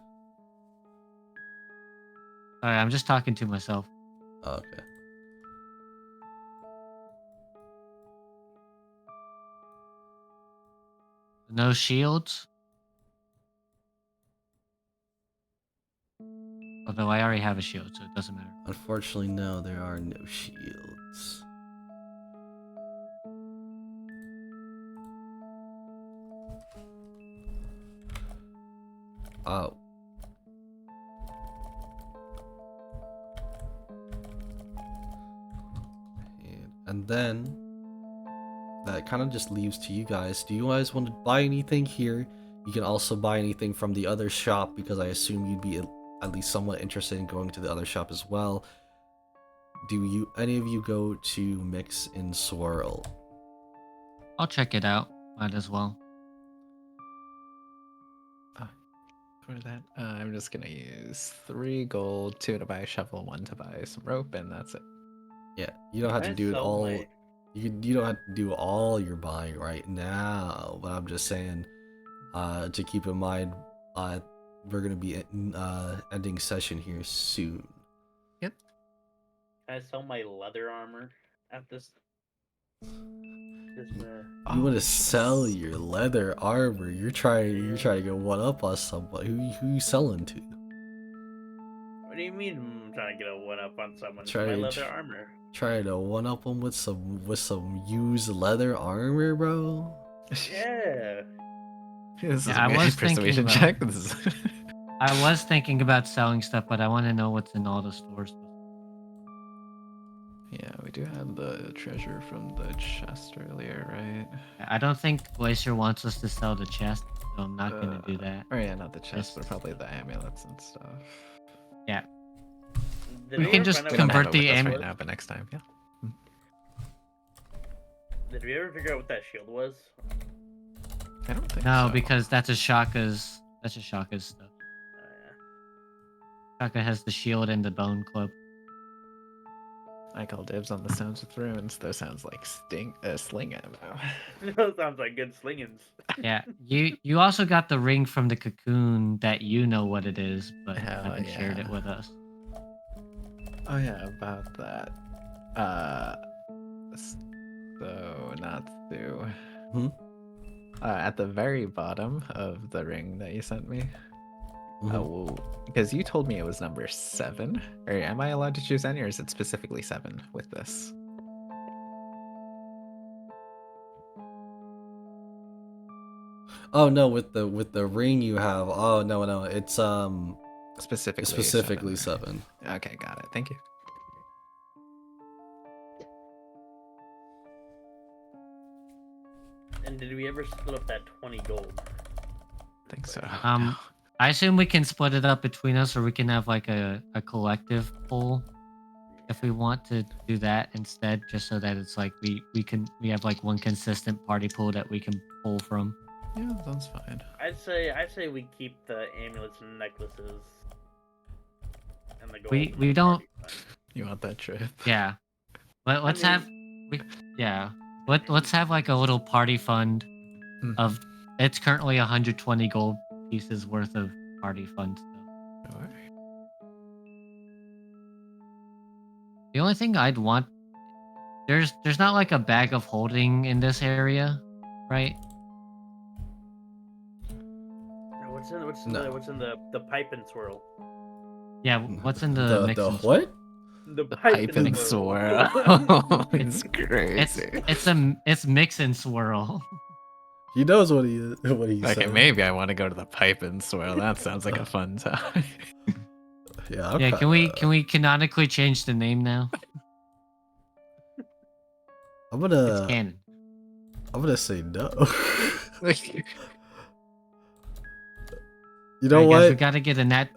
Sorry, I'm just talking to myself. Okay. No shields. Although I already have a shield, so it doesn't matter. Unfortunately, no, there are no shields. Oh. And then that kind of just leaves to you guys. Do you guys want to buy anything here? You can also buy anything from the other shop, because I assume you'd be at least somewhat interested in going to the other shop as well. Do any of you go to Mix and Swirl? I'll check it out. Might as well. For that, I'm just gonna use 3 gold, 2 to buy a shovel, 1 to buy some rope, and that's it. Yeah, you don't have to I do it sell all. my- You don't have to do all your buying right now, but I'm just saying, to keep in mind, we're gonna be ending session here soon. Yep. Can I sell my leather armor at this? You want to sell your leather armor? You're trying to get one up on somebody. Who you selling to? What do you mean I'm trying to get a one up on someone? Try- My leather armor. Trying to one up them with some used leather armor, bro? Yeah. This is Yeah, a I good was thinking persuasion about- check. This is... I was thinking about selling stuff, but I want to know what's in all the stores. Yeah, we do have the treasure from the chest earlier, right? I don't think Glacier wants us to sell the chest, so I'm not going to do that. Or yeah, not the chest, Just- but probably the amulets and stuff. Yeah. Did We we can ever just find out We don't what convert have that it the with us shield right was? now, but next time, yeah. Did we ever figure out what that shield was? I don't think No, so. because that's a Shaka's stuff. Yeah. Shaka has the shield and the bone club. I call dibs on the sounds of runes. Those sounds like sling ammo. That sounds like good slingings. Yeah, you also got the ring from the cocoon that you know what it is, but Hell haven't shared it yeah. with us. Oh yeah, about that. So not to. Hmm? At the very bottom of the ring that you sent me, Mhm. because you told me it was number 7. Or am I allowed to choose any, or is it specifically 7 with this? Oh no, with the ring you have. Oh no, it's Specifically 7. Okay, got it. Thank you. And did we ever split up that 20 gold? I think so. I assume we can split it up between us, or we can have like a collective pool if we want to do that instead, just so that it's like we have like one consistent party pool that we can pull from. Yeah, that's fine. I'd say we keep the amulets and necklaces. And the gold. We don't. You want that trip? Yeah. Let's mean- have. Let's have like a little party fund Hmm. of. It's currently 120 gold pieces worth of party fund stuff. Sure. The only thing I'd want, there's not like a bag of holding in this area, right? No. what's in the pipe and swirl? Yeah, what's in the mix the and what? The The pipe, pipe and and swirl. swirl. It's It's crazy. it's mix and swirl. He knows what he's Okay, saying. maybe I want to go to the pipe and swirl. That sounds like a fun time. Yeah, I'm Yeah, kinda, can we canonically change the name now? I'm It's gonna canon. I'm gonna say no. You know Alright, guys, we what? gotta get a net.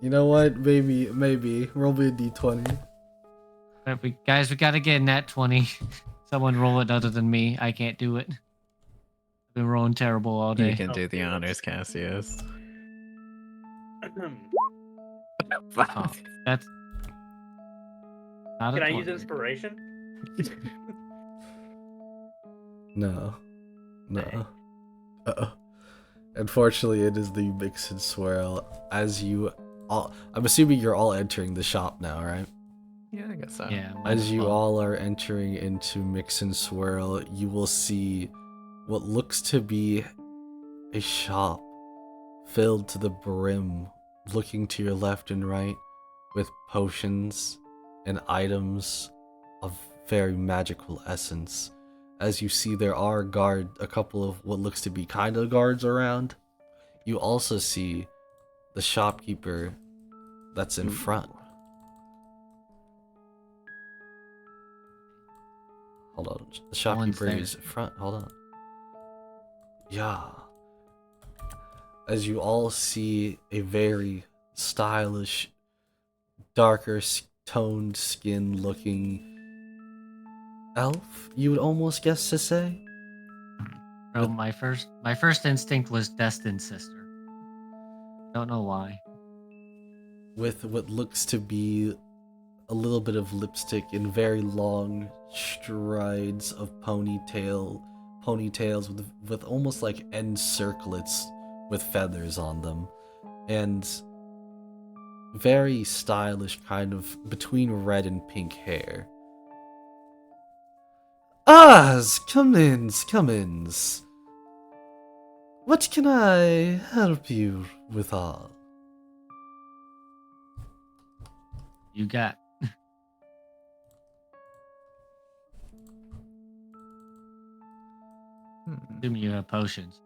You know what? Maybe roll me a d20. Guys, we gotta get a nat 20. Someone roll it other than me. I can't do it. I've been rolling terrible all You day. can do the Okay, honors, Cassius. Oh, that's not Can a I use 20. inspiration? No. Dang. Uh-oh. Unfortunately, it is the mix and swirl. As you all, I'm assuming you're all entering the shop now, right? Yeah, I guess so. Yeah. might As you well. all are entering into mix and swirl, you will see what looks to be a shop filled to the brim, looking to your left and right with potions and items of very magical essence. As you see, there are a couple of what looks to be kind of guards around. You also see the shopkeeper that's in front. Hold on, the shopkeeper there. is in front. Hold on. Yeah. As you all see a very stylish, darker toned skin looking elf, you would almost guess to say. Bro, my first instinct was Destined Sister. Don't know why. With what looks to be a little bit of lipstick and very long strides of ponytails with almost like end circlets with feathers on them, and very stylish kind of between red and pink hair. Come ins. What can I help you with all? You got assume you have potions.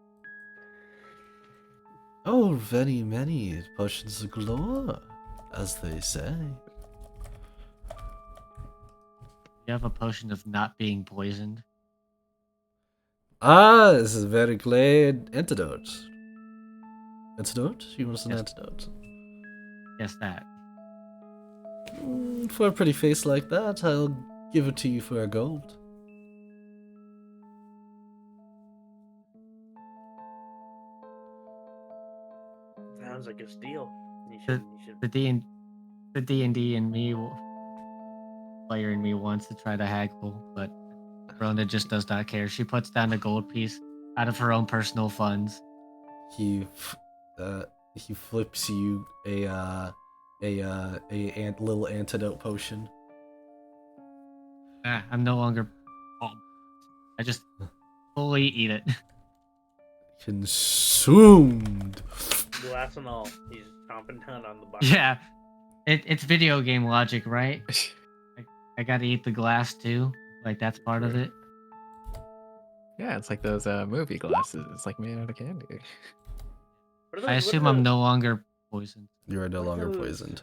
Oh, very many potions galore, as they say. You have a potion of not being poisoned. This is a very great antidote. Antidote? You want an Yes. antidote? Yes, that. For a pretty face like that, I'll give it to you for a gold. Sounds like a steal. You The should. the D&D and me player in me wants to try to haggle, but Rhonda just does not care. She puts down a gold piece out of her own personal funds. He flips you a little antidote potion. I'm no longer. I just fully eat it. Consumed. Glass and all. He's chomping down on the bottom. Yeah, it's video game logic, right? I gotta eat the glass too. Like that's part of it. Yeah, it's like those movie glasses. It's like made out of candy. What are I those- assume what are I'm those- no longer poisoned. You are no What longer those- poisoned.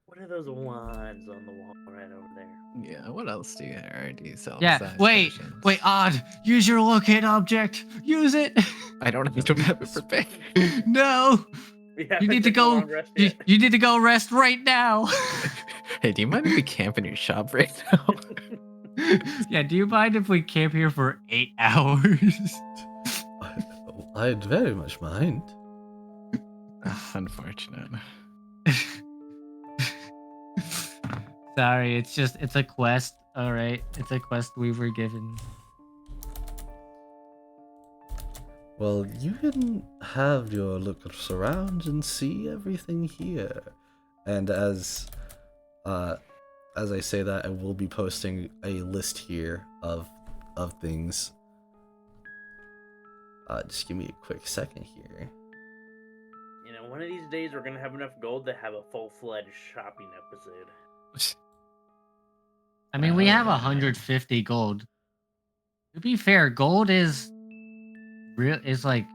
What are those wands on the wall right over there? Yeah, what else do you already sell? Yeah, besides wait, potions? Odd. Use your locate object. Use it. I don't have it prepared. No, Yeah, you I need to took the go. long rest You, yet. you need to go rest right now. Hey, do you mind if we camp in your shop right now? Yeah, do you mind if we camp here for 8 hours? I'd very much mind. Unfortunate. Sorry, it's a quest. All right, it's a quest we were given. Well, you can have your look around and see everything here. And as I say that, I will be posting a list here of things. Just give me a quick second here. One of these days, we're gonna have enough gold to have a full-fledged shopping episode. I mean, we have yeah. 150 gold. To be fair, gold is like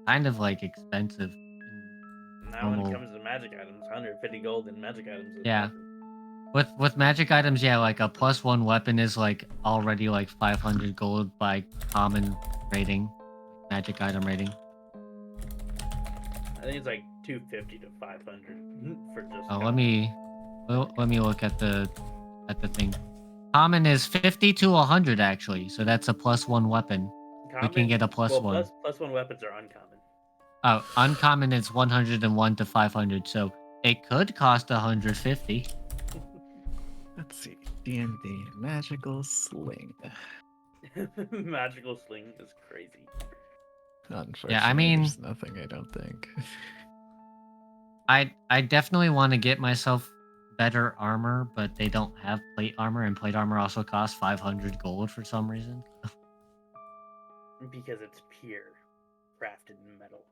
kind of like expensive. In Now, when it normal. comes to magic items, 150 gold in magic items is Yeah. nothing. With magic items, yeah, like a +1 weapon is like already like 500 gold by common rating, magic item rating. I think it's like 250 to 500 for just. Oh, common. let me look at the thing. Common is 50 to 100 actually, so that's a +1 weapon. We can get a +1. Plus one weapons are uncommon. Oh, uncommon is 101 to 500, so it could cost 150. Let's see. D&D magical sling. Magical sling is crazy. Unfortunately, mean- there's nothing. I don't think. I definitely want to get myself better armor, but they don't have plate armor, and plate armor also costs 500 gold for some reason. Because it's pure, crafted metal.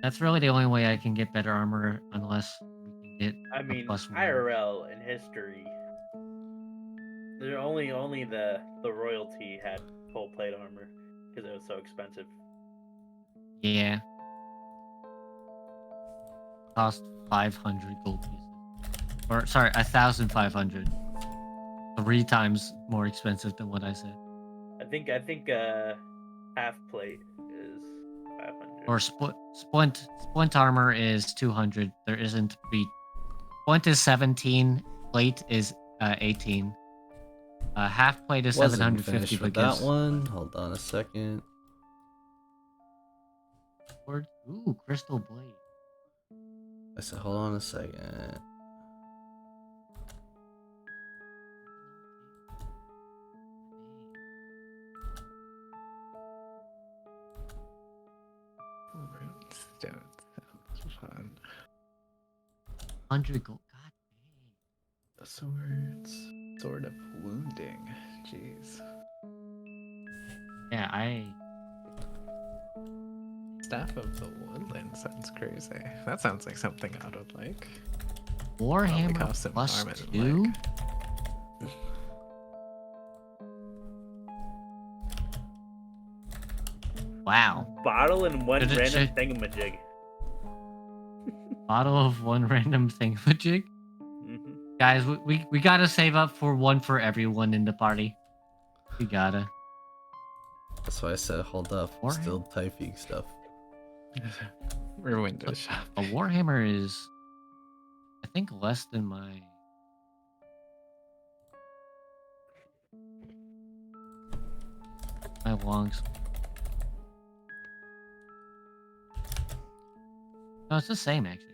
That's really the only way I can get better armor, unless we can get I mean, +1. IRL in history, there only the royalty had full plate armor because it was so expensive. Yeah. Cost 500 gold pieces. Or, sorry, 1,500. 3 times more expensive than what I said. I think half plate is 500. Or splint armor is 200. There isn't splint is 17. Plate is 18. Half plate is Wasn't 750. finished But with that one. Hold on a second. Ooh, crystal blade. I said, hold on a second. Runestone sounds fun. 100 gold. God dang. Swords. Sword of wounding. Jeez. Yeah, Staff of the Woodland sounds crazy. That sounds like something I would like. Warhammer cost some +2. armor, like. Wow. Bottle and one Did it random say- thingamajig. Bottle of one random thingamajig. Mm-hmm. Guys, we gotta save up for one for everyone in the party. We gotta. That's why I said, hold up. I'm Warhammer? still typing stuff. We're window shop. A warhammer is, I think, less than my. My longs. No, it's the same actually.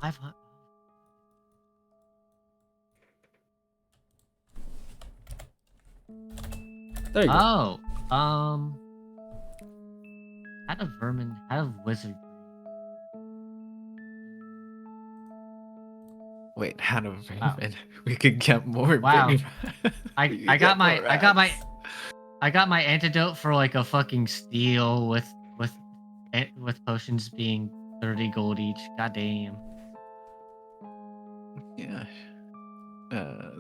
500. There you go. Oh, had a vermin, had a wizard. Wait, how do Wow. we could get more? Wow. big- I we could I got get more my rats. I got my antidote for like a fucking steal with potions being 30 gold each. God damn. Yeah.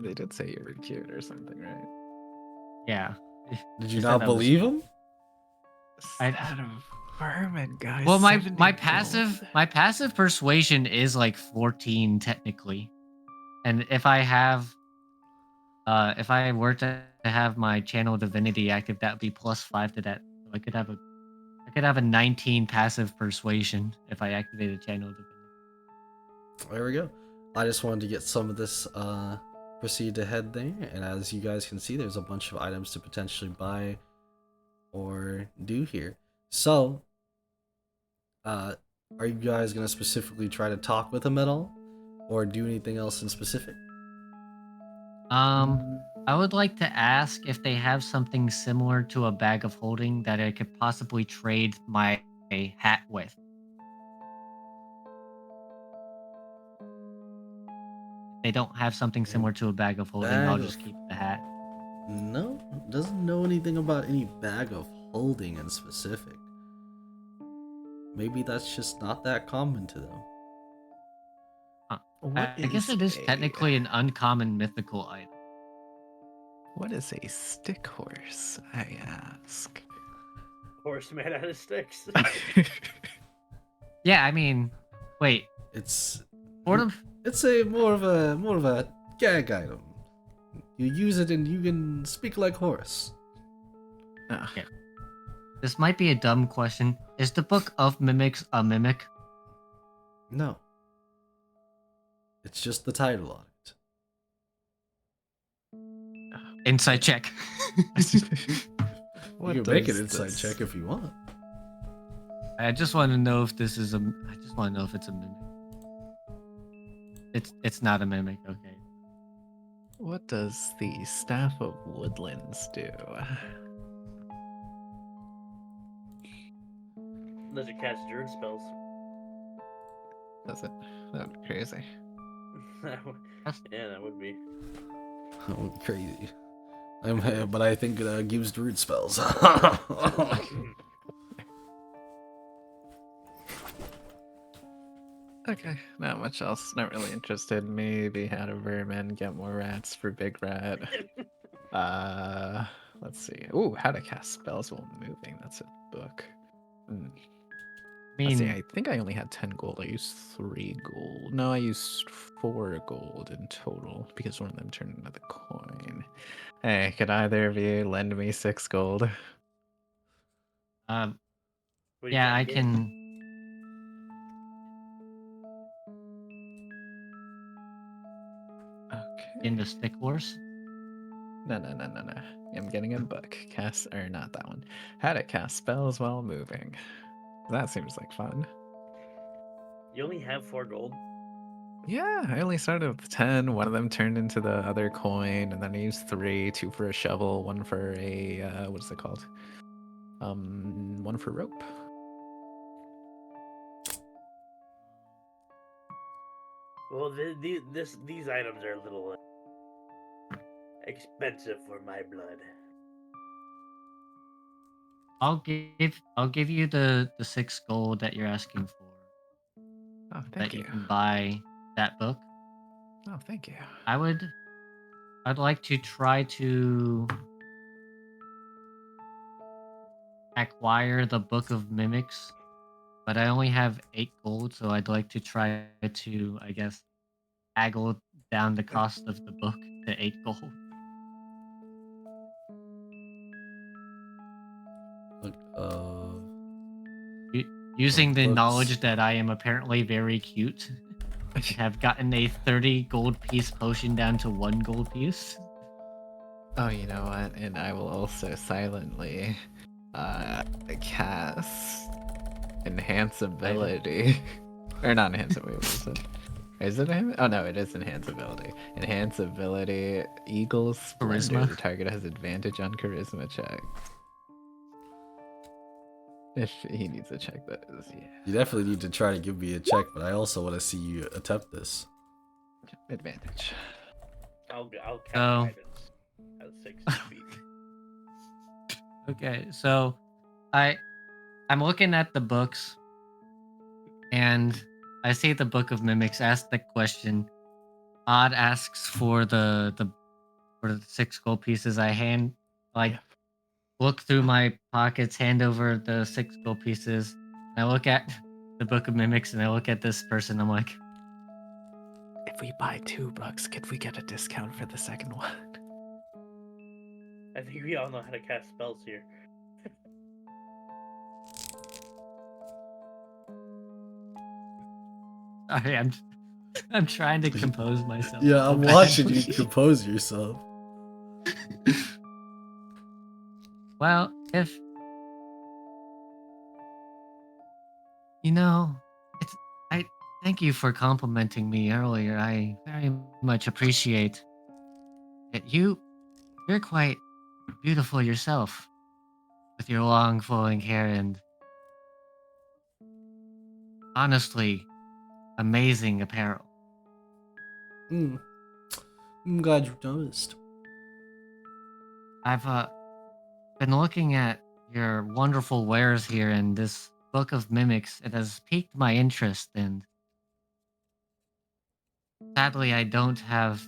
They did say you were cured or something, right? Yeah. Did you They said not I was- believe him? Instead of vermin, guys. Well, my 70 passive persuasion is like 14 technically, and if I were to have my channel divinity active, that would be +5 to that. So I could have a 19 passive persuasion if I activated channel divinity. There we go. I just wanted to get some of this proceed ahead there, and as you guys can see, there's a bunch of items to potentially buy or do here. So, are you guys gonna specifically try to talk with him at all, or do anything else in specific? I would like to ask if they have something similar to a bag of holding that I could possibly trade my hat with. If they don't have something similar to a bag of holding, I'll Bag just of- keep the hat. No, doesn't know anything about any bag of holding in specific. Maybe that's just not that common to them. Huh. What I guess is it is a technically an uncommon mythical item. what is a stick horse? I ask. Horse made out of sticks. Yeah, I mean, wait, It's sort of. it's a more of a gag item. You use it and you can speak like horse. Ah, Yeah. This might be a dumb question. Is the Book of Mimics a mimic? No. It's just the title on it. Inside check. what You can make an does inside this- check if you want. I just want to know if this is a. I just want to know if it's a mimic. It's not a mimic. Okay. What does the Staff of Woodlands do? Does it cast druid spells? Does it? That would be crazy. Yeah, that would be. Oh, crazy. But I think it gives druid spells. Okay, not much else. Not really interested. Maybe how to vermin, get more rats for Big Rat. Let's see. Ooh, how to cast spells while moving. That's a book. Hmm. I Let's see. mean, I think I only had 10 gold. I used 3 gold. No, I used 4 gold in total because one of them turned into the coin. Hey, could either of you lend me 6 gold? um, What are you yeah, trying I to get? can. Okay. In the stick horse. No. I'm getting a book. Cast or not that one. How to cast spells while moving. That seems like fun. You only have 4 gold. Yeah, I only started with 10. One of them turned into the other coin, and then I used 3, 2 for a shovel, 1 for a what is it called? 1 for rope. Well, these items are a little expensive for my blood. I'll give you the 6 gold that you're asking for. Oh, That thank you you. can buy that book. Oh, thank you. I'd like to try to acquire the Book of Mimics, but I only have 8 gold, so I'd like to try to, I guess, haggle down the cost of the book to 8 gold. Look, Using the books. knowledge that I am apparently very cute, I have gotten a 30 gold piece potion down to 1 gold piece. Oh, you know what? And I will also silently cast enhance ability. Or not enhance ability, what is it? Is it oh no, it is enhance ability. Enhance ability Eagle Splendor. Charisma. The target has advantage on charisma check. If he needs a check, that is, yeah. You definitely need to try to give me a check, but I also want to see you attempt this. Advantage. I'll count Oh. guidance at 6 feet. Okay, so I'm looking at the books, and I see the Book of Mimics. Ask the question. Odd asks for the 6 gold pieces. I Yeah. look through my pockets, hand over the 6 gold pieces. And I look at the Book of Mimics, and I look at this person. I'm like, If we buy 2 books, could we get a discount for the second one? I think we all know how to cast spells here. sorry, I'm trying to compose myself. Yeah, I'm watching you compose yourself. Well, if you know, I thank you for complimenting me earlier. I very much appreciate it. You're quite beautiful yourself with your long flowing hair and honestly amazing apparel. I'm glad you noticed. I've been looking at your wonderful wares here, and this book of mimics. It has piqued my interest, and sadly, I don't have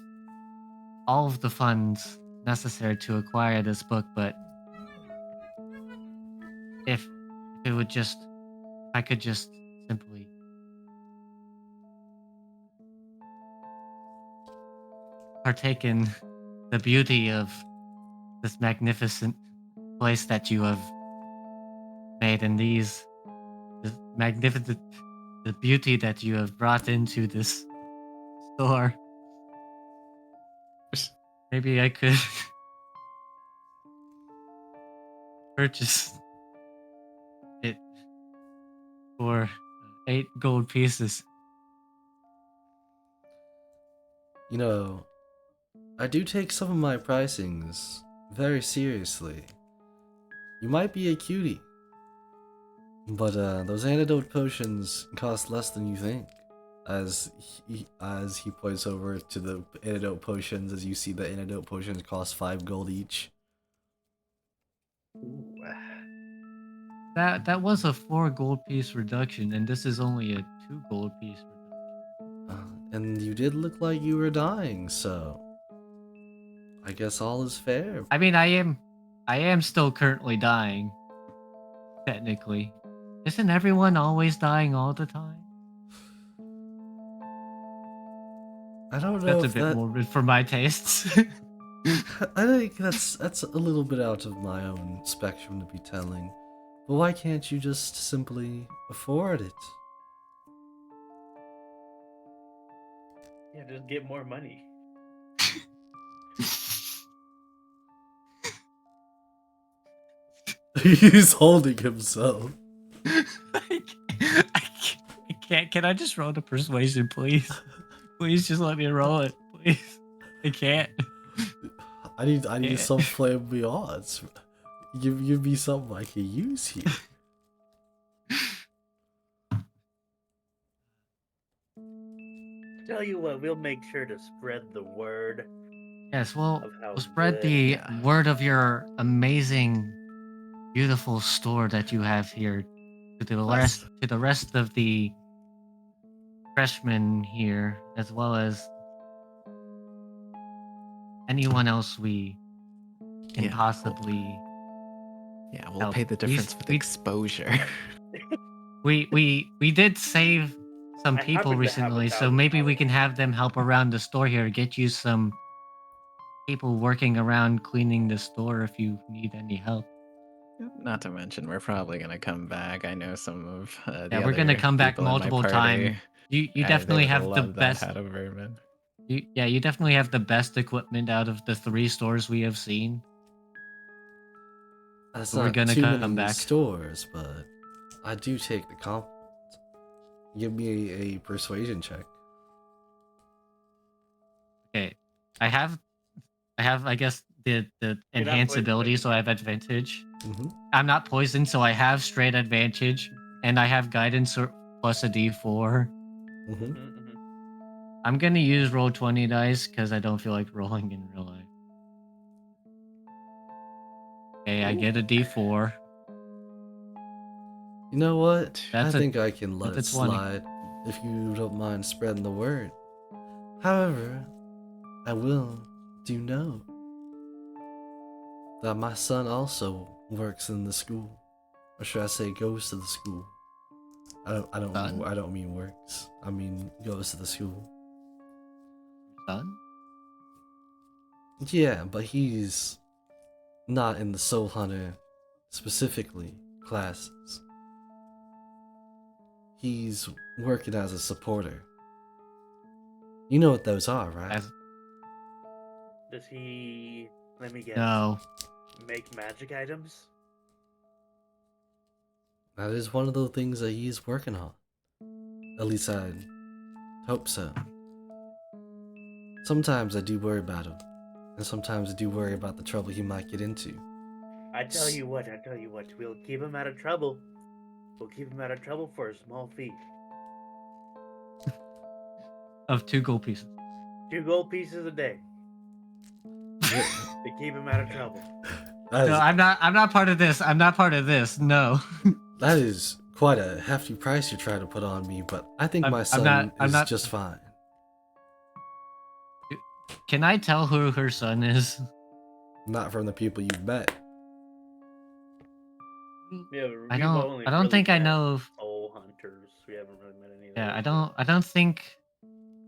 all of the funds necessary to acquire this book. But if it would just, if I could just simply partake in the beauty of this magnificent place that you have made, and this magnificent, the beauty that you have brought into this store. Maybe I could purchase it for 8 gold pieces. You know, I do take some of my pricings very seriously. You might be a cutie, but those antidote potions cost less than you think. As he points over to the antidote potions, as you see the antidote potions cost 5 gold each. Ooh. That was a 4 gold piece reduction, and this is only a 2 gold piece reduction. And you did look like you were dying, so I guess all is fair. I mean, I am still currently dying. Technically, isn't everyone always dying all the time? I don't know That's a if bit that. morbid for my tastes. I think that's a little bit out of my own spectrum to be telling. But why can't you just simply afford it? Yeah, just get more money. He's holding himself. I can't. Can I just roll the persuasion, please? Please just let me roll it, please. I can't. I need Yeah. some flamboyance. Give me something I can use here. Tell you what, we'll make sure to spread the word Yes, well, of how we'll spread good. the Yeah. word of your amazing, beautiful store that you have here to the Nice. rest of the freshmen here, as well as anyone else we can Yeah. possibly. Yeah, we'll help. pay the difference with we- exposure. We did save some I people happen to have recently, so maybe we $1,000. can have them help around the store here, get you some people working around cleaning the store if you need any help. Not to mention, we're probably gonna come back. I know some of the Yeah, other we're gonna come back people in my multiple party. times. You They definitely would have the love that best. hat of vermin. You definitely have the best equipment out of the 3 stores we have seen. That's So we're not gonna too come many back. stores, but I do take the compliment. Give me a persuasion check. Okay, I have I guess the enhanced poisoned, ability, baby. so I have advantage. Mm-hmm. I'm not poisoned, so I have straight advantage, and I have guidance plus a D4. Mm-hmm. Mm-hmm. I'm gonna use roll 20 dice because I don't feel like rolling in real life. Okay, I get a D4. You know what? That's I a- think I can let that's it a 20. slide if you don't mind spreading the word. However, I will do know that my son also works in the school, or should I say, goes to the school. I don't mean works. I mean goes to the school. Son? Yeah, but he's not in the Soul Hunter specifically classes. He's working as a supporter. You know what those are, right? Does he? Let me guess. No. Make magic items? That is one of the things that he's working on. At least I hope so. Sometimes I do worry about him, and sometimes I do worry about the trouble he might get into. I tell you what. We'll keep him out of trouble. We'll keep him out of trouble for a small fee. Of 2 gold pieces. 2 gold pieces a day Yeah. to keep him out of trouble. That No, is, I'm not part of this. I'm not part of this. No. that is quite a hefty price you're trying to put on me, but I think my I'm not. son I'm is not. just fine. Can I tell who her son is? Not from the people you've met. Yeah, I we've only don't. I don't really think I met know. soul hunters. We haven't really met any of Yeah, those I yet. don't. I don't think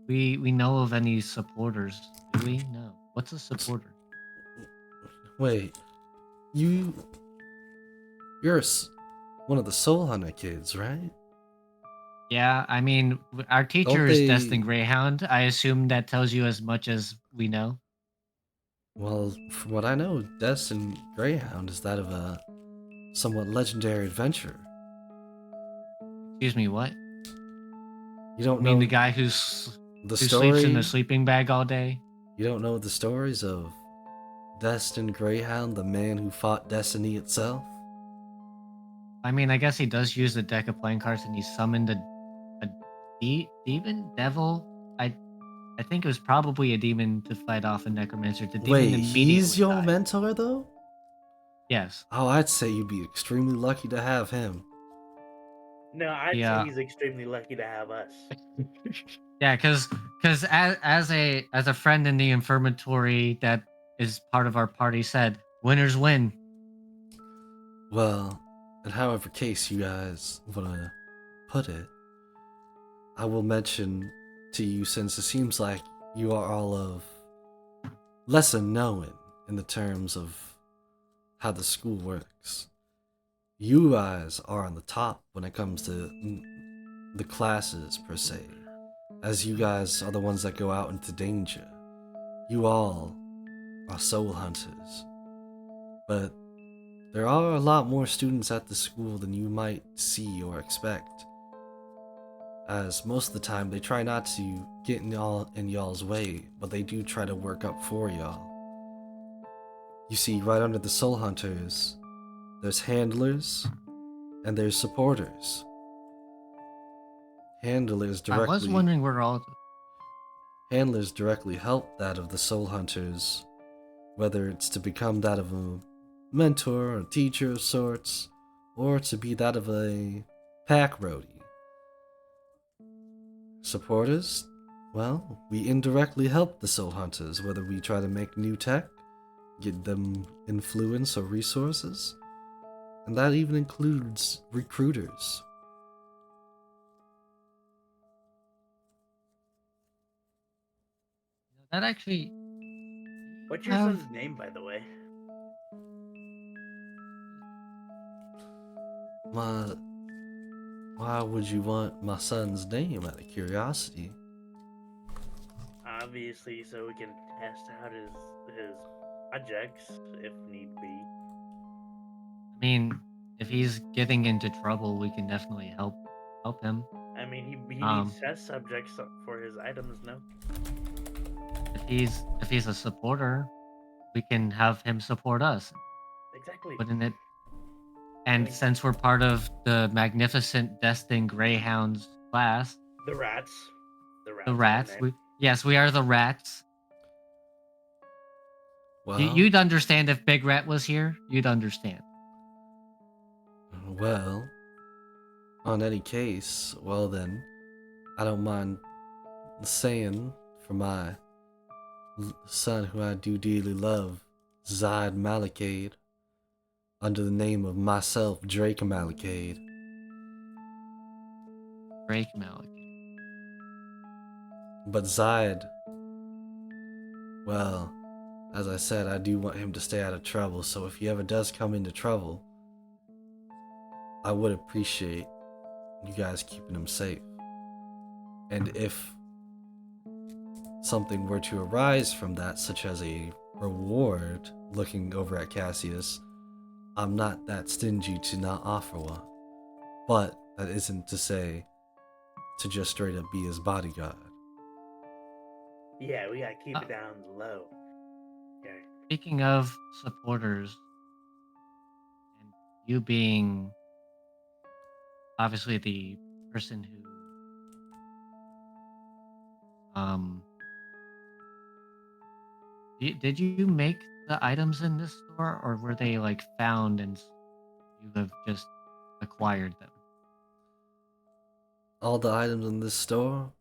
we know of any supporters. Do we? No. What's a supporter? Wait, you you're one of the Soul Hunter kids, right? Yeah, I mean, our teacher Don't is they? Destin Greyhound. I assume that tells you as much as we know. Well, from what I know, Destin Greyhound is that of a somewhat legendary adventurer. Excuse me, what? You don't You mean know the guy the who sleeps in story? a sleeping bag all day? You don't know the stories of Destin Greyhound, the man who fought destiny itself? I mean, I guess he does use a deck of playing cards, and he summoned a demon devil. I think it was probably a demon to fight off a necromancer. The demon Wait, he's immediately your died. mentor though? Yes. Oh, I'd say you'd be extremely lucky to have him. No, I'd Yeah. say he's extremely lucky to have us. Yeah, because as a friend in the infirmatory that is part of our party said, winners win. Well, in however case you guys want to put it, I will mention to you since it seems like you are all of lesser known in the terms of how the school works. You guys are on the top when it comes to the classes per se, as you guys are the ones that go out into danger. You all are soul hunters, but there are a lot more students at the school than you might see or expect, as most of the time they try not to get in y'all's way, but they do try to work up for y'all. You see, right under the soul hunters, there's handlers and there's supporters. Handlers I was directly wondering where all. handlers directly help that of the soul hunters, whether it's to become that of a mentor or teacher of sorts, or to be that of a pack roadie. Supporters? Well, we indirectly help the soul hunters, whether we try to make new tech, get them influence or resources, and that even includes recruiters. That actually. What's your son's name, by the way? Why would you want my son's name out of curiosity? Obviously, so we can test out his projects if need be. I mean, if he's getting into trouble, we can definitely help him. I mean, he Um, needs test subjects for his items, no? If he's a supporter, we can have him support us. Exactly. Wouldn't it? And since we're part of the magnificent Destin Greyhounds class, The rats. The rats. the are rats, the name. we are the rats. Well, You'd understand if Big Rat was here. You'd understand. well, on any case, well then, I don't mind saying for my son who I do dearly love, Zyd Malakade, under the name of myself, Drake Malakade. Drake Malik. But Zyd, well, as I said, I do want him to stay out of trouble, so if he ever does come into trouble, I would appreciate you guys keeping him safe. And if something were to arise from that, such as a reward, looking over at Cassius, I'm not that stingy to not offer one. But that isn't to say to just straight up be his bodyguard. Yeah, we gotta keep it down low. Okay. Speaking of supporters, and you being obviously the person who did you make the items in this store, or were they like found and you have just acquired them? All the items in this store,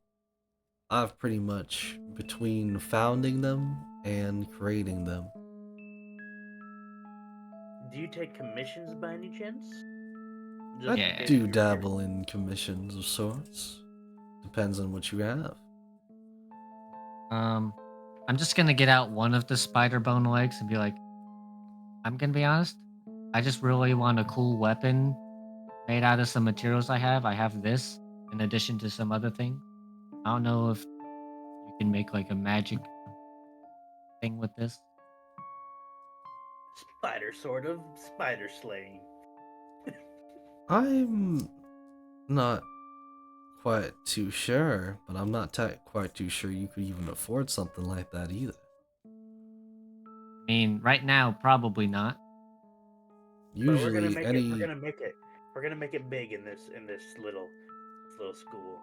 I've pretty much between founding them and creating them. Do you take commissions by any chance? I Yeah. do dabble in commissions of sorts. Depends on what you have. I'm just gonna get out one of the spider bone legs and be like, I'm gonna be honest. I just really want a cool weapon made out of some materials I have. I have this in addition to some other things. I don't know if you can make like a magic thing with this. Spider sort of spider slaying. I'm not quite too sure, but I'm not quite too sure you could even afford something like that either. I mean, right now, probably not. But we're gonna Usually, make any. it. We're gonna make it big in this little school.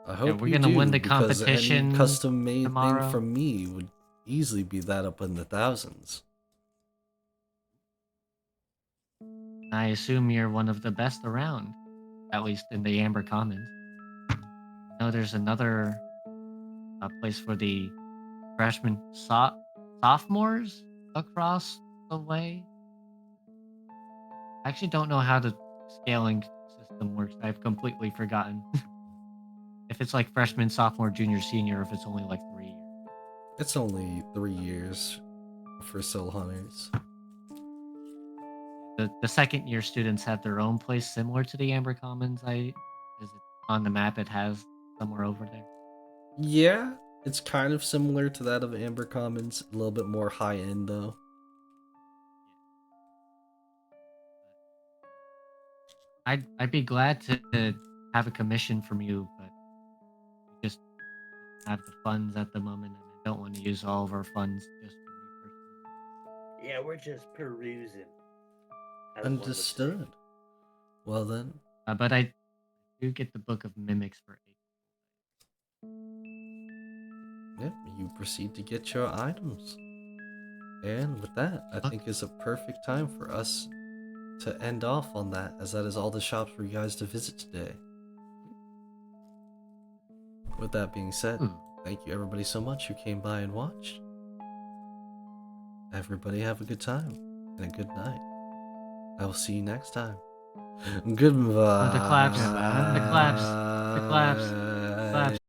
I Yeah, hope we're you gonna win do, the because any competition custom-made thing tomorrow. from me would easily be that up in the thousands. I assume you're one of the best around, at least in the Amber Commons. I know there's another place for the freshman sophomores across the way. I actually don't know how the scaling system works. I've completely forgotten. If it's like freshman, sophomore, junior, senior, or if it's only like 3 years. It's only 3 years for Soul Hunters. The second year students have their own place similar to the Amber Commons. Is it on the map? It has somewhere over there. Yeah, it's kind of similar to that of Amber Commons, a little bit more high-end though. I'd be glad to have a commission from you, but we just don't have the funds at the moment, and I don't want to use all of our funds just for me personally. Yeah, we're just perusing. as one would say. Understood. Well then, But I do get the Book of Mimics for 8. yep, you proceed to get your items. And with that, I think is a perfect time for us to end off on that, as that is all the shops for you guys to visit today. With that being said, thank you everybody so much who came by and watched. Everybody have a good time and a good night. I will see you next time. Goodbye. The claps. The claps. The claps. The claps.